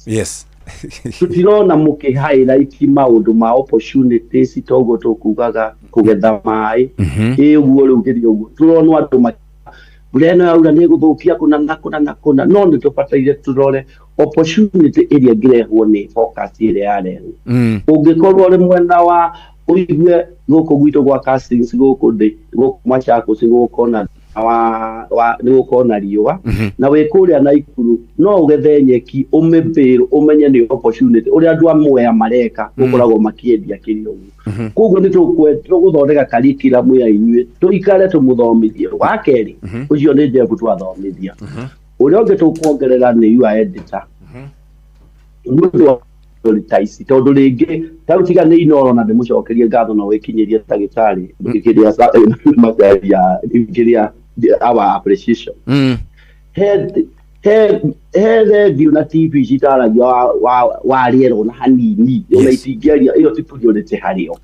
tutirona mũkĩhighlight maũndũ ma opportunities toguo tũkugaga kũgetha maĩ ũguo rĩu kĩrĩa ũguo tũrona andũ Bureno yaura nä gå thå kia kå na no nä tå bataire tå rore opportunity ä rä a ngä rehwo nä focus ä rä a yarehwo å ngä korwo rä mwena wa å igue gå kå gwitå gwa castings gå kå ndä gå kå Machakos gå kona nä gå korwo na riåa na wä kå rä a Naikuru no å gethe nyeki å mä mbä rå å menye nä opportunity å rä a andå a Mwea mareka gå koragwo makiendia kä rä å koguo nä tå gå thondeka curriculum ya inyuä tå ikare tå må thomithie wa kerä å cio nä Jeff twathomithia å rä a å ngä tå kuongerera nä you editor nä å ndå taici tondå rä ngä tarä tiga nä Inoro na ndä må cokerie ngatho na wä kinyä rie ndagätarä kä rä a our appreciation he redio na TV citaragia wa rĩera na hanini ona itingĩaria ĩyo ti priority harĩ o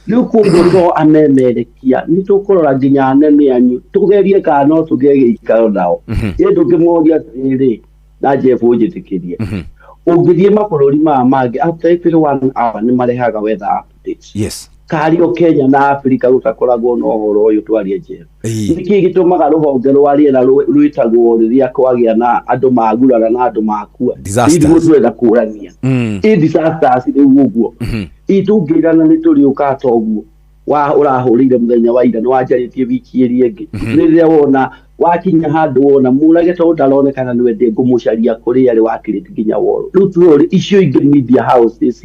rĩu koguo no amemerekia nĩ tũkũrora nginya nene anyu tũgerie kana no tũgĩe gĩikaro nao ĩ ndũngĩmoria atĩrĩrĩ na Jeff ũnjĩtĩkĩrie ũngĩthiĩ mabũrũri maya mangĩ after every 1 hour nĩ marehaga weather updates kario Kenya na Africa gũtakoragwo na ũhoro ũyũ twarie Jeff nĩkĩ gĩtũmaga rũhonge rwa rĩera rwĩtagwo rĩrĩa kwagĩa na andũ magurara na andũ makua nĩguo twenda kũrania disasters rĩu ũguo itũngĩrana nĩ tũrĩũka ta ũguo ũrahũrĩire mũthenya wa ira nĩ wanjarĩtie wiki ĩrĩa ĩngĩ rĩrĩa wona wakinya handũ wona mũrage tondũ ndaronekana nĩwe ndĩ ngũmũcaria kũrĩa arĩ wakĩrĩte nginya woro rĩu tũrore icio ingĩ media houses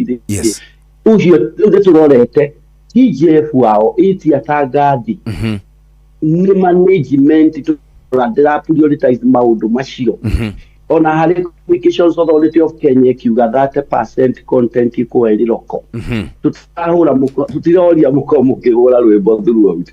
ucio nĩ tũrorete TGF wao iti atangathi ni management to prioritize maundu macio ona harĩ Communications Authority of Kenya kiuga 30% content iko eri loko tutahura muko tutiroria muko mukihura rwimbo throughout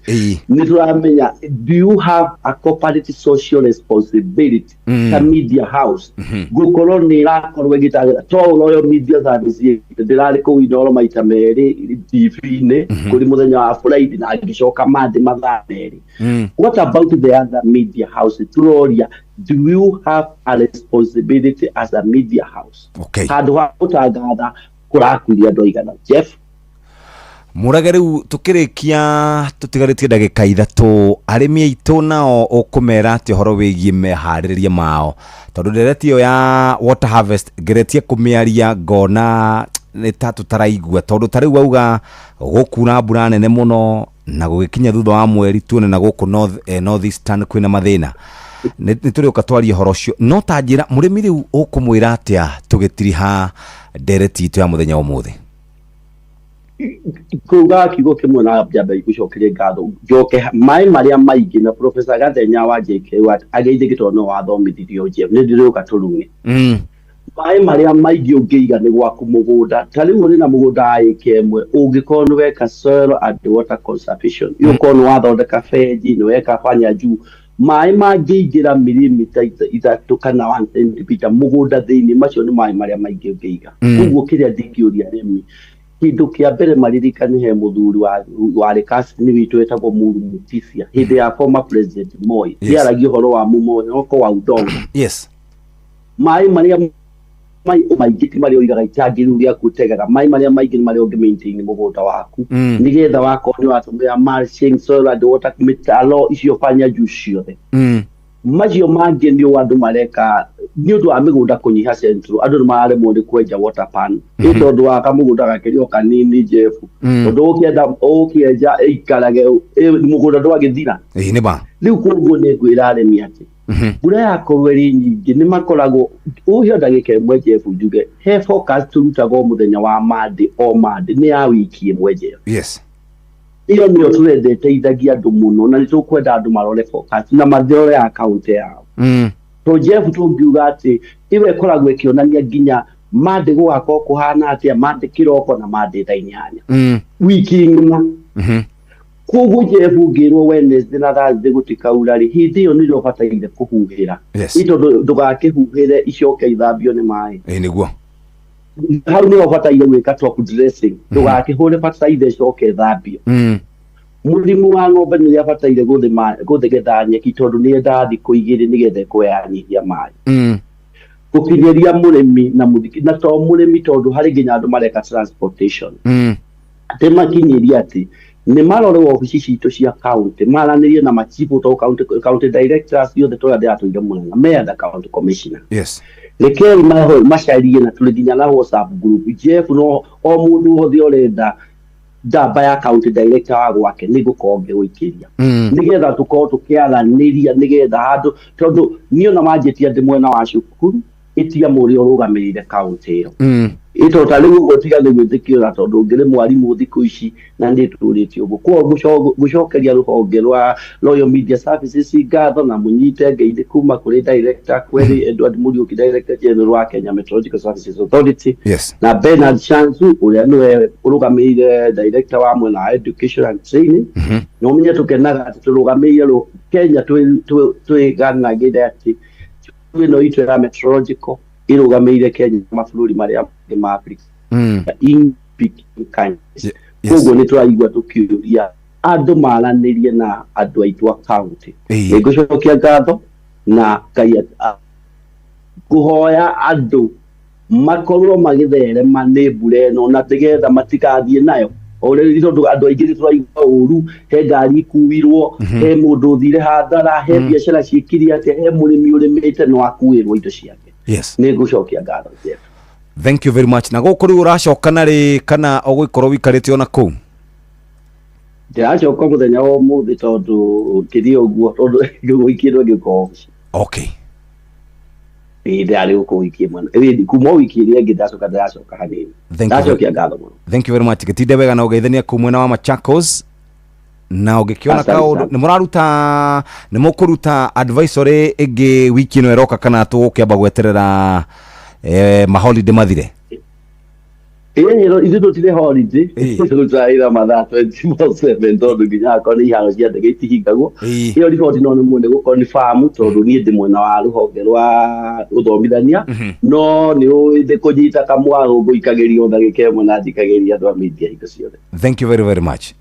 ni turamenya do you have a corporate social responsibility ta media house gukorwo ni rakorwo gitagira to royal media service ndirari ku Inoro maita meri TV-inĩ kuri muthenya wa Friday na ngicoka Monday mathaa meri what about the other media house turoria do you have a responsibility as a media house handu ha gutangatha kurakuria andu aigana Jeff murage riu tukirikia tutigaritie ndagika ithatu arimi aitu nao ukumera ati horo wigie mehaririria mao tondu nderetio ya water harvest ngeretie kumiaria ngona ni tatu taraigua tondu tariu auga gukura mbura nene muno na gugikinya thutha wa mweri tuone na guku north eastern kwina mathina nĩ tũrĩũka twarie horo ũcio no ta njĩra mũrĩmi rĩu ũkũmwĩra atĩa tũgĩtiriha ndereti itũ ya mũthenya ũmũthĩ kuga kiugo kĩmwe na njamba igũcokerie ngatho njoke maĩ marĩa maingĩ na Professor Gathenya wa JKUAT ageithĩke tondũ no wathomithirio Jeff nĩ ndĩrĩũka tũrume maĩ marĩa maingĩ ũngĩiga nĩ gwaku mũgũnda ta rĩu ũrĩ na mũgũnda wa ĩka ĩmwe ũngĩkorwo nĩ weka soil and water conservation ũkorwo nĩ wathondeka benji nĩ weka fanya juu maĩ mangĩingĩra milimita ithatũ kana 1 cm mũgũnda thĩinĩ macio nĩ maĩ marĩa maingĩ ũngĩiga ũguo kĩrĩa ndingĩũria arĩmi kĩndũ kĩa mbere maririkane he mũthuri warĩ kasini witũ wetagwo Muru Mutisia hĩndĩ ya former president Moi nĩaragia ũhoro wa mũmonyoko wa udongo maĩ marĩa maingĩ ti marĩa ũigaga itangi rĩu rĩa gũtegaga maĩ marĩa maingĩ nĩ marĩa ũngĩ maintain mũgũnda waku nĩgetha wakorwo nĩ watũmĩra mulching soil and water mĩtaro icio fanya juu ciothe macio mangĩ nĩ andũ mareka nĩ ũndũ wa mĩgũnda kũnyiha central andũ nĩ mararemwo nĩ kwenja water pan nĩ tondũ wa kamũgũnda gakĩrĩ o kanini Jeff tondũ ũkĩenja ĩikarage mũgũnda ndwagĩthira nĩ ba rĩu koguo nĩ ngwĩra arĩmi atĩ mbura yakorwo ĩrĩ nyingĩ nĩ makoragwo ũhio ndagĩka ĩmwe Jeff njuge he focus tũrutaga o mũthenya wa Monday o Monday nĩ ya wiki ĩmwe Jeff iyo nĩyo tũrendeteithagia andũ mũno na nĩ tũkwenda andũ marore focus na mathĩore ya akaunti yao to Jeff tũngiuga atĩ ĩwe ĩkoragwo ĩkĩonania nginya Monday gũgakorwo kũhana atĩa Monday kĩroko na Monday thaa 8 wiki ng'ima koguo Jeff ngĩrwo Wednesday na Thursday gũtikaura rĩ hĩndĩ ĩyo nĩrĩo ũbataire kũhuhĩra tondũ ndũgakĩhuhĩre icoke ithambio nĩ maĩ nĩguo hau nĩho ũbataire gwĩka top dressing ndũgakĩhũre bataraitha icoke ithambio mũrimũ wa ng'ombe nĩ abataire gũthegetha nyeki tondũ nĩ endaga thikũ 2 nĩgetha ĩkorwo yanyihia maĩ gũkinyĩria mũrĩmi na to mũrĩmi tondũ harĩ nginya andũ mareka transportation atĩ makinyĩria atĩ nĩ marore wabici citũ cia county maranĩrie na machifu to county directors yothe tũrĩa ndĩratũire Mũrang'a meanda county commissioner yes rekeri macarie na tũrĩ nginya na WhatsApp group Jeff no o mũndũ wothe ũrenda ndamba ya county director wa gwake nĩ gũkorwo ngĩgũikĩria nĩgetha tũkorwo tũkĩaranĩria nĩgetha handũ tondũ niĩ na manjĩtia ndĩ mwena wa cukuru itia mũrĩ ũrũgamĩrĩire county ĩyo ito ta rĩu gũtiga nĩ gwĩtĩkĩra tondũ ngĩrĩ mwarimũ thikũ ici na nĩ tũrĩtio ũguo kwa gũcokeria rũhonge rwa Royal Media Services ngatho na mũnyite ngeithĩ kuma kũrĩ director kweri Edward Muriuki director general wa Kenya Meteorological Services Authority na Bernard Shanzu ũrĩa nĩwe ũrũgamĩrĩire director wa mwena wa education and training no mũnye tũkenaga atĩ tũrũgamĩrĩire Kenya twĩganagĩre atĩ twĩno itũ ya meteorological irũgamĩrĩire Kenya mabũrũri marĩa ma Africa in big countries koguo nĩ tũraigua tũkĩũria andũ maranĩrie na andũ aitũ a county ngũcokia ngatho na Ngai kũhoya andũ makorwo magĩtherema nĩ mbura ĩno na nĩgetha matigathiĩ nayo already tondũ andũ aingĩ tũraigua ũru he ngari ikuirwo he mũndũ ũthire hathara he biacara ciĩkire atĩa he mũrĩmi ũrĩmĩte no akuĩrwo indo ciake nĩ ngũcokia ngatho Jeff. Thank you very much. Na gũkũ rĩu ũracokana rĩ kana ũgũikorwo wikarĩte ona kũu? Ndĩracoka mũthenya wa ũmũthĩ tondũ kĩrĩ ũguo tondũ ngũikĩrwo ngĩkorwo. Okay. Ndĩrarĩ gũkũikie mwana. Kuma wiki ĩrĩa ĩngĩ ndacoka hanini. Ndacokia ngatho mũno. Thank you very much. Gĩtinde wega na ũgeithania kũ mwena wa Machakos. Na ũgĩkĩona kaũndũ nĩ mũkũruta advisory ĩngĩ wiki ĩno ĩroka kana tũgũkĩamba gweterera maholiday mathire? Ithuĩ tũtirĩ holiday tũtaraira mathaa 24/7 tondũ nginya akorwo nĩ iharo cia ndege itihingagwo ĩyo riboti no nĩ mwene gũconfirm tondũ niĩ ndĩ mwena wa rũhonge rwa ũthomithania no nĩ ũĩ kũnyita kamwaro ngũikagĩria ndagĩka ĩmwe na njikagĩria andũ a media indo ciothe. Thank you very very much.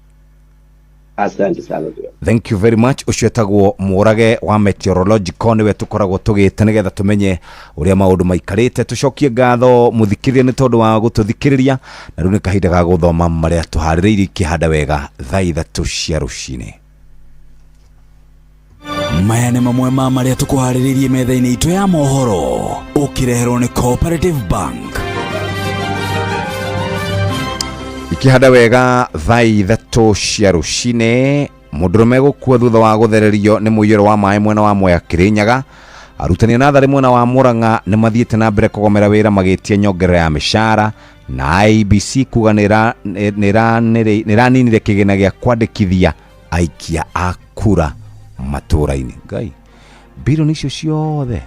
Asante sana. Thank you very much. Ucietagwo Mũrage wa meteorological niwe tukoragwo tugĩte nĩgetha tumenye ũrĩa maũndũ maikarĩte. Tucokie ngatho mũthikĩrĩria nĩ tondũ wa gũtũthikĩrĩria na rĩu nĩ kahinda ga gũthoma marĩa tũharĩrĩirie kĩhanda wega thaa ithatũ cia rũcinĩ. Maya nĩ mamwe ma marĩa tũkũharĩrĩirie metha-inĩ itũ ya mohoro ũkĩreherwo nĩ Cooperative Bank. Ikihanda wega thaa ithatũ cia rũcinĩ mũndũrũme gũkua thutha wa gũthererio nĩ mũiyũro wa maĩ mwena wa Mwea Kĩrĩnyaga. Arutani natharĩ mwena wa Mũrang'a nĩ mathiĩte na mbere kũgomera wĩra magĩtia nyongerera ya mĩcara na IEBC kuga nĩraninire kĩgĩna gĩa kwandĩkithia aikia a kura matũra-inĩ. Ngai mbirũ icio ciothe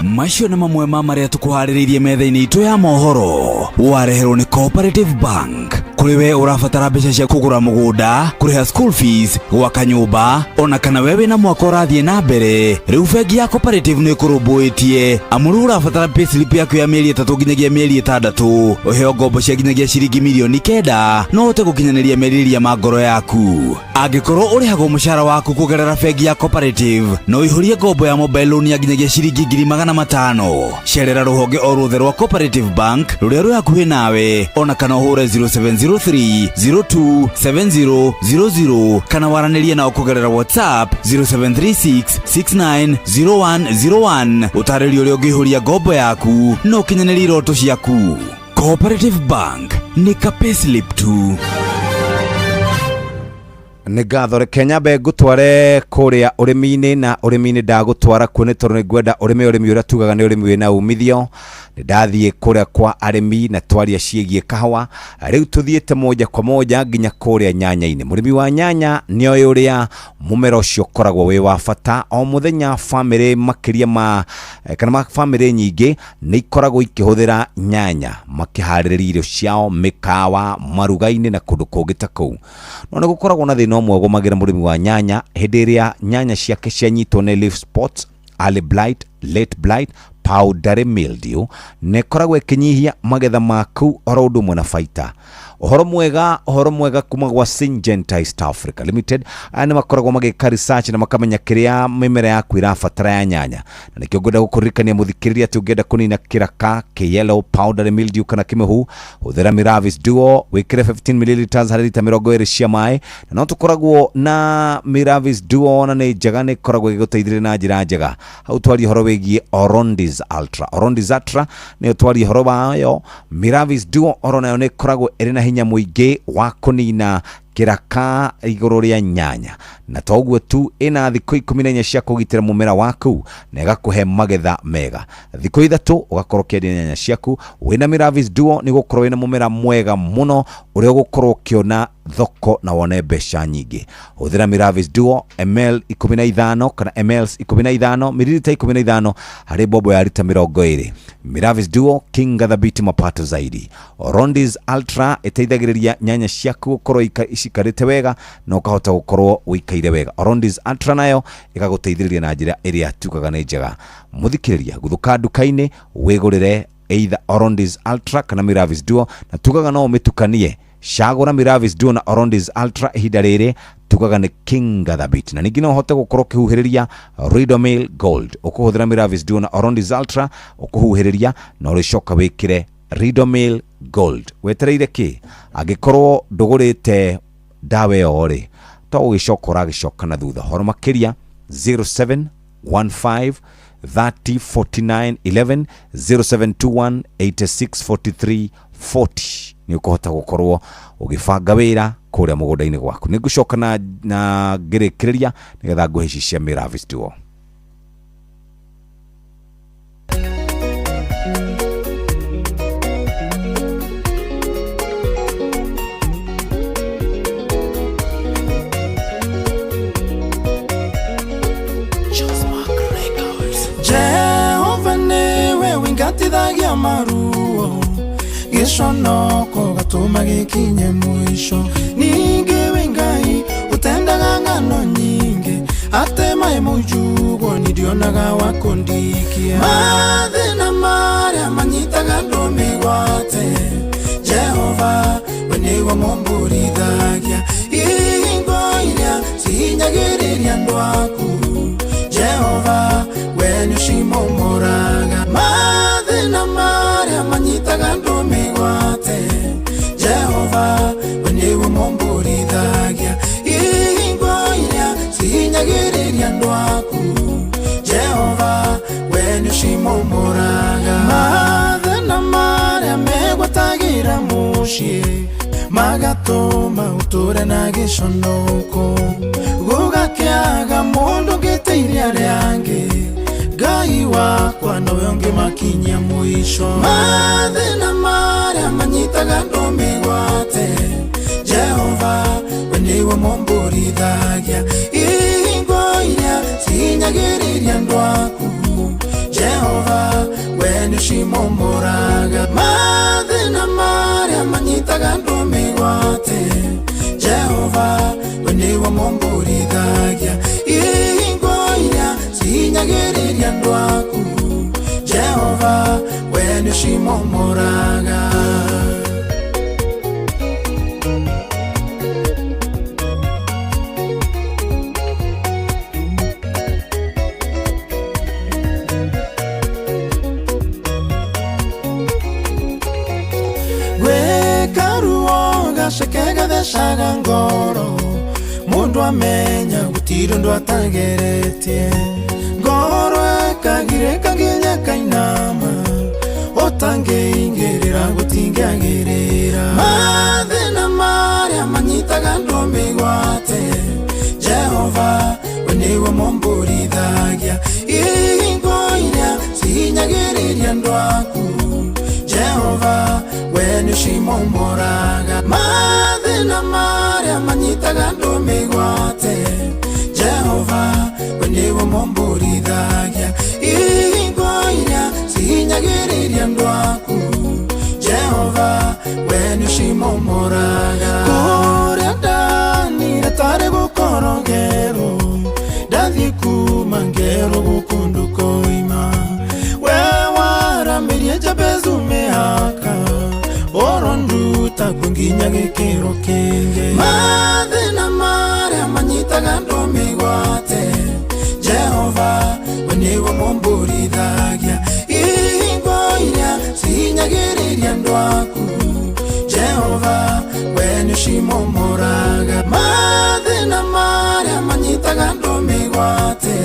Macio nĩ mamwe ma marĩa tũkũharĩrĩirie metha-inĩ itũ ya mohoro wareherwo nĩ Cooperative Bank. Kũrĩ we ũrabatara mbeca cia kũgũra mũgũnda, kũrĩha school fees, gwaka nyũmba, ona kana we wĩna mwaka ũrathiĩ na mbere, rĩu bengi ya Cooperative nĩ ĩkũrũmbũĩtie amu rĩu ũrabatara payslip yaku ya mĩeri 3 nginyagia mĩeri 6 ũheo ngombo cia nginyagia ciringi mirioni 9 no ũhote gũkinyanĩria merirĩria ma ngoro yaku. Angĩkorwo ũrĩhagwo mũcara waku kũgerera bengi ya Cooperative no ihũrie ngombo ya mobile loan ya nginyagia ciringi 500,000. Cerera rũhonge o ruothe rwa Cooperative Bank rũrĩa rwĩ hakuhĩ nawe ona kana ũhũre 0703027000 kana waranĩrie nao kũgerera WhatsApp 0736690101 ũtarĩrio ũrĩa ũngĩihũria ngombo yaku no ũkinyanĩrie iroto ciaku. Cooperative Bank nĩ ka payslip tu. Nĩ ngatho reke nyambe ngũtware kũrĩa ũrĩmi-inĩ na ũrĩmi-inĩ ndagũtwara kuo nĩ tondũ nĩ ngwenda ũrĩmi ũrĩa tugaga nĩ ũrĩmi wĩna umithio. Nĩ ndathiĩ kũrĩa kwa arĩmi na twaria ciĩgiĩ kahũa. Rĩu tũthiĩte moja kwa moja nginya kũrĩa nyanya-inĩ. Mũrĩmi wa nyanya nĩoĩ ũrĩa mũmera ũcio ũkoragwo wĩ wa bata. O mũthenya bamĩrĩ makĩria kana bamĩrĩ nyingĩ nĩ ikoragwo ikĩhũthĩra nyanya makĩharĩrĩria irio ciao mĩkawa maruga-inĩ na kũndũ kũngĩ ta kũu. No nĩ gũkoragwo na thĩna ũmwe ũgũmagĩra mũrĩmi wa nyanya hĩndĩ ĩrĩa nyanya ciake cianyitwo nĩ leaf spots, early blight, late blight, powdery mildew nekoragwo ikinyihia magetha maku oro undu mwe na baita. Uhoro mwega kuma gwa Syngenta East Africa Limited ani makoragwo magika research na makamenya kiria mimera yaku irabatara ya nyanya, na nikio ngoda gukuririkania muthikiriria ati ungenda kunina kiraka ke yellow powdery mildew kana kimehu uthera Miravis Duo wikire 15 ml hari lita 20 cia mai, na no tukoragwo na Miravis Duo na ni njega ni koragwo igiguteithĩrĩria na njĩra njega. Hau twari horo wigie Orondis Ultra ni twari horo bayo. Miravis Duo oro nayo ni koragwo irina hinya muingi wa kunina kiraka iguru ria nyanya, na toguo tu ina thikũ 14 cia kugitira mumera waku na igakuhe magetha mega. Thikũ 3 ugakorwo kiendia nyanya ciaku wina Miravis Duo ni gukorwo wina mumera mwega muno uria gukorwo kiona thoko na wone mbeca nyingi. Uthira Miravis Duo ml 15 kana mls 15 mililita 15 hari bobo ya lita 20. Miravis Duo kinga thabiti mapato zaidi. Orondis Ultra iteithagiriria nyanya ciaku gukorwo ishikarite wega na ukahota gukorwo wikaire wega. Orondis Ultra nayo ikaguteithĩrĩria na njĩra ĩrĩa tukaga nĩ njega. Muthikiriria guthuka nduka-inĩ wigurire either Orondis Ultra kana Miravis Duo, na tukaga no umitukanie. Shagura Miravis Duo na Orondis Ultra ihinda rĩrĩ tukaga nĩ kinga thabiti, na ningĩ no uhote gukorwo kihuhĩrĩria Ridomil Gold. Ukuhuthira Miravis Duo na Orondis Ultra ukuhuhĩrĩria na urishoka wikire Ridomil Gold. Wetereire ki agikorwo ndugurite dawa yo ri to ugicoka uragicoka na thutha. Horo makiria 0715 30 49 11 0721 86 43 40 ni ukuhota gukorwo ugibanga wira kuria mugunda-ini gwaku. Ni ngucoka na ngirikiriria nigetha nguheci cia Miravis Duo. Jehova niwe wingatithagia maruo, giconoko gatuma gikinye mwisho. Ningi wingai utendaga ng'ano nyingi, atemae mujugo nidionaga wakundikia. Mathina maria manyitaga ndumigwate, Jehova we niwe mumburithagia. Ihingo iria cihinyagĩrĩria andũ aku, Jehova we nĩũcimomũraga. Mathĩna maria manyitaga ndũmĩgwate, Jehova we nĩwe mũmbũrithagia. Ihingo iria cihinyagĩrĩria andũ aku, Jehova we nĩũcimomũraga. Mathĩna maria megwatagĩra mũciĩ magatũma ũtũre na gĩconoko, gũgakĩaga mũndũ ngĩteiria rĩangĩ. Ngai wakwa nowe ũngĩmakinyia mũico. Mathĩna maria manyitaga ndũmĩgwate, Jehova we nĩwe mũmbũrithagia. Ihingo iria cihinyagĩrĩria andũ aku, Jehova we nĩũcimomũraga. Mathĩna maria manyitaga ndũmĩgwate, Jehova we nĩwe mũmbũrithagia. Ihingo iria cihinyagĩrĩria andũ aku, Jehova we nĩũcimomũraga. Gwĩkaruo gaceke gathecaga ngoro, mundu amenya gutiri undu atageretie. Ngoro ekagirĩka nginya kainama, ũtangĩingĩrĩra gũtingĩagĩrĩra. Mathĩna maria manyitaga ndũmĩgwate, Jehova we nĩwe mũmbũrithagia. Ihingo iria cihinyagĩrĩria andũ aku, Jehova we nĩũcimomũraga. Mathĩna maria manyitaga ndũmĩgwate, Jehova we nĩwe mũmbũrithagia. Ihingo iria cihinyagĩrĩria andũ aku, Jehova we nĩũcimomũraga. Kũrĩa ndanire tarĩ gũkorwo ngerũ, ndathiĩ kuma ngerũ gũkũ ndũkoima. We takwo nginya gikiro kingi mathina maria manyitaga andu migwate Jehova we niwe mumburithagia ihingo iria cihinyagiriria andu aku Jehova we nĩcimomoraga mathĩna marĩa manyitaga andũ mĩgwate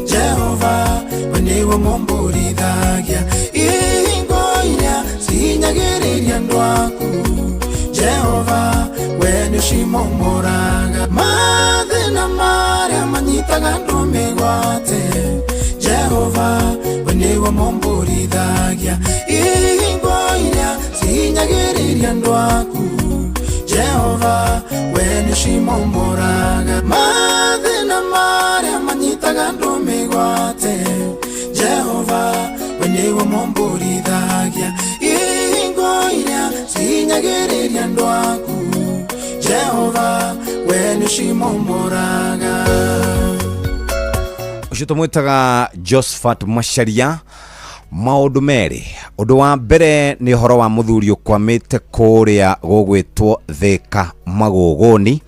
Jehova we nĩwe mũmbũrithagia ihingo iria cihinyagĩrĩria andũ aku Jehova we nĩcimomoraga mathĩna marĩa manyitaga andũ mĩgwate Jehova we nĩwe mũmbũrithagia ihingo iria cihinyagĩrĩria andũ aku Jehova we nĩcimomoraga mathĩna marĩa manyitaga andũ mĩgwate Jehova we nĩwe mũmbũrithagia ihingo iria cihinyagĩrĩria andũ aku Jehova we nĩcimomoraga. Ucio tumwitaga Josephat Macharia maundu meri. Undu wa mbere ni horo wa muthuri ukwamite kuria gugwitwo Thika Magogoni.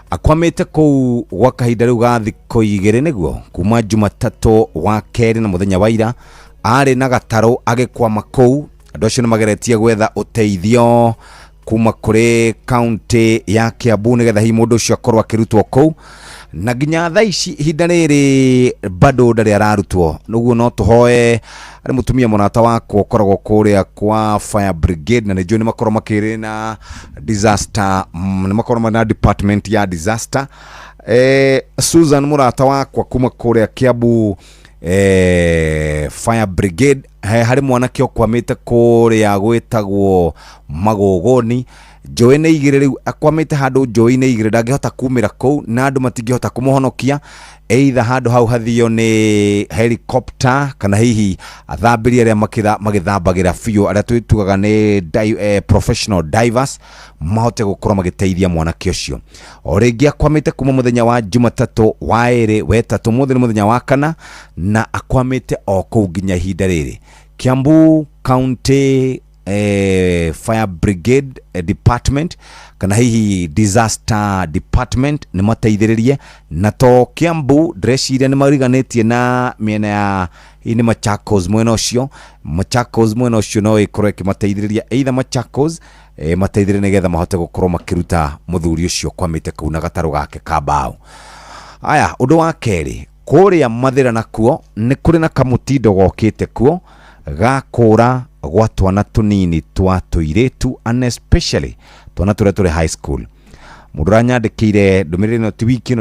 Akwamite kuu gwa kahinda riu ga thikũ igĩrĩ niguo kuma Jumatatu wa keri na muthenya wa ira ari na gataro agikwama kuu. Andu acio nimageretie gwetha uteithio kuma kuri county ya Kiambu nigetha hi mundu ucio akorwo akirutwo kuu na nginya thaa ici ihinda riri bado ndari ararutwo. Nuguo no tuhoe ari mutumia munata wako ukoragwo kuria kwa fire brigade na nijo ni makorwo makiri na disaster ni makorwo na department ya disaster. Susan murata wako kuma kuria Kiambu fire brigade hari mwanake okwamite kuria gwitagwo Magogoni. Joe nĩ igĩrĩ rĩu akwamĩte handũ Joe nĩ igĩrĩ ndangĩhota kumĩra kũu na andũ matingĩhota kũmũhonokia either handũ hau hathio nĩ helicopter kana hihi athambĩri arĩa magĩthambagĩra biũ arĩa twĩtugaga nĩ professional divers mahote gũkorwo magĩteithia mwanake ũcio. O rĩngĩ akwamĩte kuma mũthenya wa Jumatatu wa ĩrĩ wetatũ mũthenya nĩ mũthenya wa kana na akwamĩte o kũu nginya ihinda rĩrĩ. Kiambu County fire brigade department kana hihi disaster department ni mateithĩrĩrie na to Kiambu dressiria ni mariganĩtie na miena ya ini Machakos mwena ũcio. Machakos mwena ũcio no ikorwo ikimateithĩrĩria either Machakos mateithĩrĩrie nigetha mahote gũkorwo makiruta muthuri ũcio kwamĩte kũu na gatarũ gake ka mbaũ. Aya ũndũ wa kerĩ kuria Mathĩra nakuo ni kũrĩ na kamũtindo gokĩte kuo gakũra gwa twana tunini twa tũirĩtu and especially twana tũrĩa tũrĩ high school. Mũndũ ranyandĩkĩire ndũmĩrĩri no tiwiki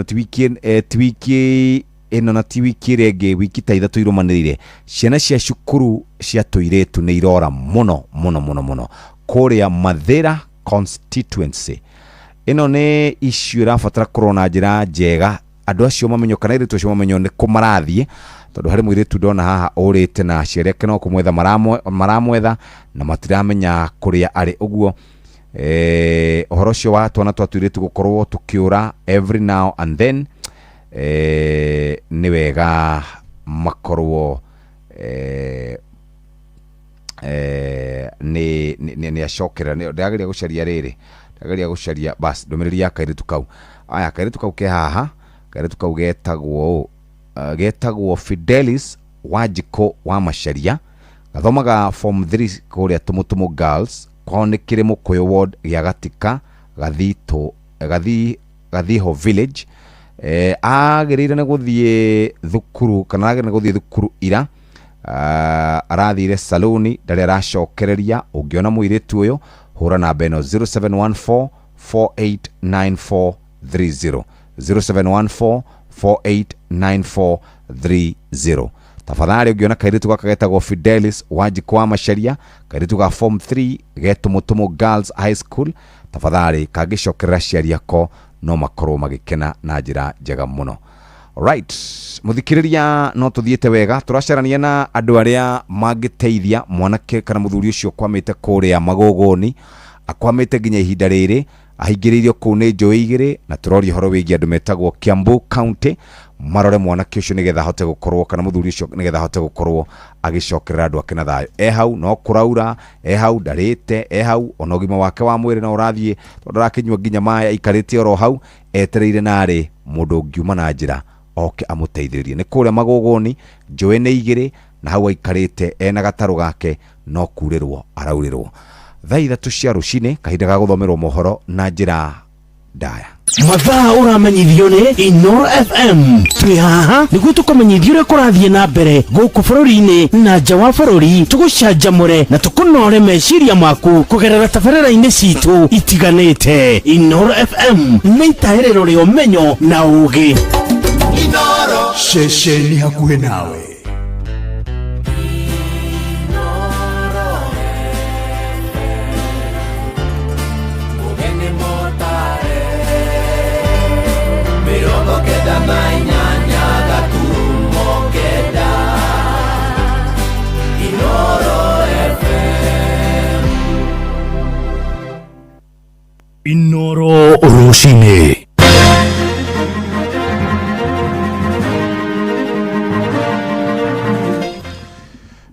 ĩno na tiwiki rĩngĩ wiki ta ithatũ irũmanĩrĩire ciana cia cukuru cia tũirĩtu nĩ irora mũno kũrĩa Mathĩra constituency. Ĩno nĩ issue ĩrabatara kũrorwo na njĩra njega. Andũ acio mamenyo kana airĩtu acio mamenyo nĩ kũmarathiĩ tondu hari mũirĩtu ndona haha ũrĩte na aciari ake no kũmwetha maramwetha na matiramenya kũrĩa arĩ. Ũguo ũhoro ũcio wa twana twa tũirĩtu gũkorwo tũkĩũra every now and then nĩ wega makorwo nĩ acokera ndageria gũcaria rĩrĩ ndageria gũcaria bas ndũmĩrĩri ya kairĩtu kau. Aya kairĩtu kau ke haha kairĩtu kau getagwo Fidelis Wanjiko wa Macharia gathomaga form 3 kuria Tumutumu Girls kwao nĩ kĩrĩ Mũkũyũ ward gĩa Gatika Gathiho village. Agĩrĩire nĩ gũthiĩ thukuru kana agĩrĩire nĩ gũthiĩ thukuru ira arathire saloni ndarĩ aracokereria. Ũngĩona mũirĩtu ũyũ hũra namba ĩno 0714 489430 0714 489430. Tafadhali ũngĩona kairĩtu gaka getagwo Fidelis Wanjiko wa Macharia kairĩtu ga form 3 Tumutumu Girls High School tafadhali kangĩcokerera ciari yako no makorwo magĩkena na njĩra njega mũno. Alright, muthikĩrĩria no tuthiĩte wega tũracarania na andũ arĩa mangĩteithia mwanake kana mũthuri ũcio kwamĩte kũrĩa Magogoni akwamĩte nginya ihinda rĩrĩ ahingĩrĩirio kũu nĩ njũĩ igĩrĩ na tũroria horo wĩgiĩ andũ metagwo Kiambu County marore mwanake ũcio nĩgetha ahote gũkorwo kana mũthuri ũcio nĩgetha ahote gũkorwo agĩcokerera andũ ake na thayũ. Hau no kũraura, hau ndarĩte, hau ona ũgima wake wa mwĩrĩ no ũrathiĩ tondũ arakĩnyua nginya maĩ aikarĩte oro hau etereire narĩ mũndũ ũngiuma na njĩra oke amũteithĩrĩrie. Nĩ kũrĩa Magũgũni njũĩ nĩ igĩrĩ na hau aikarĩte ena gatarũ gake no kurĩrwo araurĩrwo. Thaa 3 cia rũcinĩ kahinda ga gũthomerwo mohoro na njĩra ndaya. Mathaa ũramenyithio nĩ Inoro FM. Twĩ haha nĩguo tũkũmenyithia ũrĩa kũrathiĩ na mbere gũkũ bũrũri-inĩ na nja wa bũrũri, tũgũcanjamũre na tũkũnore meciria maku kũgerera tabarĩra-inĩ citũ itiganĩte. Inoro FM nĩ itaĩrĩro rĩa ũmenyo na ũũgĩ. Inoro ceceni hakuhĩ nawe. Inoro rũcinĩ.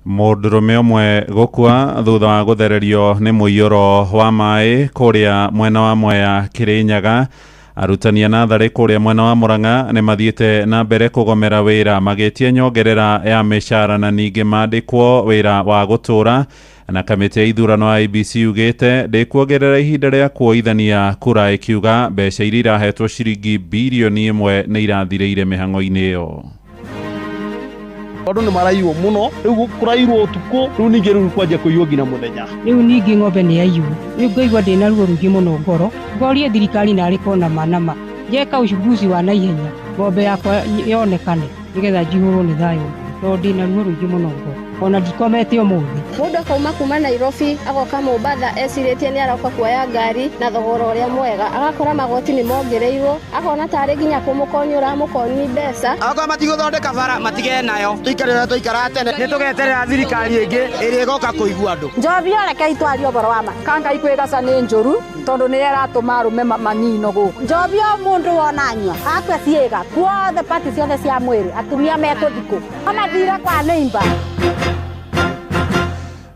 Mũndũrũme ũmwe gũkua thutha wa gũthererio nĩ mũiyũro wa maĩ kũrĩa mwena wa Mwea Kĩrĩnyaga. Arutani a natharĩ kũrĩa mwena wa Mũrang'a nĩ mathiĩte na mbere kũgomera wĩra magĩtie nyongerera ya mĩcara na ningĩ mandĩkwo wĩra wa gũtũra, na kamĩtĩ ya ithurano ya IEBC ugĩte ndĩkuongerera ihinda rĩa kuoithania kura ĩkiuga mbeca iria irahetwo ciringi birioni 1 nĩ irathirĩire mĩhang'o-inĩ ĩyo. Andũ nĩ maraiywo mũno, rĩu kũraiywo ũtukũ, rĩu ningĩ rĩu kwanja kũiywo nginya mũthenya. Rĩu ningĩ ng'ombe nĩ yaiywo, rĩu ngaigua ndĩna ruo rũingĩ mũno ngoro, ngorie thirikari narĩ kona manama njeka uchunguzi wa naihenya ng'ombe yakwa yonekane nĩgetha njihũrwo nĩ thayũ, tondũ ndĩna ruo rũingĩ mũno ngoro, ona ndikomete ũmũthĩ. Mũndũ akauma kuma Nairobi agoka Mombasa ecirĩtie nĩ aroka kuoya ngari na thogora ũrĩa mwega, agakora magoti nĩ mongereirwo, akona tarĩ nginya kũmũkoni ũramũkoni mbeca. Agoka matigũthondeka bara matige nayo, tuikare ũrĩa tũikara tene, nĩ tũgeterera thirikari ĩngĩ ĩrĩa ĩgoka kũigua andũ. Njobi reke itwario ũboro wa ma kanga ikwĩgaca nĩ njũru tondũ nĩ aratũma arũme manino gũkũ. Njobi o mũndũ wona anyua akwe ciĩga kuothe pati ciothe cia mwĩrĩ atumia mekũthikũ amathire kwa neighbor.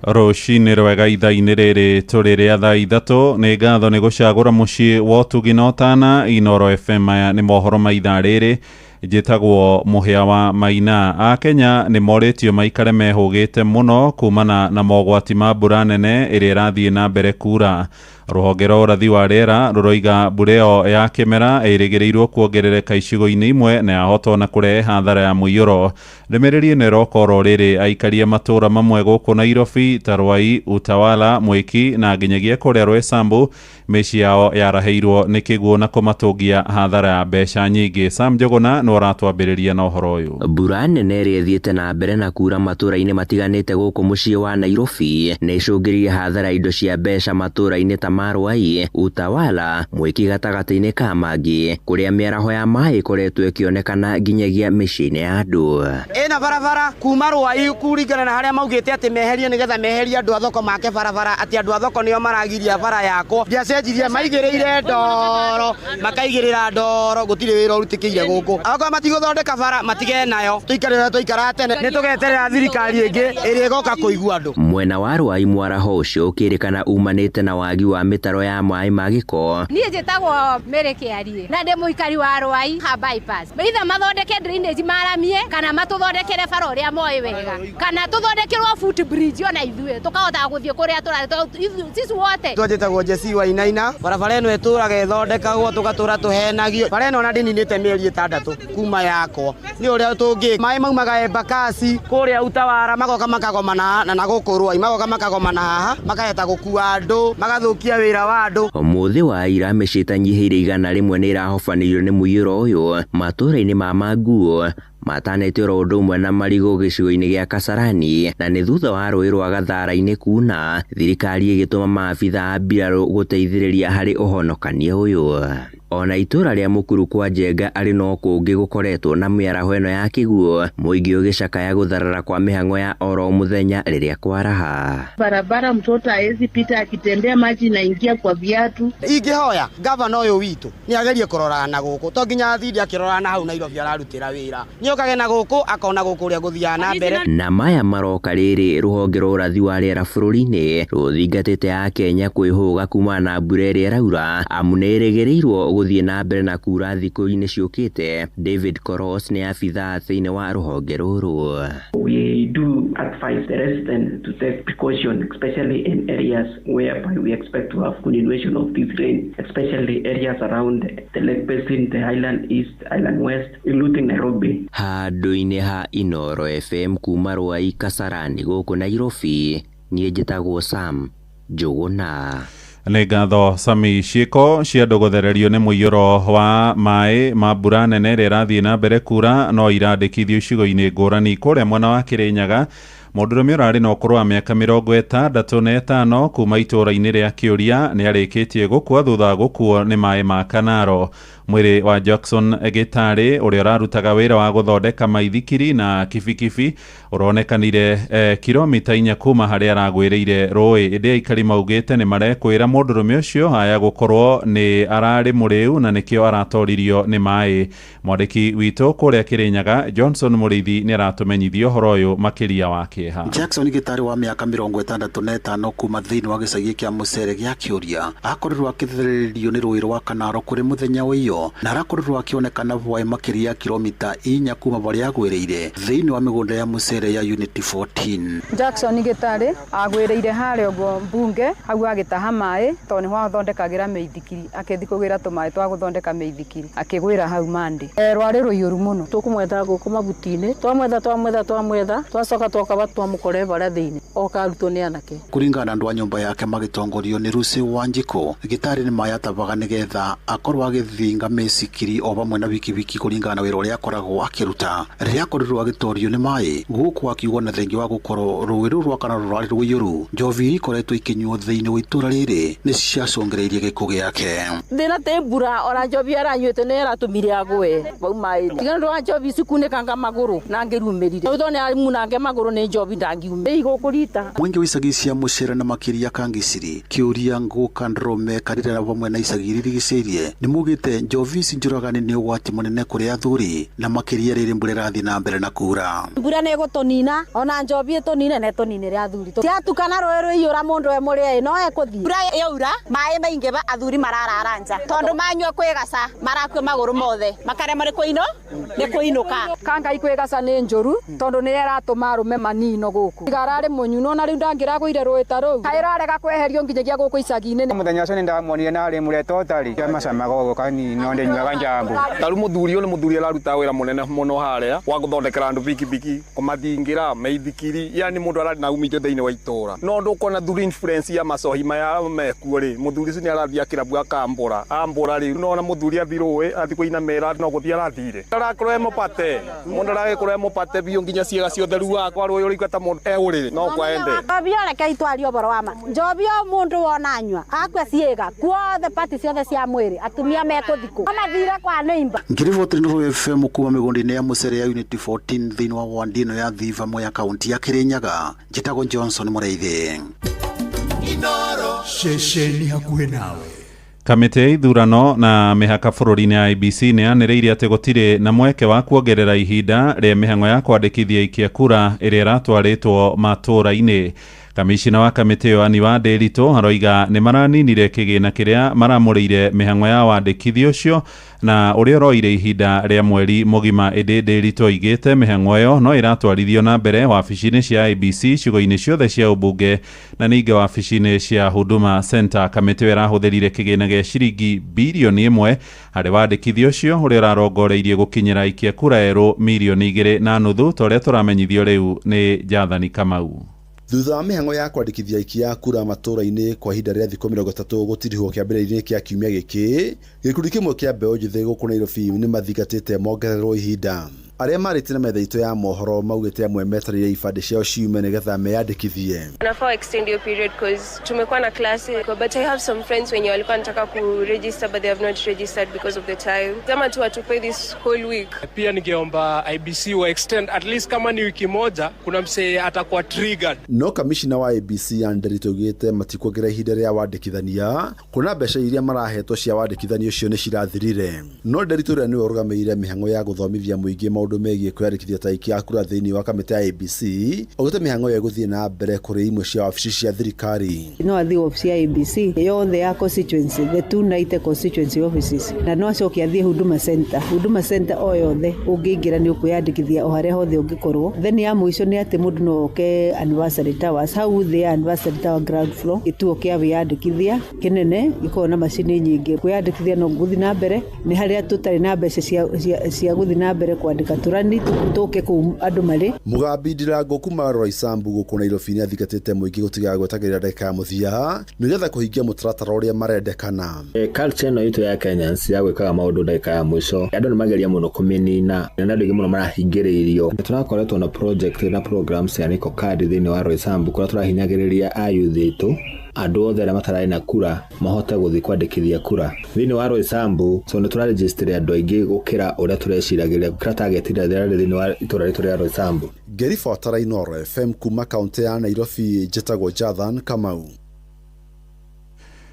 Rũcinĩ rwega ithaa-inĩ rĩrĩ tũrĩ rĩa thaa 3 nĩ ngatho nĩ gũcagũra mũciĩ wa ũtugi na ũtana. Inoro FM aya nĩ mohoro ma ithaa rĩrĩ njĩtagwo Mũhĩa wa Maina. Akenya nĩ morĩtio maikare mehũgĩte mũno kumana na mogwati ma mbura nene ĩrĩa ĩrathiĩ na mbere kura. Rũhonge rwa ũrathi wa rĩera rũroiga mbura ĩyo ya kĩmera ĩrĩgĩrĩirwo kuongerereka icigo-inĩ imwe na yahota na kũrehe hathara ya mũiyũro. Ndũmĩrĩri ĩno ĩroka oro rĩrĩ aikaria matũũra mamwe gũkũ Nairobi ta Rwai, Utawala, Mwiki na nginyagia kũrĩa Roysambu mĩciĩ yao yarahĩirwo nĩ kĩguũ na kũmatũngia hathara ya mbeca nyingĩ. Sam Njogona nĩ ũratwambĩrĩria na ũhoro ũyũ. Mbura nene ĩrĩa ĩthiĩte na mbere na kura matũũra-inĩ matiganĩte gũkũ mũciĩ wa Nairobi nĩ icũngĩrĩirie hathara indo cia mbeca matũũra-inĩ ta Rwai, Utawala, Mwiki gatagatĩ-inĩ ka mangĩ kũrĩa mĩaraho ya maĩ ĩkoretwo ĩkĩonekana nginyagia mĩciĩ-inĩ ya andũ. Ĩna barabara kuma Rwai kũringana na harĩa maugĩte atĩ meherie nĩgetha meherie andũ a thoko make barabara, atĩ andũ a thoko nĩo maragiria bara yako ndiacenjirie maigĩrĩire ndoro makaigĩrĩra ndoro gũtirĩ wĩra ũrutĩkĩire gũkũ. Akorwo matigũthondeka bara matige nayo, tuikare ũrĩa tũikara tene, nĩ tũgeterera thirikari ĩngĩ ĩrĩa ĩgoka kũigua andũ. Mwena wa Rwai mwaraho ũcio ũkĩrĩkana umanĩte na wagi wa mĩtaro ya maĩ ma gĩko. Niĩ njĩtagwo Mary Kĩarie na ndĩ mũikari wa Rwai ha bypass. Either mathondeke drainage maramie kana matũthondekere bara ũrĩa moĩ wega kana tũthondekerwo footbridge ona ithuĩ tũkahota gũthiĩ kũrĩa tũrathiĩ sisi wote. Twajĩtagwo Jesse Wainaina, barabara ĩno ĩtũraga ĩthondekagwo tũgatũra tũhenagio. Bara ĩno ona ndĩninĩte mĩeri 6 kuma yakwo nĩ ũrĩa tũngĩ maĩ maumaga Embakasi kũrĩa Utawala magoka makagomana na gũkũ Rwai magoka makagomana haha makaheta gũkua andũ magathũkia wĩra wa andũ. Mũthĩ wa ira mĩciĩ itanyihĩire 100 nĩ irahobanĩirio nĩ mũiyũro ũyũ matũũra-inĩ ma Manguo, matanete oro ũndũ ũmwe na marigũ gĩcigo-inĩ gĩa Kasarani, na nĩ thutha wa rũĩ rwa Gathara-inĩ kuna thirikari ĩgĩtũma maabitha a mbirarũ gũteithĩrĩria harĩ ũhonokania ũyũ. Ona itũra rĩa Mũkuru kwa Njenga arĩ no kũngĩ gũkoretwo na mĩaraho ĩno ya kĩguũ, mũingĩ ũgĩcakaya gũtharara kwa mĩhang'o ya oro mũthenya rĩrĩa kwaraha. Barabara mtoto haezi pita akitembea, maji inaingia kwa viatu. Ingĩhoya gavana ũyũ witũ nĩ agerie kũrora na gũkũ, to nginya athindi akĩrora na hau Nairobi ararutĩra wĩra. Nĩ okage na gũkũ akona gũkũ ũrĩa gũthiaga na mbere. Na maya maroka rĩrĩ rũhonge rwa ũrathi wa rĩera bũrũri-inĩ rũthingatĩte a Kenya kwĩhũga kuma na mbura ĩrĩa ĩraura, amu nĩ ĩrĩgĩrĩirwo gũthiĩ na mbere na kura thikũ-inĩ ciũkĩte. David Koros nĩ abithaa thĩinĩ wa rũhonge rũrũ. We do advise the residents to take precaution, especially in areas whereby we expect to have continuation of this rain, especially areas around the Lake Basin, the Highland East, Highland West, including Nairobi. Handũ-inĩ ha Inoro FM kuma Rwai Kasarani gũkũ Nairobi, niĩ njĩtagwo Sam Njũgũna. Nĩ ngatho Sami ciĩko cia andũ gũthererio nĩ mũiyũro wa maĩ ma mbura nene ĩrĩa ĩrathiĩ na mbere kura no irandĩkithio icigo-inĩ ngũrani kũrĩa mwena wa Kĩrĩnyaga. Mũndũrũme ũrarĩ na ũkũrũ wa mĩaka 65 kuma itũũra-inĩ rĩa Kĩũria nĩ arĩkĩtie gũkua thutha wa gũkuo nĩ maĩ ma Kanaro. Mwĩrĩ wa Jackson Gĩtarĩ ũrĩa ũrarutaga wĩra wa gũthondeka maithikiri na kibikibi ũronekanire kilomita 4 kuma harĩa aragwĩrĩire rũĩ. Ĩndĩ aikari maugĩte nĩ marekwĩra mũndũrũme ũcio haya gũkorwo nĩ ararĩ mũrĩu na nĩkĩo aratoririo nĩ maĩ. Mwandĩki witũ kũrĩa Kĩrĩnyaga Johnson Mũrĩithi nĩ aratũmenyithia ũhoro ũyũ makĩria wa kĩeha. Jackson Gĩtarĩ wa mĩaka 65 kuma thĩinĩ wa gĩcagi kĩa Mũcere gĩa Kĩũria akorirwo akĩtherererio nĩ rũĩ rwa Kanaro kũrĩ mũthenya ũyũ, na arakorirwo akĩonekana hwaĩ makĩria kilomita 4 kuma harĩa agwĩrĩire thĩinĩ wa mĩgũnda ya Mũcere ya Unity 14. Jackson Gĩtarĩ agwĩrĩire harĩa ũguo mbunge hau agĩtaha maĩ tondũ nĩho athondekagĩra mĩithikiri, akĩthi kũgĩra tũmaĩ twa gũthondeka mĩithikiri akĩgwĩra hau Mandi. Rwarĩ rũiyũru mũno, tũkũmwetha gũkũ mabuti-inĩ, twamwetha twacoka twakaba twamũkore bara thĩinĩ okarutwo nĩ anake. Kũringana na andũ a nyũmba yake magĩtongorio nĩ Lucy Wanjikũ, Gĩtarĩ nĩ maĩ atabaga nĩgetha akorwo agĩthinga mĩithikiri o hamwe na bikibiki kũringana na wĩra ũrĩa akoragwo akĩruta. Rĩrĩa akorirwo agĩtorio nĩ maĩ gũkũ akiuga na thengia wa gũkorwo rũĩ rũu rwa Kanaro rwarĩ rũiyũru, njovi ikoretwo ikĩnyuo thĩinĩ wa itũra rĩrĩ nĩ ciacũngĩrĩirie gĩkuũ gĩake. Thĩna tĩ mbura ona njovi aranyuĩte nĩ aratũmire agwe bau maĩ. Tigana ndwa njovi cikunĩkanga magũrũ na ngĩrumĩrire. Ũthone arimunange magũrũ nĩ njovi ndangiume. Igũkũrita. Mwingi wa icagi cia Mũcere na makĩria Kangiciri, Kĩũria, Ngũka, Ndrome, Karĩra na hamwe na icagi irigicĩirie nĩ mugĩte njovi ici njũragani nĩ ũgwati mũnene kũrĩ athuri na makĩria rĩrĩ mbura ĩrathiĩ na mbere na kura. Mbura nĩ gũtũnina ona njovi ĩtũnine na ĩtũninĩre athuri. Ciatukana rũĩ rũiyũra mũndũ we mũrĩe no ekũthiĩ. Mbura yaura maĩ maingĩ athuri marararanja tondũ manyua kwĩgaca marakua magũrũ mothe makarĩa marĩ kũinũka. Kangai kwĩgaca nĩ njũru tondũ nĩ aratũma arũme manino gũkũ. Tigararĩ mũnyu no na rĩu ndangĩragũire rũĩ ta rũu. Kaĩrarega kweherio nginyagia gũkũ icagi-inĩ. Mũthenya ũcio nĩ ndamuonire na arĩ mũreto ũtarĩ kĩamacamaga ũguo kanini onde nyuaga njambu. Tarũ mũthuri ũyũ nĩ mũthuri araruta wĩra mũnene mũno harĩa wa gũthondekera andũ bikibiki, kũmathingira maithikiri, yani mũndũ ararĩ na umithio thĩinĩ wa itũra. No ndũkona through influence ya macohi maya mekuo rĩ, mũthuri ũcio nĩ arathiĩ akĩrabu akambũra rĩ, no na mũthuri athi rũĩ athi kũinamĩra no gũthiĩ arathire. Ndarakorwo emũpate mũndũ aragĩkorwo emũpate biũ nginya ciĩga cia ũtheru wakwa rũĩ ũrĩigua ta mũndũ eũrĩrĩ no kwende. Njovi reke itwarie ũboro wa ma. Njovi o mũndũ wona anyua akua ciĩga kuothe pati ciothe cia mwĩrĩ atumia mekũthikũ amathire kwa nĩimba. Ngĩribotire nĩ Rũĩ FM kuma mĩgũnda-inĩ ya Mũcere ya Unity 14 thĩinĩ wa wandi ĩno ya Thiva ya kaunti ya Kĩrĩnyaga. Njĩtagwo Johnson Mũrĩithi. Inoro ceceni hakuhĩ nawe. Kamĩtĩ ya ithurano na mĩhaka bũrũri-inĩ ya IEBC nĩ yanĩrĩire atĩ gũtirĩ na mweke wa kuongerera ihinda rĩa mĩhang'o ya kwandĩkithia ikia kura ĩrĩa ĩratwarĩtwo matũũra-inĩ. Kamishina wa kamĩtĩ ĩyo Anne wa Nderitu aroiga nĩ maraninire kĩgĩna kĩrĩa maramũrĩire mĩhang'o ya wandĩkithia ũcio na ũrĩa ũroire ihinda rĩa mweri mũgima. Ĩndĩ Nderitu oigĩte mĩhang'o ĩyo no ĩratwarithio na mbere wabici-inĩ cia IEBC ciugo-inĩ ciothe cia ũmbunge na ningĩ wabici-inĩ cia Huduma Center. Kamĩtĩ ĩyo ĩrahũthĩrire kĩgĩna gĩa ciringi bilioni 1 harĩ wandĩkithia ũcio ũrĩa ũrarongoreirie gũkinyĩra ikia kura erũ milioni 2.5 ta ũrĩa tũramenyithio rĩu nĩ Jathani Kamau. Thutha wa mĩhang'o ya kwandĩkithia ikia kura matũũra-inĩ kwa ihinda rĩa thikũ 30 gũtirihwo kĩambĩrĩria-inĩ kĩa kiumia gĩkĩ, gĩkundi kĩmwe kĩa mbeũ njĩthĩ gũkũ Nairobi nĩ mathingatĩte mongererwo ihinda. Aria marĩtie na metha itũ ya mohoro maugĩte amwe metarĩire ibandĩ ciao ciume nĩgetha meyandĩkithie. Nafaa extend your period cause tumekuwa na class but I have some friends wenye walikuwa wanataka ku register but they have not registered because of the time. Kama tu atupe this whole week. Pia ningeomba IBC wa extend at least kama ni wiki moja kuna msee atakuwa triggered. No commissioner wa IBC Anderito gĩte matikuongerera ihinda rĩa wandĩkithania kuna mbeca iria marahetwo cia wandĩkithania ũcio nĩ cirathirire. No Anderito rĩa nĩwe ũrũgamĩrĩire mĩhang'o ya gũthomithia mũingĩ maũndũ megiĩ kwĩyandĩkithia tarĩki ya kura thĩinĩ wa kamĩtĩ ya IBC oigĩte mĩhang'o ĩyo ĩgũthiĩ na mbere kũrĩ imwe cia wabici cia thirikari. No athi wabici ya IBC yothe ya constituency the 290 constituency offices na no acoke athie Huduma Center o yothe ũngĩingĩra nĩ ũkwĩyandĩkithia o harĩa hothe ũngĩkorwo. Then ya mũico nĩ atĩ mũndũ no oke anniversary towers hau the anniversary tower ground floor gĩtuo kĩa wĩyandĩkithia kĩnene gĩkorwo na macini nyingĩ. Kwĩyandĩkithia no gũthiĩ na mbere nĩ harĩa tũtarĩ na mbeca cia gũthiĩ na mbere kwandĩka tũrani tũke kũu andũ marĩ. Mugambi Ndirango kuma Roysambu gũkũ Nairobi nĩ athigatĩte mũingĩ gũtiga gwetagĩrĩra ndeka ya mũthia nĩgetha kũhingia mũtaratara ũrĩa marendekana. Culture ĩno itũ ya Kenyans ya gwĩkaga maũndũ ndeka ya mũico andũ nĩ mageria mũno kũmĩnina na andũ aingĩ mũno marahingĩrĩirio. Tũrakoretwo na project na programs ya Niko Card thĩinĩ wa Roysambu kũrĩa tũrahinyagĩrĩria ayuth itũ andũ othe arĩa matarĩ na kura mahote gũthiĩ kwandĩkithia kura thĩinĩ wa Roysambu. So nĩ tũraregister andũ aingĩ gũkĩra ũrĩa tũreciragĩria gũkĩra target ĩrĩa thĩinĩ wa itũra ritũ rĩa Roysambu. Ngĩribotera Inooro FM kuma kaunti ya Nairobi njĩtagwo Jathan Kamau.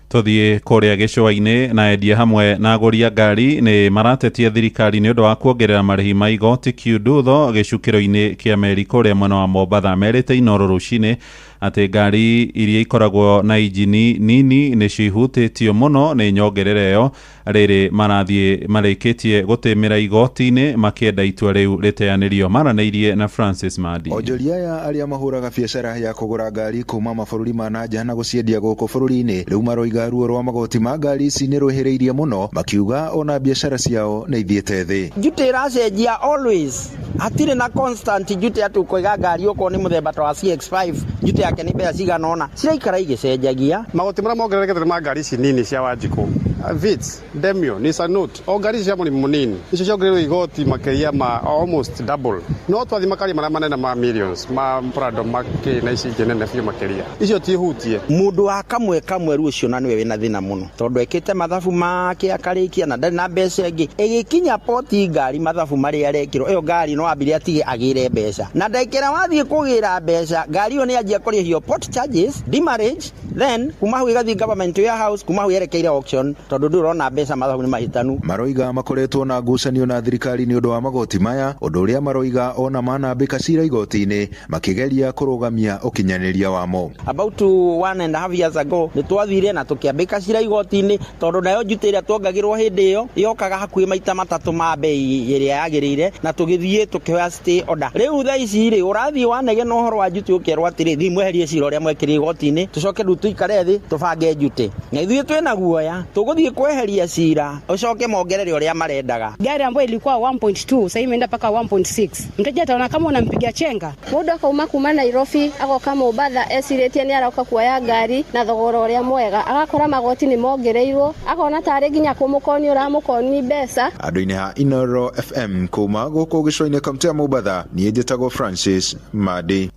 Tuthie kũrĩa gĩcũa-inĩ na endia hamwe na agũri a ngari nĩ maratetia thirikari nĩ ũndũ wa kuongerera marĩhi ma igoti kiundutho gĩcukĩro-inĩ kĩa meri kũrĩa mwena wa Mombatha. Merĩte Inooro rũcinĩ atĩ ngari iria ikoragwo na injini nini nĩ cihutĩtio mũno nĩ nyongerera ĩyo rĩrĩ marathiĩ marĩkĩtie gũtĩmĩra igoti-inĩ makĩenda itua rĩu rĩteanĩrio. Maranĩirie na Francis Madi. Onjoria aya arĩa mahũraga biacara ya kũgũra ngari kuma mabũrũri ma nanja na gũciendia gũkũ bũrũri-inĩ rĩu maroiga ruo rwa magoti ma ngari ici nĩ rũhĩrĩirie mũno makiuga ona biacara ciao nĩ ithiĩte thĩ. Jute ĩracenjia always hatirĩ na constant jute atĩ ũkũiga ngari okorwo nĩ mũthemba ta wa CX5 jute yake nĩ mbeca cigana ona ciraikara igĩcenjagia. Magoti marĩa mongererekete ma ngari ici nini cia Wanjikũ Vitz, Demio, Nissan Note, o ngari cia mũrĩmi mũnini icio ciongereirwo igoti makĩria ma almost double. No twathi makari marĩa manene ma millions ma Prado makĩ na ici ingĩ nene biũ makĩria icio tihutie. Mũndũ wa kamwe rĩu ũcio na nĩwe wĩna thĩna mũno tondũ ekĩte mathabu make akarĩkia na ndarĩ na mbeca ingĩ ĩgĩkinya poti ngari mathabu marĩa arekĩrwo ĩyo ngari no ambire atige agĩre mbeca na ndekera wathiĩ kũgĩra mbeca ngari ĩyo nĩ anjia kũrĩhio port charges demurrage then kuma hau igathiĩ government warehouse kuma hau yerekeire auction tondũ ndũrona mbeca mathabu nĩ mahĩtanu. Maroiga makoretwo na ngucanio na thirikari nĩ ũndũ wa magoti maya ũndũ ũrĩa maroiga ona manambĩka cira igoti-inĩ makĩgeria kũrũgamia ũkinyanĩria wamo. About 1.5 years ago nĩ twathire na tũkĩambĩka cira igoti-inĩ tondũ nayo njute ĩrĩa tuongagĩrwo hĩndĩ ĩyo yokaga hakuhĩ maita matatũ ma bei ĩrĩa yagĩrĩire na tũgĩthiĩ tũkĩoya stay order. Rĩu thaa ici rĩ ũrathiĩ wanege na ũhoro wa njute ũkerwo atĩrĩ thiĩ mweherie cira ũrĩa mwekĩrire igoti-inĩ tũcoke rĩu tũikare thĩ tũbange njute na ithuĩ twĩna guoya tũgũthiĩ kweheria cira ucoke mongerere ũrĩa marendaga. Gari ambayo ilikuwa 1.2 sasa imeenda paka 1.6. Mteja ataona kama unampiga chenga. Mũndũ akauma kuma Nairobi agoka Mombatha eciretie nĩ aroka kuoya ngari na thogora ũrĩa mwega agakora magoti nĩ mongereirwo akona tarĩ nginya kũmũkoni ũramũkoni mbeca. Andũ-inĩ ha Inooro FM kuma gũkũ gĩcũa-inĩ kaunti ya Mombatha niĩ njĩtagwo Francis Madi.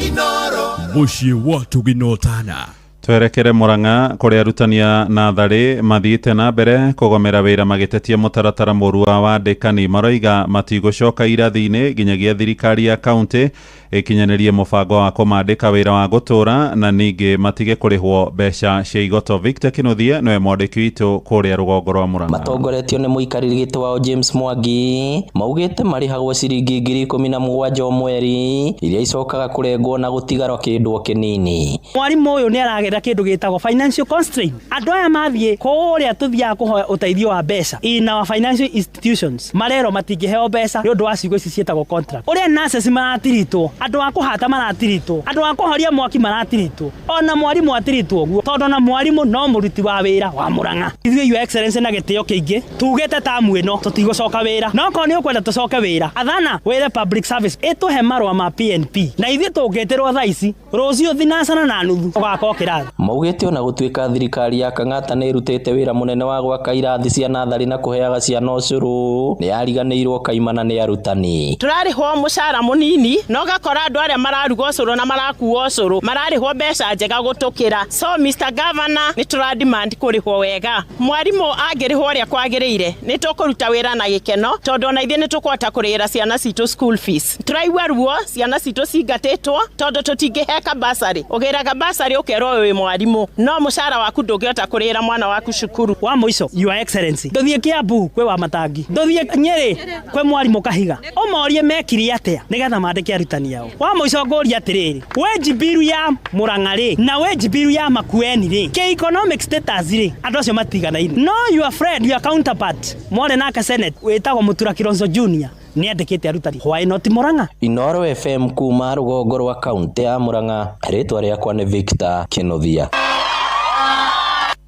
Inooro mũciĩ wa tũginotana. Twerekere Murang'a kũrĩa arutania natharĩ mathiĩte na mbere kũgomera wĩra magĩtetia mũtaratara mũru wa wandĩkani. Maroiga matigũcoka irathi-inĩ nginyagia thirikari ya kaunti ĩkinyanĩrie mũbango wa kũmandĩka wĩra wa gũtũra na ningĩ matige kũrĩhwo mbeca cia igoto. Victor Kinuthia nĩwe mwandĩki witũ kũrĩa rũgongo rwa Murang'a. Matongoretio nĩ mũikarĩri gĩtĩ wao James Mwangi maugĩte marĩhagwo ciringi 17,000 o mweri iria icokaga kũrengwo na gũtigarwo kĩndũ kĩnini. Mwarimũ ũyũ nĩ aragera kĩndũ gĩtagwo financial constraint. Andũ aya mathiĩ kũrĩa tũthiaga kũhoya ũteithio wa mbeca in our financial institutions marero matingĩheo mbeca nĩ ũndũ wa ciugo ici ciĩtagwo contract. Ũrĩa nurses maratiritwo, andũ a kũhata maratiritwo, andũ a kũhoria mwaki maratiritwo, ona mwarimũ atiritwo ũguo tondũ na mwarimũ no mũruti wa wĩra wa Murang'a. Ithuĩ your excellency na gĩtĩo kĩingĩ tugĩte tamu ĩno tũtigũcoka wĩra no korwo nĩ ũkwenda tũcoke wĩra athana wĩre public service ĩtũhe marũa ma PNP na ithuĩ tũngĩtĩrwo thaa ici rũciũ thinacara na nuthu ũgakorwo kĩrathi. Maugĩte ona gũtuĩka thirikari ya Kang'ata nĩ ĩrutĩte wĩra mũnene wa gwaka irathi cia nathari na kũheaga ciana ũcũrũ, nĩ yariganĩirwo kaimana nĩ arutani. Tũrarĩhwo mũcara mũnini no gakora andũ arĩa mararuga ũcũrũ na marakuo ũcũrũ mararĩhwo mbeca njega gũtũkĩra. So Mr. Governor nĩ tũrademand kũrĩhwo wega. Mwarimũ angĩrĩhwo ũrĩa kwagĩrĩire nĩ tũkũruta wĩra na gĩkeno tondũ ona ithuĩ nĩ tũkũhota kũrĩhĩra ciana citũ school fees. Tũraigua ruo ciana citũ cingatĩtwo tondũ tũtingĩheka basarĩ. Ũgĩraga basarĩ ũkerwo wĩ mwarimũ no mũcara waku ndũngĩhota kũrĩhĩra mwana waku cukuru. Wa mũico Your Excellency ndũthiĩ Kiambu kwĩ wa Matangi, ndũthiĩ Nyeri kwĩ mwarimũ Kahiga, ũmorie mekire atĩa nĩgetha mandĩke arutani ao. Wa mũico ngũria atĩrĩrĩ, we Jibiru ya Murang'a rĩ na we Jibiru ya Makueni rĩ, ke economic status rĩ andũ acio matiganaine. No your friend, your counterpart mwore nake Senate wĩtagwo Mutura Kilonzo Junior nĩ andĩkĩte arutani why not Murang'a. Inoro FM kuma rũgongo rwa kaunti ya Murang'a, rĩtwa rĩakwa nĩ Victor Kinothia.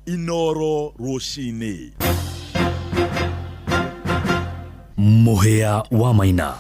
Inoro Rũcinĩ. Mũhĩa wa Maina.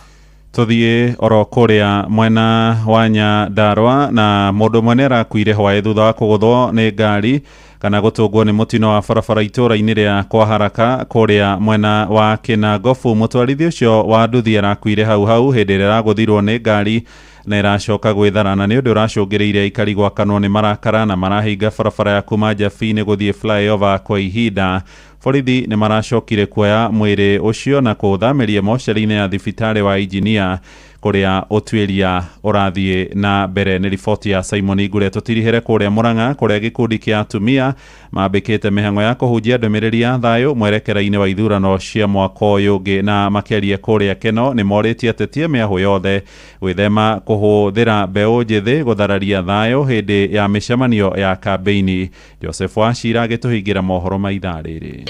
Tuthie oro kuria mwena wa Nyandarua na mundu mwene arakuire hwaĩ thutha wa kũgũthwo nĩ ngari kana gũtũngwo nĩ mũtino wa barabara itũra-inĩ rĩa Kwa Haraka kuria mwena wa Kinagofu. Mũtwarithia ũcio wa nduthi arakuire hau hĩndĩ ĩrĩa aragũthirwo nĩ ngari na iracoka gwĩtharana nĩ ũndũ ũracũngĩrĩirie aikari gwakanwo nĩ marakara na marahinga barabara ya kuma Jabi-inĩ gũthiĩ flyover kwa ihinda. Borithi nĩ maracokire kuoya mwĩrĩ ũcio na kũũthamĩria mocarĩ-inĩ ya thibitarĩ wa Injinia kuria ũtuĩria ũrathiĩ na mbere. Nĩ riboti ya Simon Igure. Tũtirihĩre kuria Murang'a kuria gĩkundi kĩa atumia mambĩkĩte mĩhang'o ya kũhunjia ndũmĩrĩri ya thayũ mwerekera-inĩ wa ithurano cia mwaka ũyũ ũngĩ, na makĩaria kuria Keno nĩ morĩtie ateti mĩahũ yothe gwĩthema kũhũthĩra mbeũ njĩthĩ gũthararia thayũ hĩndĩ ya mĩcemanio ya kambeini. Joseph Wachira agĩtũhingĩra mohoro ma ithaa rĩrĩ.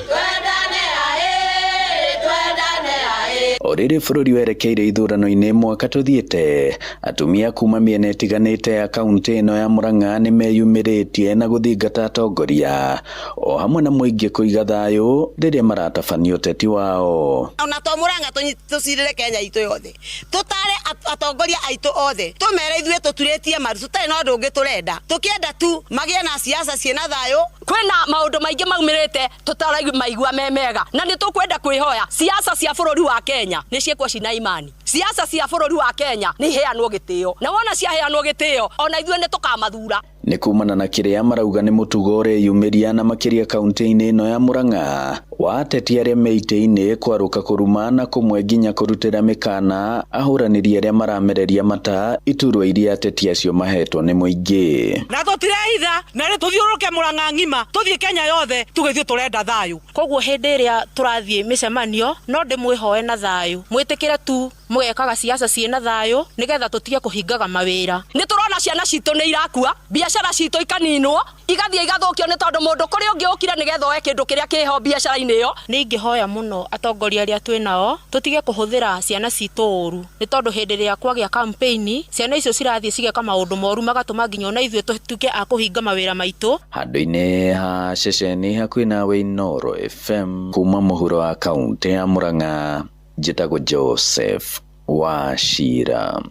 Orĩrĩ bũrũri werekeire ithurano-inĩ mwaka tũthiĩte, atumia kuma mĩena ĩtiganĩte ya kaunti ĩno ya Murang'a nĩ meyumĩrĩtie na gũthingata atongoria o hamwe na mũingĩ kũiga thayũ rĩrĩa maratabanio ũteti wao. Ona to Murang'a tũcirĩre Kenya itũ yothe, tũtare atongoria aitũ othe, tũmere ithuĩ tũturĩtie maru, tũtarĩ na ũndũ ũngĩ tũrenda, tũkĩenda tu magĩe na siasa ciĩna thayũ. Kwĩna maũndũ maingĩ maumĩrĩte tũtaraigua me mega na nĩ tũkwenda kwĩhoya siasa cia bũrũri wa Kenya nĩ ciĩkwo cina imani. Siasa cia bũrũri wa Kenya nĩ heanwo gĩtĩo, na wona cia heanwo gĩtĩo ona ithuĩ nĩ tũkamathura. Nĩ kumana na kĩrĩa marauga nĩ mũtugo ũreyumĩria na makĩria kaunti-inĩ ĩno ya Murang'a wa ateti arĩa me itĩ-inĩ kwarũka kũruma na kũmwe nginya kũrutĩra mĩkana ahũranĩri arĩa maramereria mata iturwa iria ateti acio mahetwo nĩ mũingĩ. Na tũtireitha na rĩ tũthiũrũke Murang'a ng'ima tũthiĩ Kenya yothe tũgĩthiĩ tũrenda thayũ. Koguo hĩndĩ ĩrĩa tũrathiĩ mĩcemanio no ndĩmwĩhoe na thayũ, mwĩtĩkĩre tu mũgekaga siasa ciĩna thayũ nĩgetha tũtige kũhingaga mawĩra. Nĩ tũrona ciana citũ nĩ irakua, biacara citũ ikaninwo igathiĩ igathũkio nĩ tondũ mũndũ kũrĩa ũngĩ ũkire nĩgetha oe kĩndũ kĩrĩa kĩho biacara-inĩ ĩyo. Nĩ ingĩhoya mũno atongoria arĩa twĩnao tũtige kũhũthĩra ciana citũ ũru, nĩ tondũ hĩndĩ ĩrĩa kwagĩa campaign ciana icio cirathiĩ cigeka maũndũ moru magatũma nginya ona ithuĩ tũtuĩke a kũhinga mawĩra maitũ. Handũ-inĩ ha ceceni hakuhĩ nawe Inoro FM kuma mũhuro wa kaunti ya Murang'a, njĩtagwo Joseph Wachira.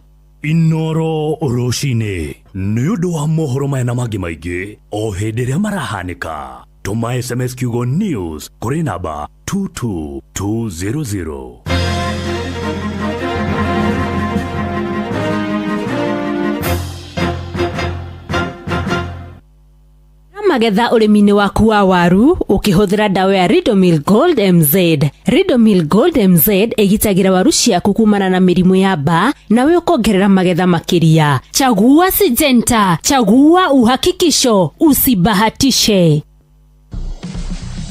Inoro Rũcinĩ nĩ ũndũ wa mohoro maya na mangĩ maingĩ o hĩndĩ ĩrĩa marahanĩka. Tũma SMS kiugo news kũrĩ namba 22200. Magetha ũrĩmi-inĩ waku wa waru ũkĩhũthĩra ndawa ya Ridomil Gold MZ. Ridomil Gold MZ ĩgitagĩra waru ciaku kumana na mĩrimũ ya mbaa nawe ũkongerera magetha makĩria. Chagua Syngenta, chagua uhakikisho, usibahatishe.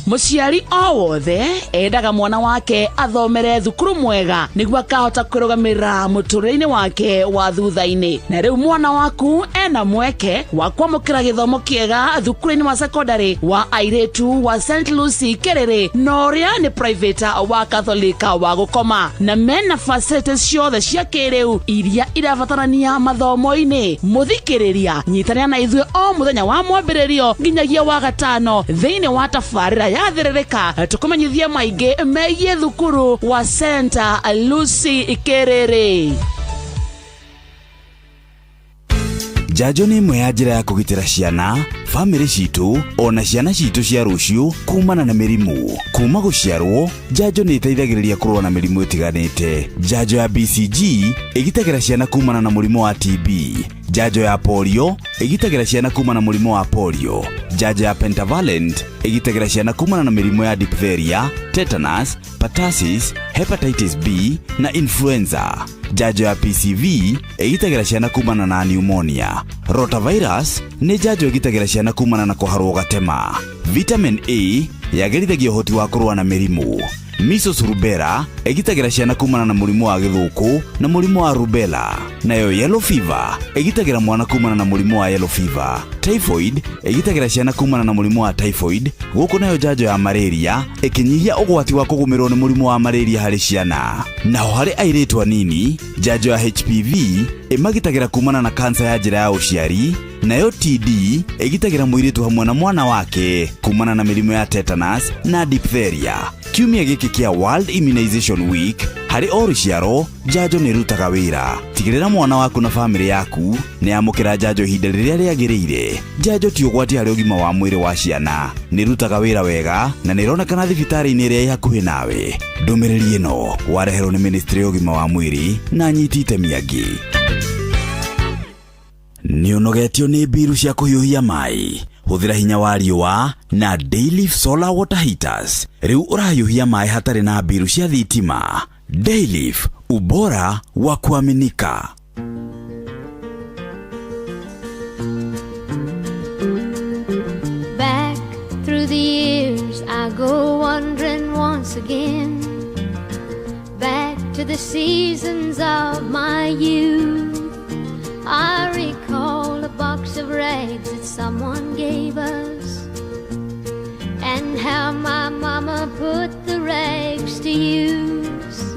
Mũciari o wothe endaga mwana wake athomere thukuru mwega nĩguo akahota kũrũgamĩrĩra mũtũrĩre-inĩ wake wa thutha-inĩ. Na rĩu mwana waku ena mweke wa kwamũkĩra gĩthomo kĩega thukuru-inĩ wa secondary wa airĩtu wa St. Lucy Kerere na ũrĩa nĩ private wa Catholic wa gũkoma, na mena facilities ciothe cia kĩrĩu iria irabatarania mathomo-inĩ. Mũthikĩrĩria, nyitanĩra na ithuĩ o mũthenya wa mwambĩrĩrio nginyagia wa gatano thĩinĩ wa tabarĩra yathĩrĩrĩka tũkũmenyithie maingĩ megiĩ thukuru wa St. Lucy Kerere. Njanjo nĩ ĩmwe ya njĩra ya kũgitĩra ciana, famĩlĩ citũ, ona ciana citũ cia rũciũ kumana na mĩrimũ. Kuma gũciarwo, njanjo nĩ ĩteithagĩrĩria kũrũa na mĩrimũ ĩtiganĩte. Njanjo ya BCG ĩgitagĩra ciana kumana na mũrimũ wa TB. Njanjo ya polio ĩgitagĩra ciana kumana na mũrimũ wa polio. Njanjo ya pentavalent ĩgitagĩra ciana kumana na mĩrimũ ya diphtheria, tetanus, pertussis, hepatitis B na influenza. Njanjo ya PCV ĩgitagĩra ciana kumana na pneumonia. Rotavirus nĩ njanjo ĩgitagĩra ciana kumana na kũharwo gatema. Vitamin A yagĩrithagia ũhoti wa kũrũa na mĩrimũ. Measles rubella ĩgitagĩra ciana kumana na mũrimũ wa gĩthũkũ na mũrimũ wa rubella. Nayo yellow fever ĩgitagĩra mwana kumana na mũrimũ wa yellow fever. Typhoid ĩgitagĩra ciana kumana na mũrimũ wa typhoid. Gũkũ nayo njanjo ya malaria ĩkĩnyihia ũgwati wa kũgũmĩrwo nĩ mũrimũ wa malaria harĩ ciana. Naho harĩ airĩtu anini, njanjo ya HPV ĩmagitagĩra kumana na kansa ya njĩra ya ũciari. Nayo TD ĩgitagĩra mũirĩtu hamwe na mwana wake kumana na mĩrimũ ya tetanus na diphtheria. Kiumia gĩkĩ kĩa World Immunization Week, harĩ o rũciaro, njanjo nĩ ĩrutaga wĩra. Tigĩrĩra mwana waku na famĩlĩ yaku nĩ yamũkĩra njanjo ihinda rĩrĩa rĩagĩrĩire. Njanjo ti ũgwati harĩ ũgima wa mwĩrĩ wa ciana. Nĩ ĩrutaga wĩra wega na nĩ ĩronekana thibitarĩ-inĩ ĩrĩa ĩ hakuhĩ nawe. Ndũmĩrĩri ĩno wareherwo nĩ Ministry ya ũgima wa mwĩrĩ na anyiti itemi angĩ. Nĩ ũnogetio nĩ mbiru cia kũhiũhia maĩ. Hũthĩra hinya wa riũa na Dayleaf Solar Water Heaters. Rĩu ũrahiũhia maĩ hatarĩ na mbiru cia thitima. Dayleaf, ubora wa kuaminika. Back through the years I go wandering once again, back to the seasons of my youth. I recall a box of rags that someone gave us, and how my mama put the rags to use.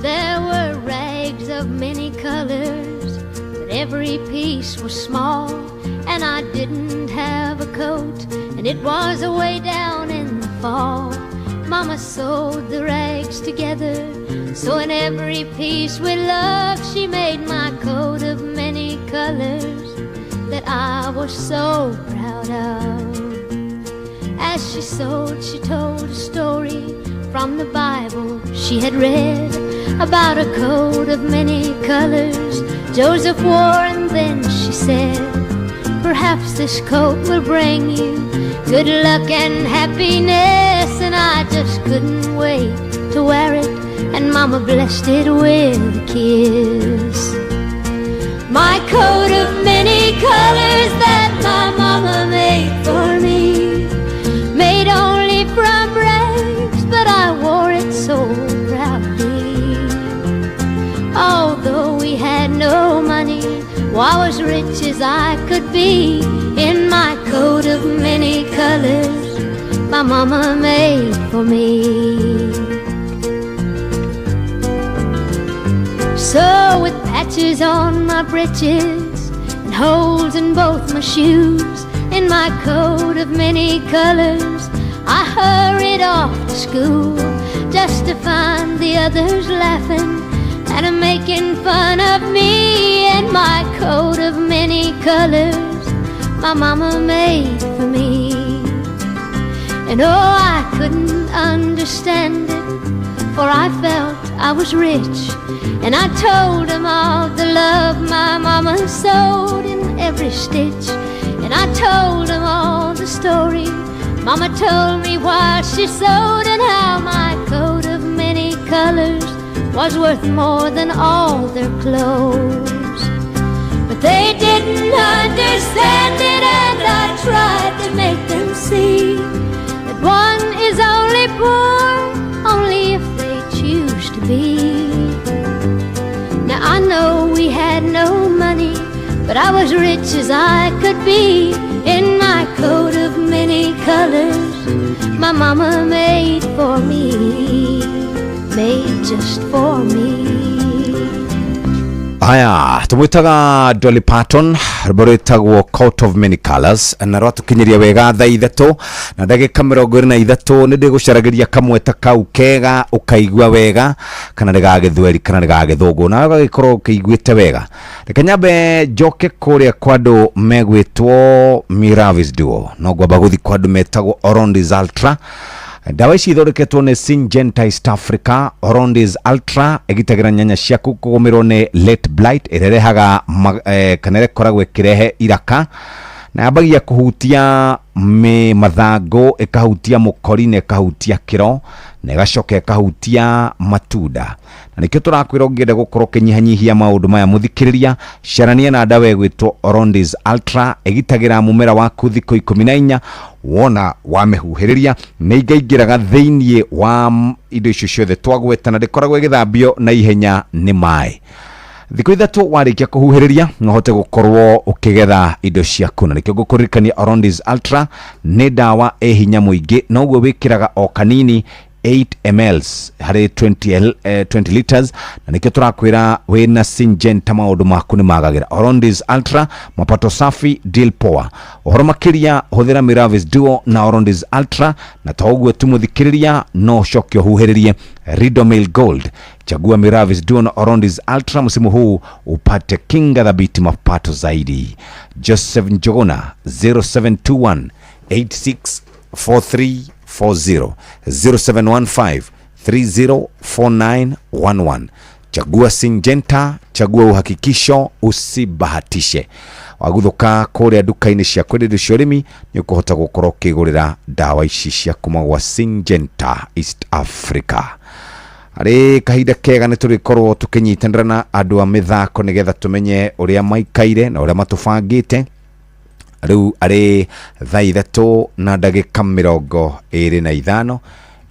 There were rags of many colors, but every piece was small, and I didn't have a coat, and it was away down in the fall. Mama sewed the rags together, so in every piece with love she made my coat of many colors that I was so proud of. As she sewed, she told a story from the Bible she had read about a coat of many colors Joseph wore, and then she said, perhaps this coat will bring you good luck and happiness. And I just couldn't wait to wear it, and Mama blessed it with a kiss. My coat of many colors that my Mama made for me, made only from rags, but I wore it so proudly. Although we had no money, well, I was rich as I could be in my coat of many colors my Mama made for me. So with patches on my breeches and holes in both my shoes, in my coat of many colors I hurried off to school, just to find the others laughing and making fun of me in my coat of many colors my Mama made for me. And oh, I couldn't understand it, for I felt I was rich, and I told them all the love my Mama sewed in every stitch. And I told them all the story Mama told me while she sewed, and how my coat of many colors was worth more than all their clothes. But they didn't understand it, and I tried to make them see that one is only poor only if they choose to be. Now I know we had no money, but I was rich as I could be in my coat of many colors my Mama made for me, made just for me. Haya, tumwitaga Dolly Parton, rwimbo rwitagwo Coat of Many Colors, na rwatukinyiria wega thaa ithatu na ndagika 23 ni ndigucaragiria kamweta kau kega ukaigua wega kana ndagagithweri kana ndagagithungu na gagikorwo ukiiguite wega. Reke nyambe njoke kuria kwandu megwitwo Miravis Duo no gwamba guthi kwandu metagwo Orondis Ultra. Dawa ici ithondeketwo ni Syngenta East Africa. Orondis Ultra igitagira nyanya ciaku kugumirwo ni late blight irerehaga kana ikoragwo ikirehe iraka na yambagia kuhutia mathango, ikahutia mukori na ikahutia kiro na igacoka ikahutia matunda. Na nikio turakwira ungienda gukorwo kinyihanyihia maundu maya muthikiriria, carania na dawa egwitwo Orondis Ultra igitagira mumera waku thikũ 14 wona wamehuhiriria na igaingiraga thĩinĩ wa indo icio ciothe twagweta na ndikoragwo igithambio na ihenya ni mai. Thikũ ithatu warikia kuhuhiriria no hote gukorwo ukigetha indo ciaku. Na nikio ngukuririkania Orondis Ultra ni dawa hinya muingi no gwe wikiraga o kanini 8 ml hari 20 liters na nikio turakwira wina Syngenta maundu maku ni magagira. Orondis Ultra mapato safi deal power. Uhoro makiria huthira Miravis Duo na Orondis Ultra na togwe tumuthikiriria no shokyo huhiririe Ridomil Gold. Chagua Miravis Duo na Orondis Ultra msimu huu upate kinga dhabiti mapato zaidi. Joseph Njogona 0721 864340 0715 304911. Chagua Syngenta, chagua uhakikisho, usibahatishe. Waguthuka kuria duka-ini cia kwenderia ciorimi ni kuhota gukorwo kigurira dawa ici cia kumagwa Syngenta East Africa. Ari kahinda kega ni turikorwo tukinyitanira na andu a mithako nigetha tumenye uria maikaire na uria matubangite. Riu ari thaa ithatu na ndagika 25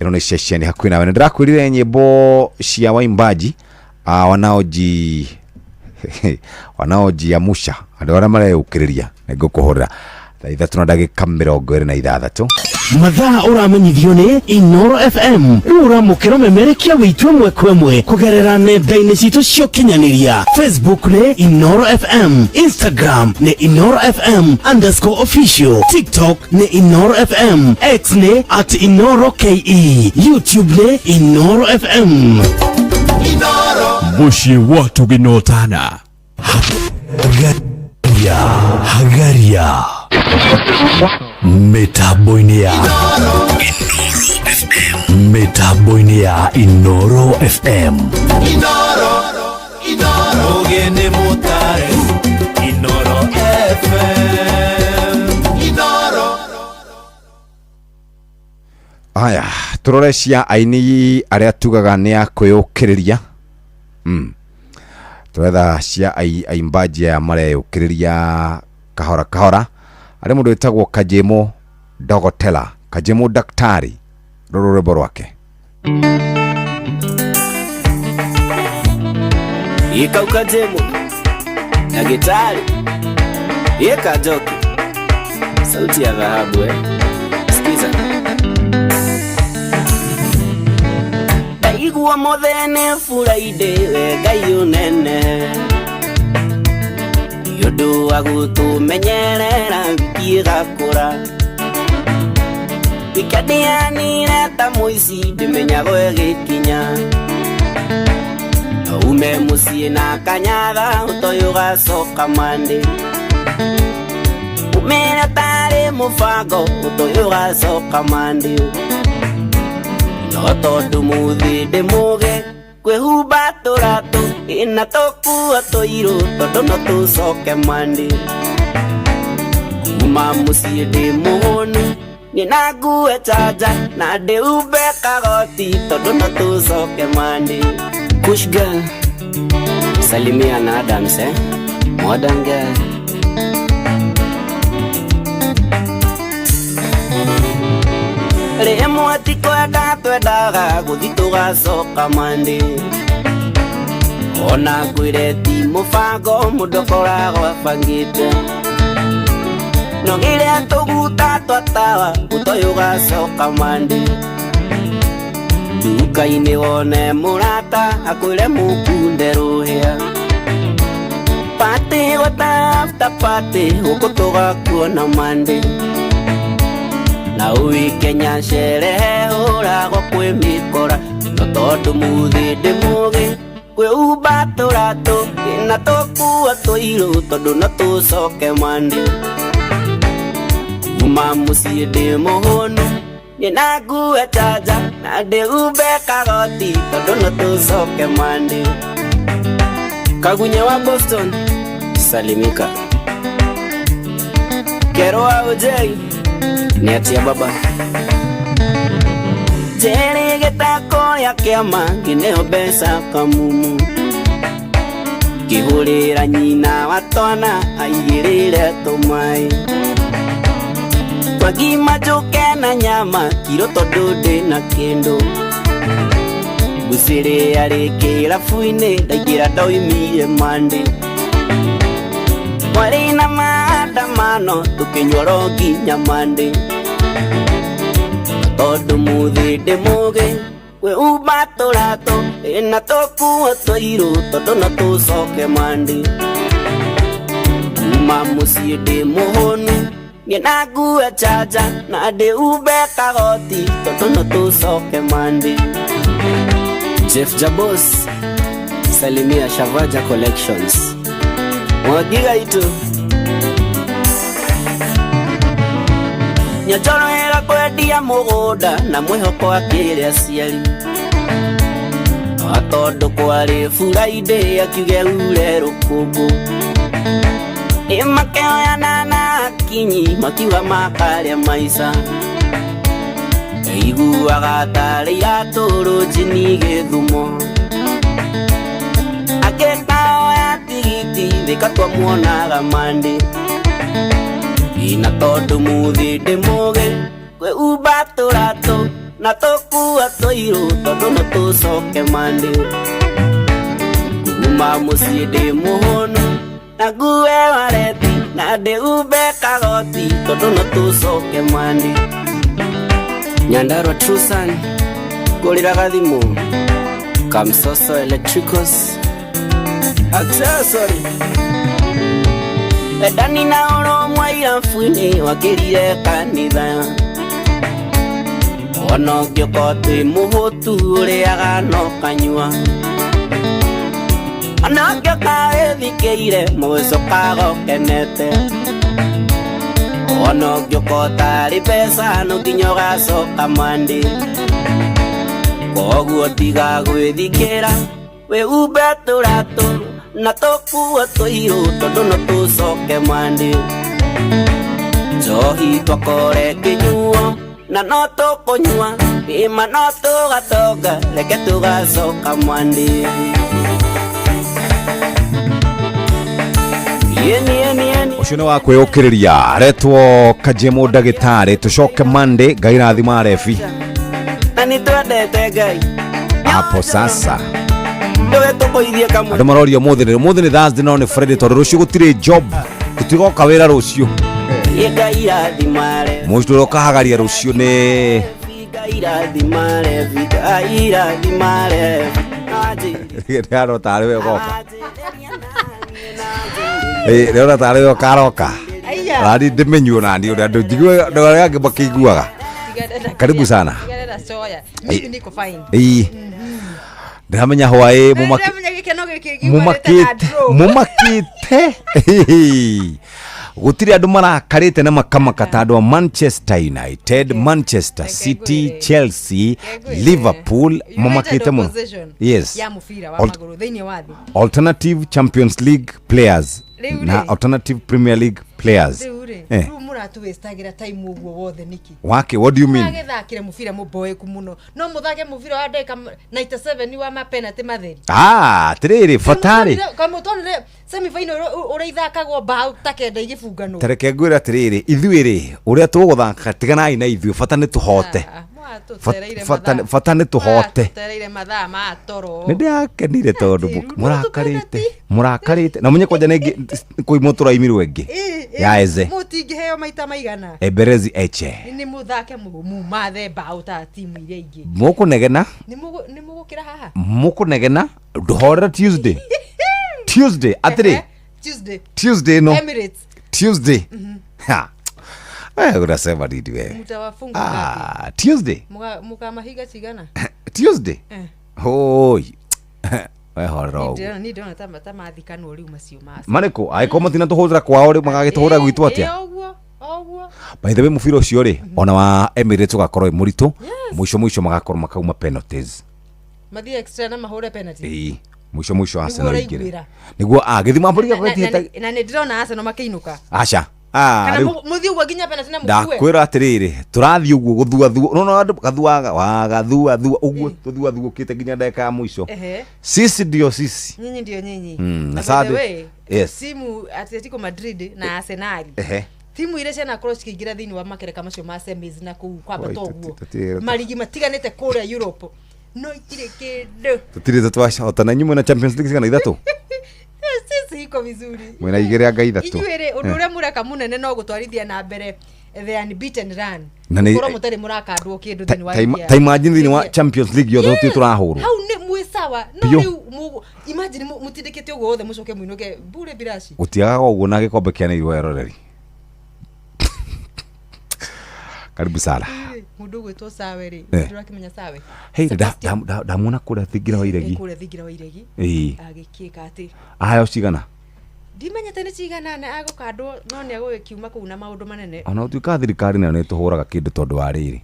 ino ni session hakuhi nawe. Ndirakwirire nyimbo cia waimbaji wanaoji amusha andu aria mareukiriria nigukuhurira thaa ithatu na ndagika 26. Mathaa uramenyithio ni Inoro FM. Uramukira memerekia witwe mwekwemwe kugerera nenda-ini citu cio kinyaniria. Facebook ni Inoro FM, Instagram ni Inoro FM_official, TikTok ni Inoro FM, X ni @InoroKE, YouTube ni Inoro FM. Inoro mushi watu ginotana Hagaria Metaboinea Inoro FM. Inoro gene motare Inoro FM. Haya, turorecia aini aria tugaga ni akwiyukiriria. Turetha cia aimbaji ya mareyukiriria kahora kahora. Ari mundu witagwo Kajemo Dogotela, Kajemo daktari rururembo rwake. Ika Kajemo daktari Ika Joki sauti ya dhahabu sikiza. Daigua mothene furaide gayo nene yodo agutu menyerera kigakura ikadiani neta muisi dimenyago egikinya ume musina kanyada utoyuga soka mande umena tare mufago utoyuga soka mande noto dumuthi demuge kwehuba toratu ina toku atoiro todo no tu soke mande mamusi de mohonu ni nagu echaja na de ube kagoti todo no tu soke mande. Kush girl salimia na Adams modern girl. Remo atiko ya tweda guthituga soka mande ona kwireti mufango mudokora gwabangite nogire atuguta twatawa utoyuga soka mande duka-ini wone murata akwire mukunde ruhia Pate gota pate ukotoga kuona mande na uikenya sherehe urago kwimikora no tondu muthinde muge kwe ubaturato na tokuwa toiru tondu no tucoke mande uma mucie ndi muhunu nina ngue chaja na ndi ube kagoti tondu no tucoke mande Kagunye wa Boston salimika Kero wa ujei ni atia baba Jere geta koya kiama Gineo besa kamumu Kihurira nyina watona Aigirire tumai Wagima joke na nyama Kiroto dode na kendo Gusire arekera fuine Dagira doimire mande Marina maandamano tukinyorogi nyamande Todo muthinde muge we ubaturato ena tokuwa toiru todo na tucoke mande Uma mucie ndi muhunu ngina ngue chaja na ndi ube kagoti todo na tucoke mande Jeff Jabos salimia Shavaja Collections Mwagiga itu Nyachoro era kwendia mugoda na mwihoko akiri aciari Atondo kwari Friday akiuge ure rukungu Imakeo ya nana kinyi makiwa makaria maisa Eiguaga tari ya toro jini githumo Aketao ya tigiti thikatwa muonaga mande Ina tondu muthinde muge kwe ubaturato na tokuwa toiru tondu no tucoke mande Uma mucie ndi muhunu na ngue wareti na ndi ube kagoti tondu no tucoke mande Nyandarua Trusan Gorira Gadimo Kamsoso Electricals Accessory Edani na oro mwaira fuine wakirire kanitha Ono kyokote muhotu ureaga no kanyua Ono kyokae thikeire mweso kago kenete Ono gyokota ripesa no kinyoga soka mande Koguo tiga gwithikira we ubeturato na tokuwa toiru tondu no tucoke mande Njohi twakore kinyuo na no tukunyua ima no tugatoga reke tugacoka mande ucio ni wa kwiyukiriria aretwo Kajemo ndagitari tucoke Monday ngai rathima refi na ni twendete ngai hapo sasa ndewe tukoithie kamwe andu maroria muthi ni Thursday no ni Friday tondu rucio gutire job gutigoka wira rucio ngai rathimare mucio rokahagaria rucio ni ngai rathimare Rero tare we goka rero tare we karoka radi ndimenyu nani uri andu njigwe ndore yange makiguaga karibu sana mimi niko fine ndamenya hwae mumakite gutiri andu marakarite na makamakata andu a Manchester United, Manchester City, Chelsea, Liverpool mumakite muno. Yes, ya mufira wa maguru thini wa thi alternative Champions League players na alternative Premier League players. Muratu westagira time uguo wothe niki wake. What do you mean? Agethakire mufira muboeku muno no muthake mufira wa ndeka 97 wa mapenalty matheri tiriri fatari kamutonire semi final uraithakagwo bao takenda igifungano tareke ngwira tiriri ithuiri uria tuguthaka tiganai na ithuĩ fata ni tuhote fata ni tuhote tereire mathaa ma toro nindiakenire tondu murakarite na munye kwanja ningi kuimutura imirwe ngi yaeze mutingiheo maita maigana Eberezi Eche ni muthake mu mathe bao ta timu iria ingi mukunegena ni mugukira haha mukunegena nduhorera Tuesday atiri Tuesday no. Emirates. Tuesday. Ha. Unasema nini wewe? Mtawafunga ngapi? Tuesday. Muka mahiga chigana. Tuesday. Hoi. Horo. Ni dona tama athikano uri macio masa. Mareko aiko matina tuhura kwao ri magagituhura gwitu atia. Ogwo. By the way mufiro ucio ri ona wa Emirates ugakorwo muritu mwisho magakorwo makauma penalties. Mathi extra na mahore penalty. Mwisho Arsenal igire. Niguo agithima mburi gwetite. Na ni ndirona Arsenal makeinuka. Acha. Kana muthi ugwa ginya penalty na mukue. Ndakwira atiriri turathi uguo guthua no gathuaga wa gathua uguo tuthua ukite ginya ndeka ya mwisho. Sisi ndio sisi. Nyinyi ndio nyinyi. Na sade. Yes. Timu Atletico Madrid na Arsenal. Timu ile cena cross kigira thini wa makereka macio ma semis na ku kwamba toguo. Marigi matiganite kure Europe. No ikire kindu. Tutire twashota nyumo na Champions League kana ithatu. Sisi iko vizuri. Mwena igere anga ithatu. Inyuire undu uria mureka munene no gutwarithia na mbere the unbeaten run. Koro mutari murakandwo kindu thini wa. Ta imagine thini wa Champions League yo thuti turahurwo. Hau ni mwisawa. No riu imagine mutindikite ugo othe mucoke muinuke bure birashi. Utiaga uguo na gikombe kia ni weroreri. Karibu sana. Mundu gwitwo sawe ri ndirakimenya sawe. Hey ndamuna kura thigira wa iregi. Kura thigira wa iregi. Agikika ati. Ayo cigana. Ndimenyete ni cigana na agukandwo no ni agukiuma kuu na maundu manene. Ona utuika thirikari na ni tuhuraga kindu tondu wa riri.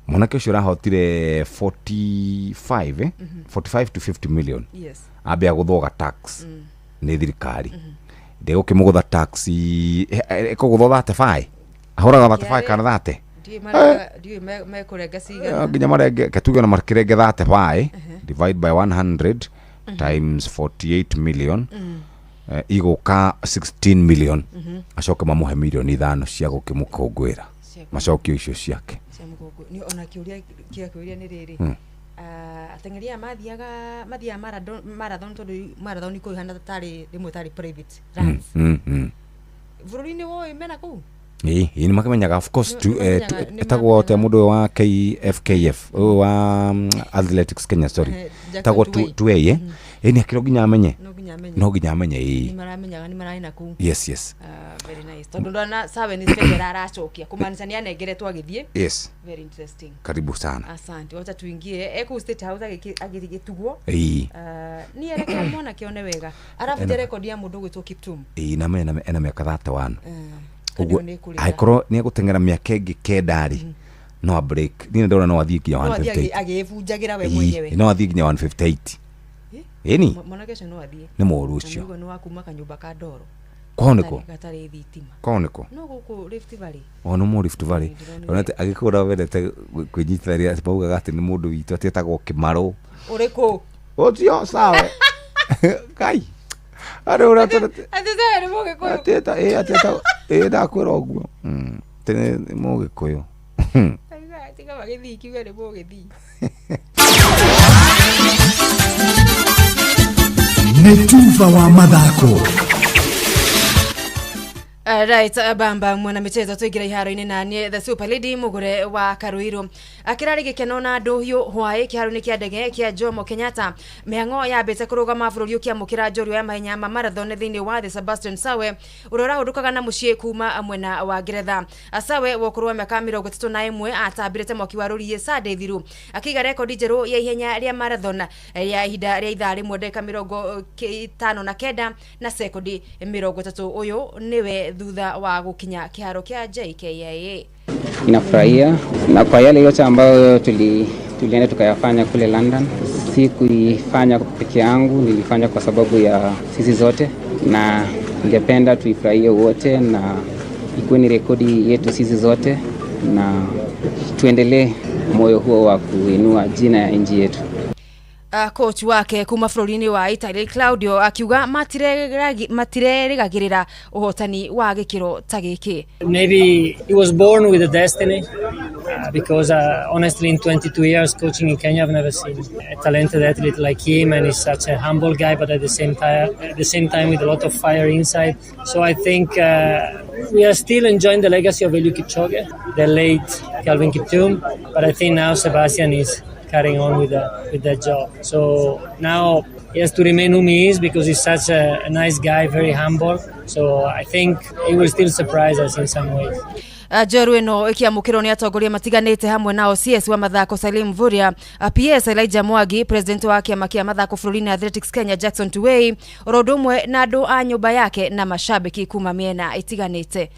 Mwanake ucio rahotire 45 to 50 million. Yes. Abe aguthoga tax. Ni thirikari. Ndego kimugutha tax ikuguthoga 35. Ahoraga 35 kana 30. Ndiye mekurega cigana. Nginya marenge katuge na markirenge 35 divide by 100 times 48 million. Igoka 16 million. Acoke mamuhe milioni 5 cia gukimukungwira. Macokio icio ciake. Ni ona kiuria ni riri. Atengeria mathiaga marathon tondu marathon iko hana tari rimwe tari private runs. Vuruni wo imena ku. Ni makamenyaga of course etagwo te mundu wa KFKF wa Athletics Kenya sorry tagwo tueye ni akiro ginya amenye no ginya amenye ni maramenyaga ni maraina ku. Yes very nice tondu ndona sawe ni spendera aracokia kumanisha ni anegeretwo agithie. Yes, very interesting. Karibu sana. Asante wacha tuingie ku state house agithigitugwo ni ereka mwana kione wega arafu record ya mundu gwitwo Kiptum na mena miaka 31 aikoro ni gutengera miaka ingi kendari no break ni ndona no athie kinya 158 agivunjagira we mwenyewe no athie kinya 158 ni mwana kesho no athie ni moru ucio ni wa kuma kanyumba ka ndoro koneko gatari thitima koneko no guku Rift Valley ono mo Rift Valley onate agikora wendete kwinyitharia bauga gati ni mundu witu atetagwo Kimaro uriko otio sawe kai ara ora atete ni mugikuyu ateta ndakwira uguo tene mugikuyu tiga magithi kiuga ni mugithi Netuva wa mathako. Right, bamba mwana michezo tuigira iharo-ini nanie the Super Lady mugure wa Karuiro akirari gikeno na nduhiu hwai kiharo-ini kia ndege kia Jomo Kenyatta mihango ya bete kurugama bururi kia mukira njorua ya mahenya ma marathon thini wa the Sebastian Sawe urora hudukaga na mucie kuma mwena wa Ngeretha. Sawe wokurwa miaka 31 atabirete mwaki wa ruri Sade thiru akiga rekodi njeru ya ihenya ria marathon ya ihinda ria ithaa rimwe ndeka 59 na sekondi 30 uyu niwe thutha wa gukinya kiharo kia JKIA. Ninafurahia na kwa yale yote ambayo tulienda tukayafanya kule London. Si kuifanya peke yangu, nilifanya kwa sababu ya sisi zote na ningependa tuifurahie wote na ikuwe ni rekodi yetu sisi zote na tuendelee moyo huo wa kuinua jina ya nchi yetu. Coach wake kuma florini wa Italy Claudio akiuga matirerigagirira uhotani wa gikiro tagiki. Maybe he was born with a destiny because honestly in 22 years coaching in Kenya I've never seen a talented athlete like him, and he's such a humble guy but at the same time with a lot of fire inside. So I think we are still enjoying the legacy of Eliud Kipchoge, the late Kelvin Kiptum, but I think now Sebastian is carrying on with that job. So now he has to remain whom he is because he's such a nice guy, very humble. So I think he will still surprise us in some ways. Jeru ino ikiamukirwo ni atongoria matiganite hamwe na OCS wa mathako Salim Mvurya, PS Elijah Mwangi, president wa kiama kia mathako Florina Athletics Kenya Jackson Tuwei, orodumwe na andu a nyumba yake na mashabiki kuma miena itiganite.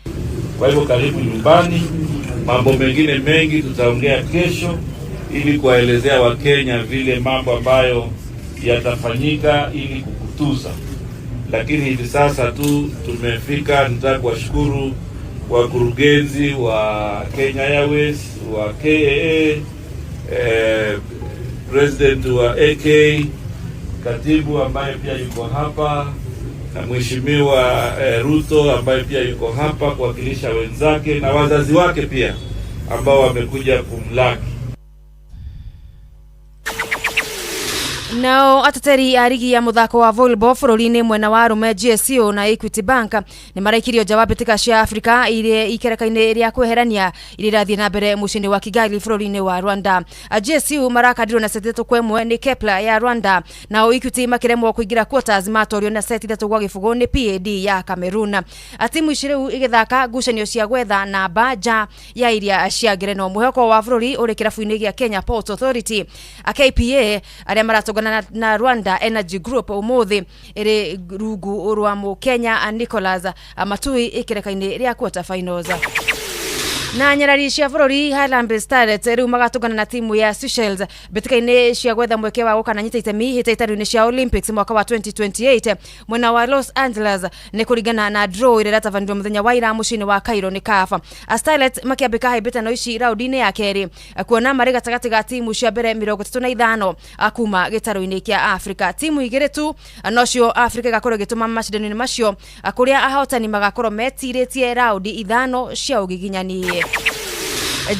Kwa hivyo karibu nyumbani, mambo mengine mengi tutaongea kesho ili kuwaelezea Wakenya vile mambo ambayo yatafanyika ili kukutuza. Lakini hivi sasa tu tumefika, nataka kuwashukuru wakurugenzi wa Kenya Airways, wa KAA, president wa AK, katibu ambaye pia yuko hapa, na mheshimiwa Ruto ambaye pia yuko hapa kuwakilisha wenzake na wazazi wake pia ambao wamekuja kumlaki. Nao atateri a rigi ya muthako wa volleyball bũrũri-inĩ mwena wa Rume GSU na Equity Bank nĩ maraikirio nja wa mbĩtĩka cia Afrika irĩ ikereka-inĩ rĩa kweherania irĩ rathiĩ na mbere mũciĩ-inĩ wa Kigali bũrũri-inĩ wa Rwanda. GSU marakadirwo na seti 3-1 nĩ Kepler ya Rwanda, nao Equity makĩremwo kũingĩra quarters matorio na seti 3 gwa gĩbũgũ nĩ PAD ya Cameroon. Timu ici rĩu igĩthaka ngucanio cia gwetha namba nja ya iria cia ngerenwa. Mwĩhoko wa bũrũri ũrĩ kĩrabu-inĩ gĩa Kenya Ports Authority, KPA arĩa maratongana na Rwanda Energy Group umuthi iri rungu rwa mu Kenya Nicholas Matui ikereka-inĩ rĩa quarter finals. Na nyarari cia bũrũri Harambee Starlets rĩu magatungana na timu ya Seychelles mbĩtĩka-inĩ cia gwetha mweke wa gũkananyita itemi hĩtahĩtano-inĩ cia Olympics mwaka wa 2028 mwena wa Los Angeles nĩ kũringana na draw ĩrĩa ĩratabanĩrio mũthenya wa ira mũciĩ-inĩ wa Cairo nĩ CAF. Starlets makĩambĩka hĩmbĩtano ici raundi-inĩ ya kerĩ kuona marĩ gatagatĩ ga timu cia mbere 35 kuma gĩtarũ-inĩ kĩa Africa. Timu igĩrĩ tu nocio Africa ĩgakorwo ĩgĩtũma macindano-inĩ macio kũrĩa ahotani magakorwo metirĩtie raundi 5 cia ũgiginyani.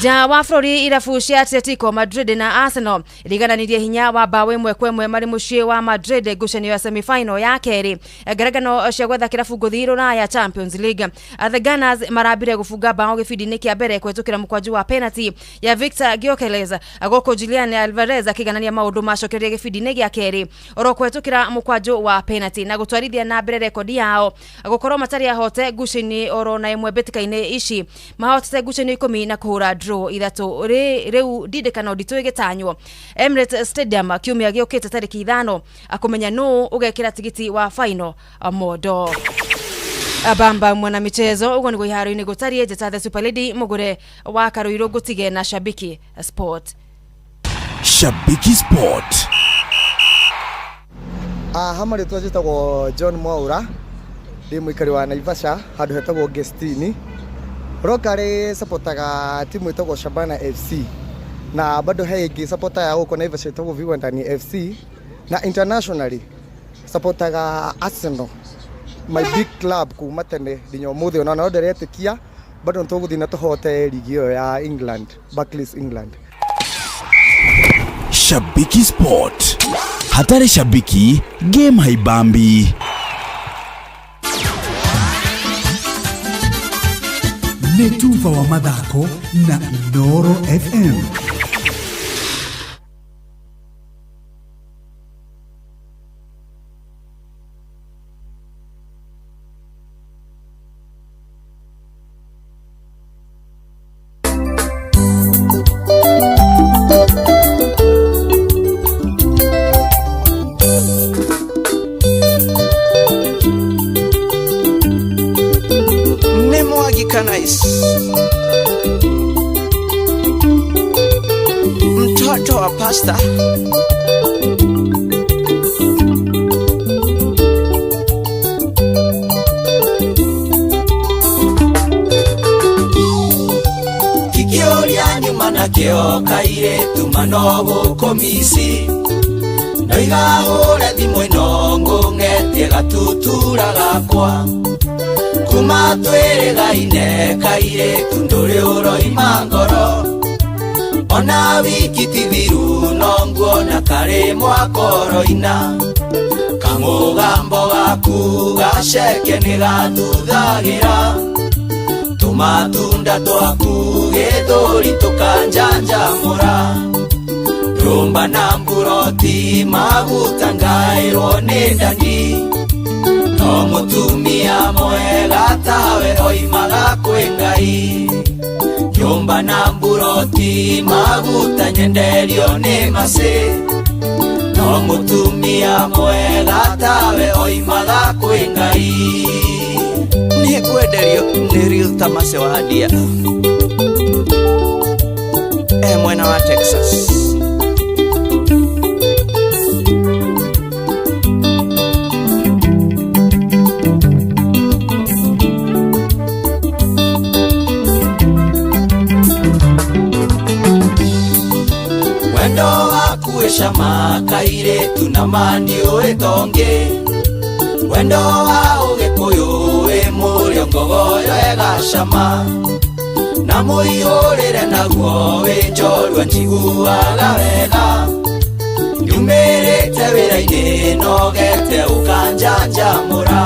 Ja wa bũrũri irabu cia Atletico Madrid na Arsenal irigananirie hinya wa bao 1-1 marĩ mũciĩ wa Madrid ngucanio ya semi-final ya kerĩ ngerekano cia gwetha kĩrabu ngũthi Rũraya Champions League. The Gunners marambire gũbunga bao gĩbindi-inĩ kĩa mbere kũhetũkĩra mũkwanjũ wa penalty ya Victor Gyökeres gũkũ Julian Alvarez akĩganania maũndũ macokereria gĩbindi-inĩ gĩa kerĩ oro kũhetũkĩra mũkwanjũ wa penalty na gũtwarithia na mbere rekodi yao gũkorwo matarĩ ahote ngucanio oro na ĩmwe mbĩtĩka-inĩ ici mahotete ngucanio 10 na kũhũra draw ithatũ. Rĩu ndindĩkano nditũ ĩgĩtanywo Emirates Stadium kiumia gĩũkĩte tarĩki 5 akũmenya nũ ũgekĩra tigiti wa final modo. Abamba mwana michezo ugo nĩguo iharo-inĩ gũtariĩ njata the Super Lady mũgũre wa Karuiro gũtige na Shabiki Sport. Shabiki Sport. Hamari twajitagwo John Mwaura ndi mũikari wa Naivasha handũ hetagwo Gestini. Rokare supportaga timu itagwo Shabana FC na bado hegi supporta ya huko Naivasha itagwo Viwandani FC na internationally supportaga Arsenal, my big club kuma tene dinyo muthi ona no nderetikia bado ntuguthi na tuhote ligi yo ya England, Barclays England. Shabiki Sport. Hatari shabiki, game haibambi. Netuva wa mathako na Inooro FM. Mtoto wa pasta kikioria nyuma na kio kaire tumanogo komisi noiga hore thimo ino ngung'etie gatutura gakwa kuma twĩrĩgaine kaire tundũrĩ ũroima ngoro ona wiki tithiru no nguona karĩ mwakoroina kamũgambo gaku gaceke nĩ gathuthagĩra tũmatunda twaku gĩthũri tũkanjanjamũra nyumba na mburoti maguta ngairwo nĩ ndani no mũtumia mwega tawe oimaga kwĩ Ngai nyumba na mburoti maguta nyenderio nĩ macĩ no mũtumia mwega tawe oimaga kwĩ Ngai nĩ kwenderio nĩ Rilta Macĩ wa Hadia mwena wa Texas wendo waku ecama kairĩtu na maniũĩ tongi wendo wa ũgĩkũyũ wĩ mũrĩongogoyo egacama na mũihũrĩre naguo wĩ njorua njiguaga wega nyumĩrĩte wĩra-inĩ nogete ũkanjanjamũra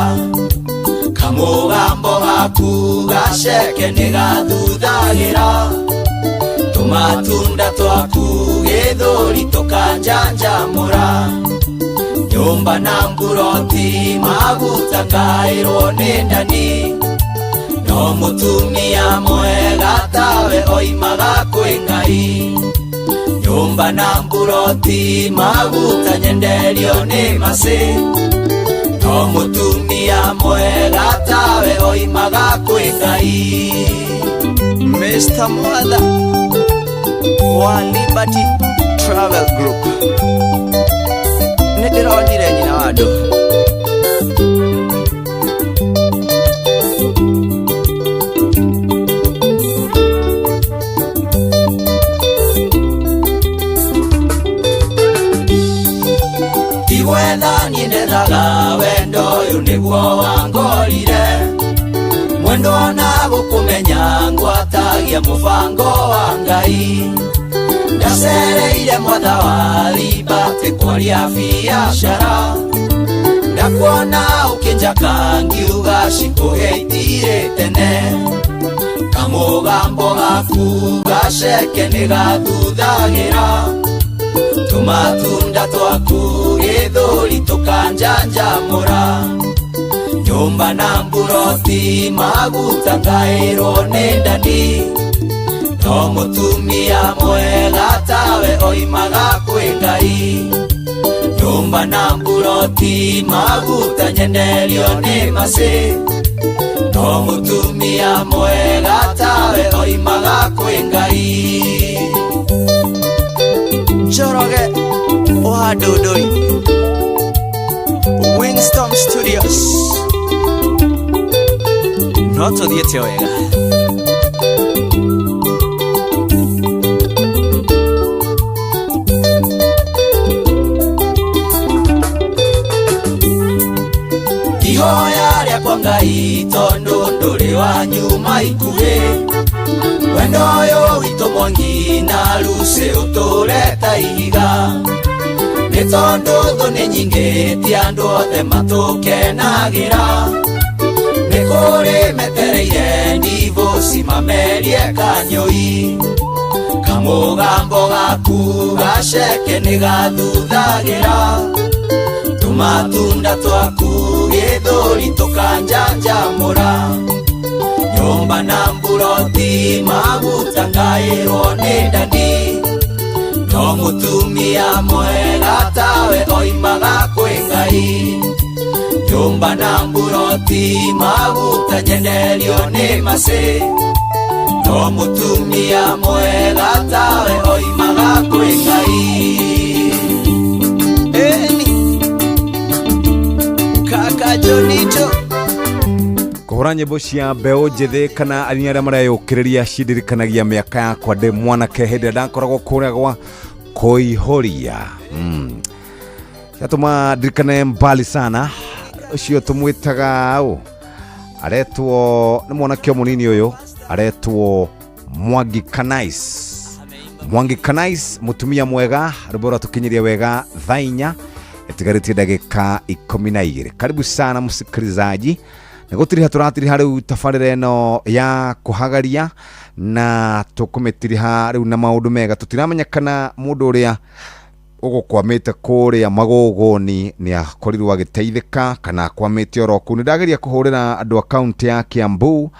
kamũgambo gaku gaceke nĩ gathuthagĩra tũmatunda twaku gĩthũri tũkanjanjamũra nyũmba na mburoti maguta ngaĩrwo nĩ ndani no mũtumia mwega tawe oimaga kwĩ Ngai nyũmba na mburoti maguta nyenderio nĩ macĩ no mũtumia mwega tawe oimaga kwĩ Ngai Mr. Mwatha wa Liberty Travel Group nĩndĩronire nyina wa andũ igwetha niĩ ndethaga wendo ũyũ nĩguo wangorire mwendo na gũkũmenya ngwatagia mũbango wa Ngai ndacereire mwatha wa Liberty kwaria biacara ndakuona ũkĩnjaka ngiuga cikũhe itirĩ tene kamũgambo gaku gaceke nĩ gathuthagĩra tũmatunda twaku gĩthũri tũkanjanjamũra nyũmba na mburoti maguta ngaĩrwo nĩ ndani no mũtumia mwega tawe oimaga kwĩ Ngai nyũmba na mburoti maguta nyenderio nĩ macĩ no mũtumia mwega tawe oimaga kwĩ Ngai Njoroge wa Ndũndũri Winston Studios no tũthiĩte wega ihoya rĩakwa Ngai tondũ ndũrĩ wa nyuma ikuhĩ wendo ũyũ witũ Mwangi na Lucy ũtũre ta ihiga nĩ tondũ thũ nĩ nyingĩ ti andũ othe matũkenagĩra nĩ kũrĩ metereire ndivosi mamerie kanyũi kamũgambo gaku gaceke nĩ gathuthagĩra tũmatunda twaku gĩthũri tũkanjanjamũra nyũmba na mburoti maguta ngaĩrwo nĩ ndani no mũtumia mwega tawe oimaga kwĩ Ngai nyũmba na mburoti maguta nyenderio nĩ macĩ no mũtumia mwega tawe oimaga kwĩ Ngai kaka Jonito kuhura nyimbo cia mbeũ njĩthĩ kana aini arĩa mareyũkĩrĩria cindirikanagia mĩaka yakwa ndĩ mwanake hĩndĩ ĩrĩa ndakoragwo kũrĩa gwa kũihũria yatũma ndirikane mbali sana ũcio tũmwĩtaga ũ aretwo nĩ mwanake mũnini ũyũ aretwo Mwangi Kanais mũtumia mwega rũbora tũkinyiria wega thaa 4 itigarĩtie ndagĩka 12 karibu sana msikilizaji na gũtiri haturatiri harĩ tabarĩra ĩno ya kũhagaria na tukumitiriha riu na maundu mega tutiramenya kana mundu uria ugukwamite kuria magogoni ni akorirwo agiteithika kana akwamite oroku. Ni ndageria kuhurira andu account ya Kiambu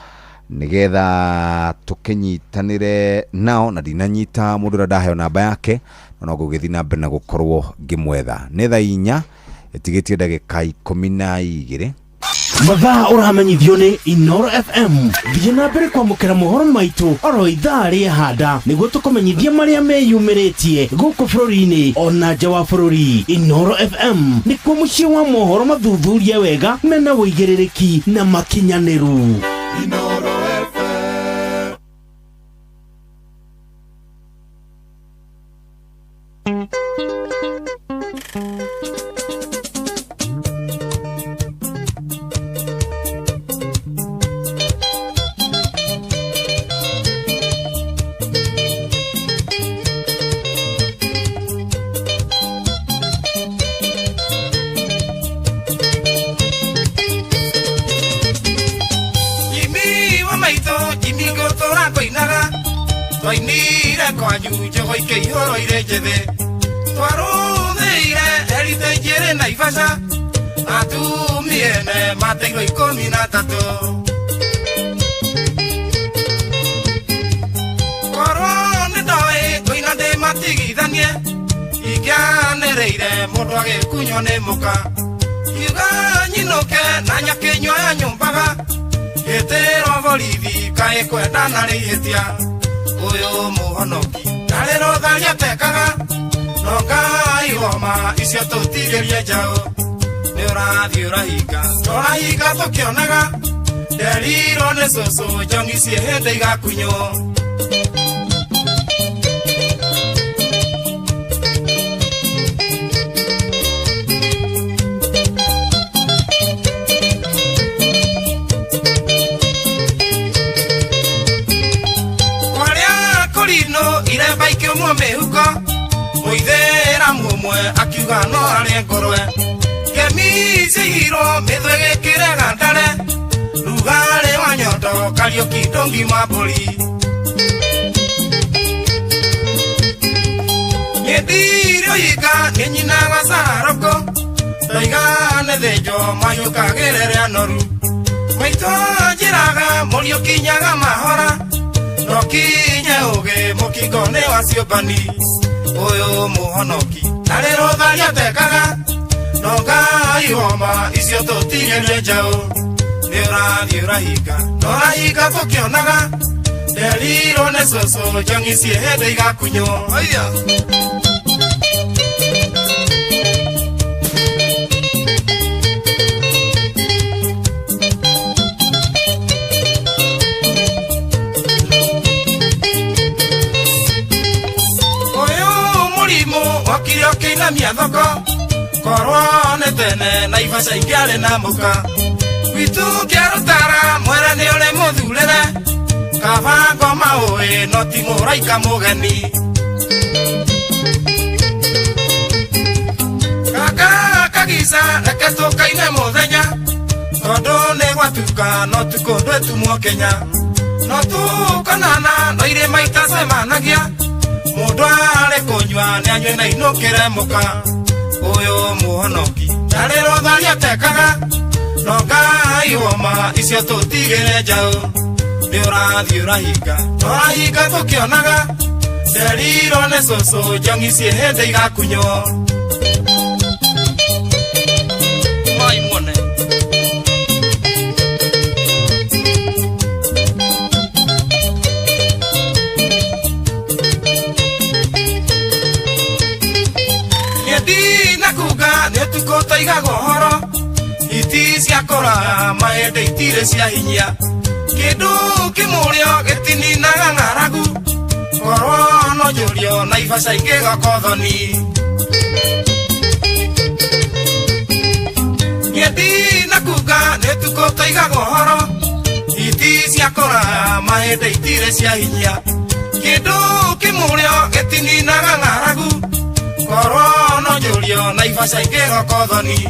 nigetha tukinyitanire nao na dinanyita mundu ra ndaheo namba yake no gugithi na mbere na gukorwo ngimwetha. Ni thaa 4 itigitie ndagika 12 mathaa uramenyithio ni Inoro FM. Thiĩ na mbere kwamũkĩra mohoro maitũ oro ithaa rĩahanda nĩguo tũkũmenyithia marĩa meyumĩrĩtie gũkũ bũrũri-inĩ ona nja wa bũrũri. Inoro FM nĩkuo mũciĩ wa mohoro mathuthurie wega mena wũigĩrĩrĩki na makinyanĩru. Inoro soso jangi si hende ga kunyo Kwaria kolino ire baike mo mehuko Moidera mumwe akiuga no are ngorwe Kemi sihiro medwege kirega ndare Lugare wanyoto kalio kidongi maboli Nedirio yika nenyina wasaroko Taiga nedejo mayuka gerere anoru Maito jiraga molio kinyaga mahora Nokinya uge mokigone wasiobani Oyo muhonoki Narero dhalia tekaga Noga iwoma isioto tigere jao Neura hika, nora hika tokionaga Deliro nesoso, jangi si hede iga kunyo Aya Oyo mulimo, wakirio kina miadhoko Korwa netene, naifasa ingiale na muka Witu kiarutara mwere ni ole muthurere Kavango maoe no timuraika mugeni Kaka kagisa reke tukaine muthenya Tondu ni gwatuka no tukondwe tumwo Kenya No tukonana no ire maita semanagia Mundu are kunywa ni anywe na inukire muka Uyu muhonoki Narero tharia tekaga Noga iwoma isio tutigere jao Niura hika Nora hika tukionaga Deliro nesoso jangi si hende iga kunyo Mai mwone Nieti nakuga netuko taiga gohoro Iti siakora maende itire sia hinya Kidu kimurio getini naga ngaragu Koro no jurio naifasa ikega kodhoni Nieti nakuga netuko taiga gohoro Iti siakora maende itire sia hinya Kidu kimurio getini naga ngaragu Koro no jurio naifasa ikega kodhoni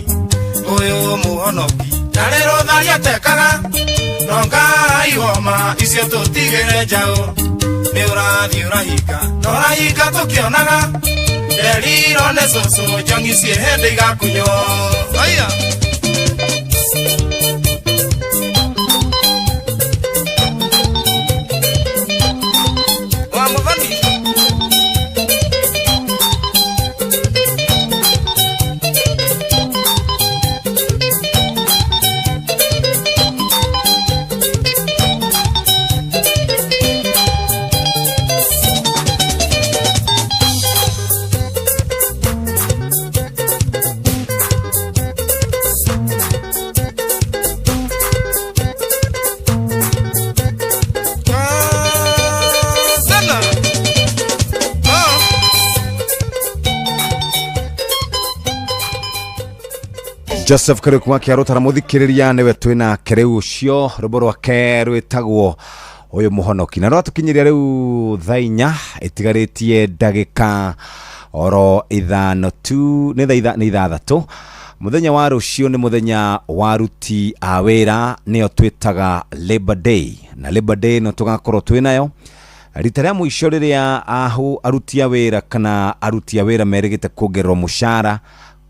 Oyo muhonoki narero tharia tekaga nonga igoma icio tutigire njao ni urathi urahika norahika tukionaga nderiro ne soso jongi cie hende igakunyo aya Joseph Karukwa kiarutara muthikiriria niwe twina kereu ucio rubo rwake rwitagwo uyu muhonoki na rwatukinyiria riu thainya itigaritie ndagika oro ithano tu ni ithathatu muthenya wa rucio ni muthenya wa ruti a wira nio twitaga Labor Day na Labor Day no tugakorwo twinayo rita ria muico riria aruti a wira kana aruti a wira merigite kuongererwo mushara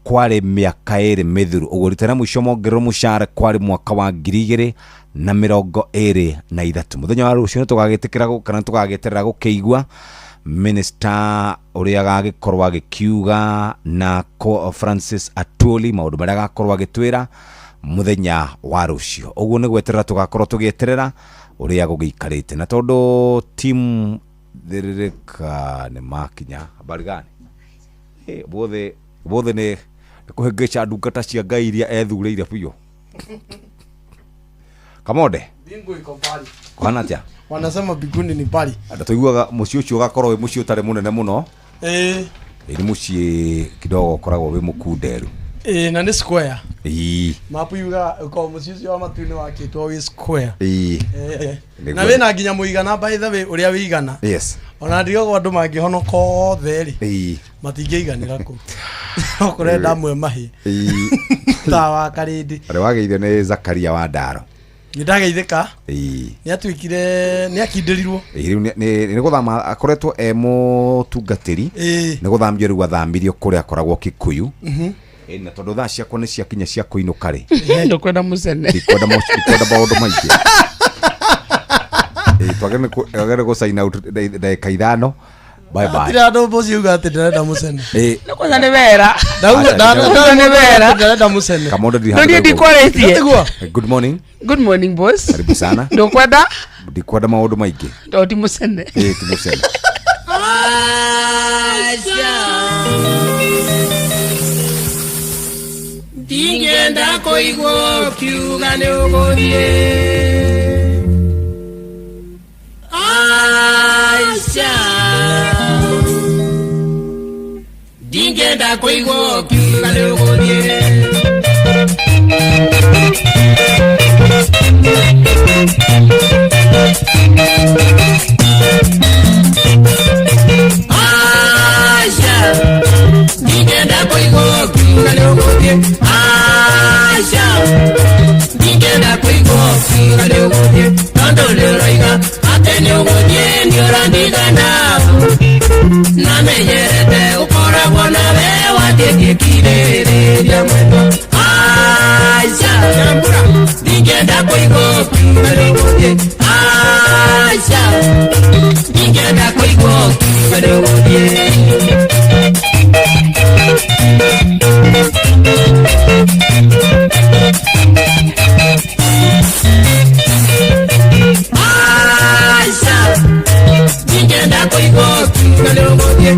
kwari miaka iri mithuru uguo ritana muico mongererwo mushara kwari mwaka wa 2023 muthenya wa rucio tugagitikira kana tugageterera gukeigua minister uria agagikorwa agikiuga na Francis Atwoli maundu maria agakorwa agitwira muthenya wa rucio uguo ni gweterera tugakorwo tugieterera uria gugiikarite na tondu team thiririka ni makinya habari gani bothe ni kuhengesha ndungata cia Ngai iria ethureire biyo Kamode bingu iko pali kwana atia wanasema bigundi ni pali ndatuiguaga muci ucio gakorwo wi muci utare munene muno ni muci kidogo koragwo wi mukunderu na ni square mapu yuga uko muci ucio wa matuini wakitwo wi square na wina nginya muigana by the way uria wigana yes ona ndigo andu mangihonoka othe ri matingeiganira ku okurenda mwe mahi tawa karindi ari wageithio ni Zakaria wa Ndaro Nidageithika ni atwikire ni akindirirwo ni guthama akoretwo mutungatiri ni guthambio riu athamirio kuria akoragwo Kikuyu na tondu thaa ciakwa ni ciakinya cia kuinuka ri ndukwenda mucene ndikwenda maundu maingi twagere gusaina ndagika ithano bye bye atira ndo bosi uga ati ndirenda mucene kwanza ni wera ndauga ni wera ndirenda mucene Kamondo ndio ndikwaretie good morning boss karibu sana ndikwenda maundu maingi ndo ti mucene ti mucene ndingenda kuigwo kiuga ni uguthie ndingenda kuigwo kiuga ni uguthie ndingenda kuigwo kiuga ni uguthie ndingenda kuigwo kiuga ni uguthie tondu ndiraiga ati ni uguthie ni urandigana na menyerete ukoragwo nawe wathie kirĩrĩria mwendo ndingenda kuigwo kiuga ni uguthie ndingenda kuigwo kiuga ni uguthie ndingenda kuigwo kiuga ni uguthie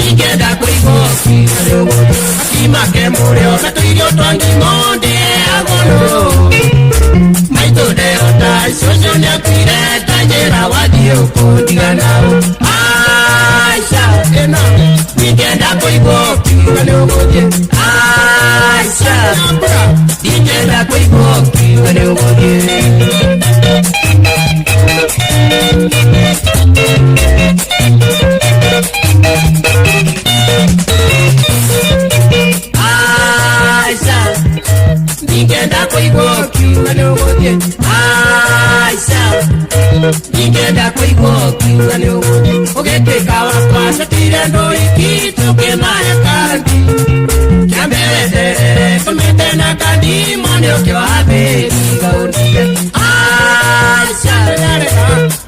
ndingenda kuigwo kiuga ni uguthie akimake murio gatuirio twangimonde agono maitå ndeota cåcå nä akuire tanjära wathiä å kå ndigana aica ä no ndingenda kå igwo kiuga nä å gå thiä aica ndingenda kå igwo kiuga nä å gå thiä aica kiuga ni uguthie ugituika wakwa tatire nduiki tukimaya kandi kiambere terere kumite na kandi mone ukiwathiri gaundie aisha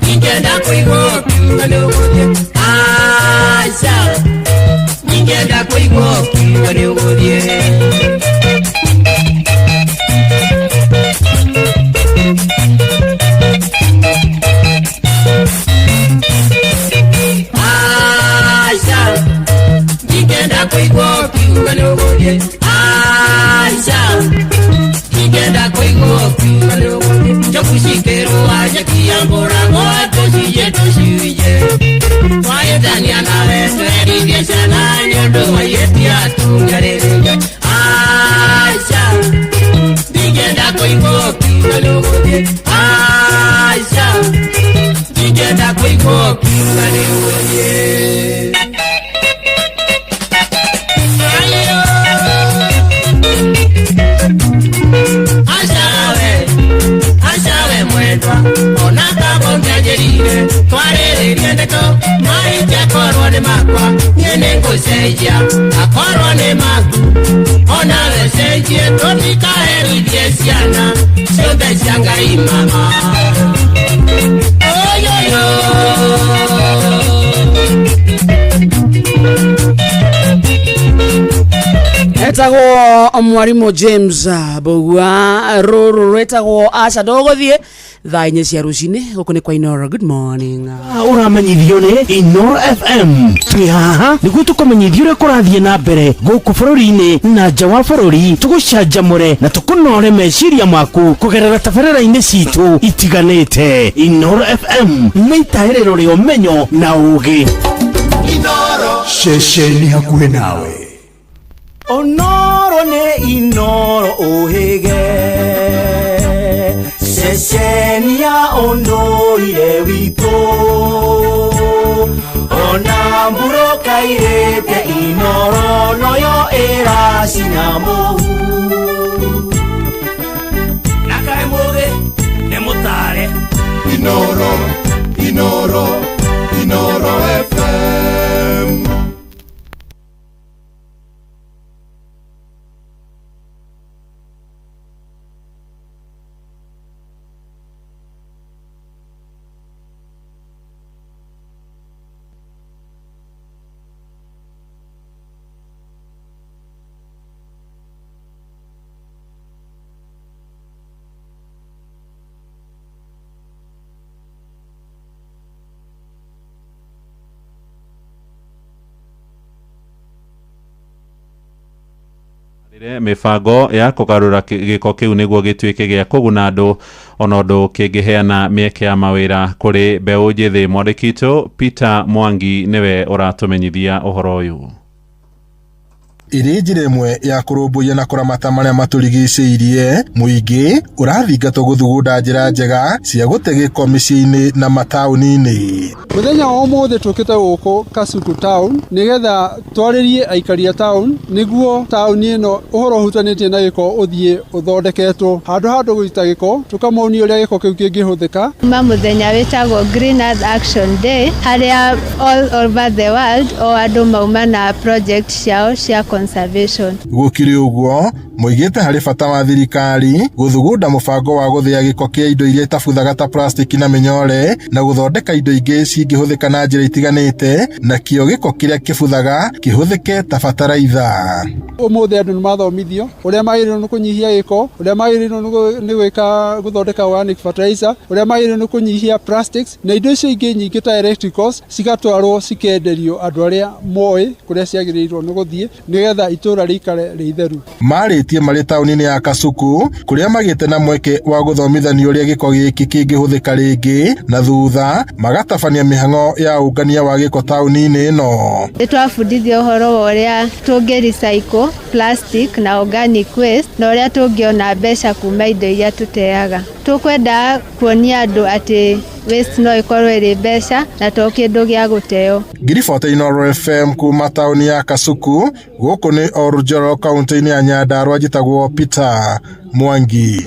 ningenda kuigua kiuga ni uguthie aisha ningenda kuigua kiuga ni uguthie kuigua kiuga ni uguthie aisha ningenda kuigua kiuga ni uguthie njokushikirwa nyakiamburago tucije twayetania nawe twerithie ciana nĩũndũ wa ihetia tungarĩrĩria aisha ningenda kuigua kiuga ni uguthie aisha ningenda kuigua kiuga ni uguthie Ashawe mwendwa ona kabo mbyagirire twarĩrĩrie ndeto maitya korwo nĩ makwa nyene ngũcenjia akorwo nĩ maku ona we cenjie tũtikaherithie ciana ciothe cia Ngai mama etagwo mwarimu James Bogua ruru rwetagwo aca ndogothie thainye cia rucini guku ni kwa Inoro. Good morning. Uramenyithio ni Inoro FM twi haha niguo tukumenyithia uria kurathie na mbere guku bururi-ini na nja wa bururi tugucanjamure na tukunore meciria maku kugerera tabarĩra-inĩ citu itiganĩte. Inoro FM nĩ itaĩrĩro rĩa ũmenyo na ũũgĩ. Inoro ceceni hakuhĩ nawe. Onoro ne Inoro ohege Sesenia ondoire wito Ona mburo kairete Inoro noyo era sinamo Nakae moge ne motare Inoro, Inoro, Inoro FM. mibango ya kugarura giko kiu niguo gituike gia kuguna andu ona undu kingiheana mieke ya mawira kuri mbeu njithi. Mwandikito Peter Mwangi niwe uratumenyithia uhoro uyu. Iri njira imwe ya kurumbuia na kuramata maria maturigicĩirie muingi urathingatwo guthugunda njira njega cia gute giko micii-ini na mataũni-ini. Muthenya wa umuthi tukite guku Kasutu town nigetha twaririe aikari a town niguo tauni ino uhoro hutanitie na giko uthie uthondeketwo handu guita giko tukamonia uria giko kiu kingihuthika. Muthenya witagwo Green Earth Action Day haria all over the world o andu mauma na project ciao cia conservation. Gukiri uguo muigite hari bata wa thirikari guthugunda mubango wa guthia giko kia indo iria itabuthaga ta plastic na minyore na guthondeka indo ingi cingihuthika na njira itiganite na kio giko kiria kibuthaga kihuthike ta bataraitha. Umuthi andu nimathomithio uria magiriro ni kunyihia giko, uria magiriro ni gwika guthondeka organic fertilizer, uria magiriro ni kunyihia plastics na indo icio ingi nyingi ta electricals cigatwarwo cikenderio andu aria moi kuria ciagirirwo ni guthie nigetha itura rikare ritheru. Maritie mari tauni-ini ya Kasuku kuria magite na mweke wa guthomithania uria giko giki kingihuthika ringi na thutha magatabania mihango ya ungania wa giko tauni-ini ino. Twabundithia uhoro wa uria tungi recycle plastic na organic waste na uria tungiona mbeca kuma indo iria tuteaga. Tukwenda kuonia andu ati waste no ikorwo iri mbeca na to kindu gia guteo. Ngiriboti Inoro FM kuma tauni ya Kasuku guku ni Orujoro kaunti-ini ya Nyandarua njitagwo Peter Mwangi.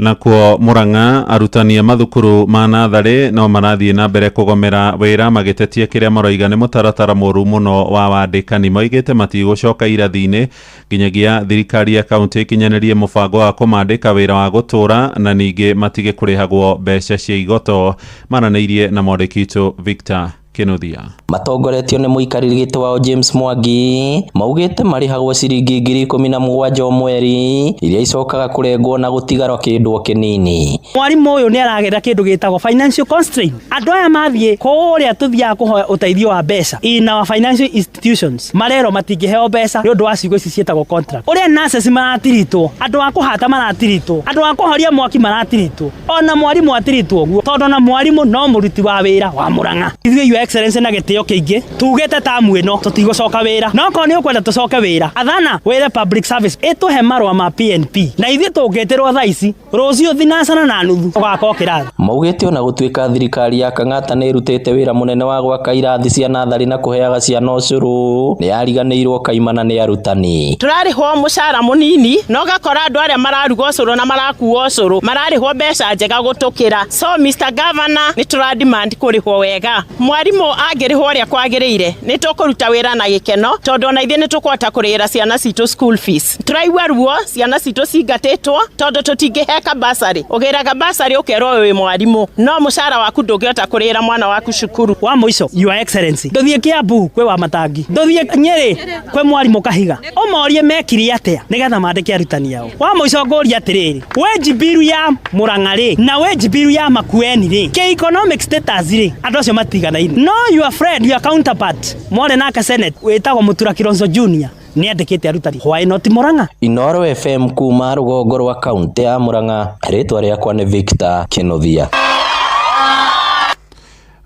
Nakuo Murang'a arutani a mathukuru ma nathari no marathie na mbere kugomera wira magitetie kiria maroiga ni mutaratara moru muno wa wandikani. Moigite matigucoka irathi-ini nginyagia thirikari ya kaunti ikinyanirie mubango wa kumandika wira wa gutura na ningi matige kurihagwo mbeca cia igoto. Maraneirie na mwandĩki Victor Kinuthia. Matongoretio nĩ mũikarĩri gĩtĩ wao James Mwangi maugĩte marĩhagwo ciringi 17,000 o mweri iria icokaga kũrengwo na gũtigarwo kĩndũ kĩnini. Mwarimũ ũyũ nĩ aragerera kĩndũ gĩtagwo financial constraint. Andũ aya mathiĩ kũrĩa tuthiaga kũhoya ũteithio wa mbeca in our financial institutions marero matingĩheo mbeca nĩ ũndũ wa ciugo ici ciĩtagwo contract. Ũrĩa nurses maratiritwo, andũ a kũhata maratiritwo, andũ a kũhoria mwaki maratiritwo, ona mwarimũ atiritwo ũguo tondũ na mwarimũ no mũruti wa wĩra wa Murang'a. Ithuĩ Excellency na gĩtĩo kĩingĩ tugĩte tamu ĩno tũtigũcoka wĩra no korwo nĩ ũkwenda tũcoke wĩra athana wĩre public service ĩtũhe marũa ma PNP na ithuĩ tũngĩtĩrwo thaa ici rũciũ thinacara na nuthu tũgakorwo kĩrathi. Maugĩte ona gũtuĩka thirikari ya Kang'ata nĩ ĩrutĩte wĩra mũnene wa gwaka irathi cia nathari na kũheaga ciana ũcũrũ nĩ yariganĩirwo kaimana nĩ arutani. Tũrarĩhwo mũcara mũnini no gakora andũ arĩa mararuga ũcũrũ na marakuo ũcũrũ mararĩhwo mbeca njega gũtũkĩra. So Mr. Governor nĩ tũrademand kũrĩhwo wega. Mwarimũ angĩrĩhwo ũrĩa kwagĩrĩire nĩ tũkũruta wĩra na gĩkeno tondũ ona ithuĩ nĩ tũkũhota kũrĩhĩra ciana citũ school fees. Tũraigua ruo ciana citũ cingatĩtwo tondũ tũtingĩheka basarĩ. Ũgĩraga basarĩ ũkerwo wĩ mwarimũ no mũcara waku ndũngĩhota kũrĩhĩra mwana waku cukuru. Wa mũico Your Excellency ndũthiĩ Kiambu kwĩ wa Matangi ndũthiĩ Nyĩrĩ kwĩ mwarimũ Kahiga ũmorie mekire atĩa nĩgetha mandĩke arutani ao. Wa mũico ngũria atĩrĩrĩ wage bill ya Murang'a rĩ na wage bill ya Makueni rĩ kĩ economic status rĩ andũ acio matiganaine. No your friend your counterpart mwore nake Senate wĩtagwo Mutura Kilonzo Junior nĩ andĩkĩte arutani why not Murang'a. Inooro FM kuma rũgongo rwa kaunti ya Murang'a. Rĩtwa rĩakwa nĩ Victor Kinuthia.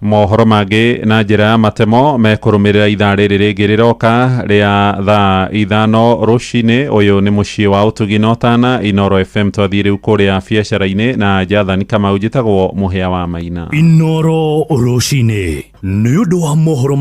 Mohoro mangĩ na njĩra ya matemo mekũrũmĩrĩra ithaa rĩrĩ rĩngĩ rĩroka rĩa thaa 5 rũcinĩ. Ũyũ nĩ mũciĩ wa ũtugi na ũtana Inooro FM. Twathiĩ rĩu kũrĩa biacara-inĩ na Jathani Kamau njĩtagwo mũhĩa wa Maina. Inooro rũcinĩ nĩ ũndũ wa mohoro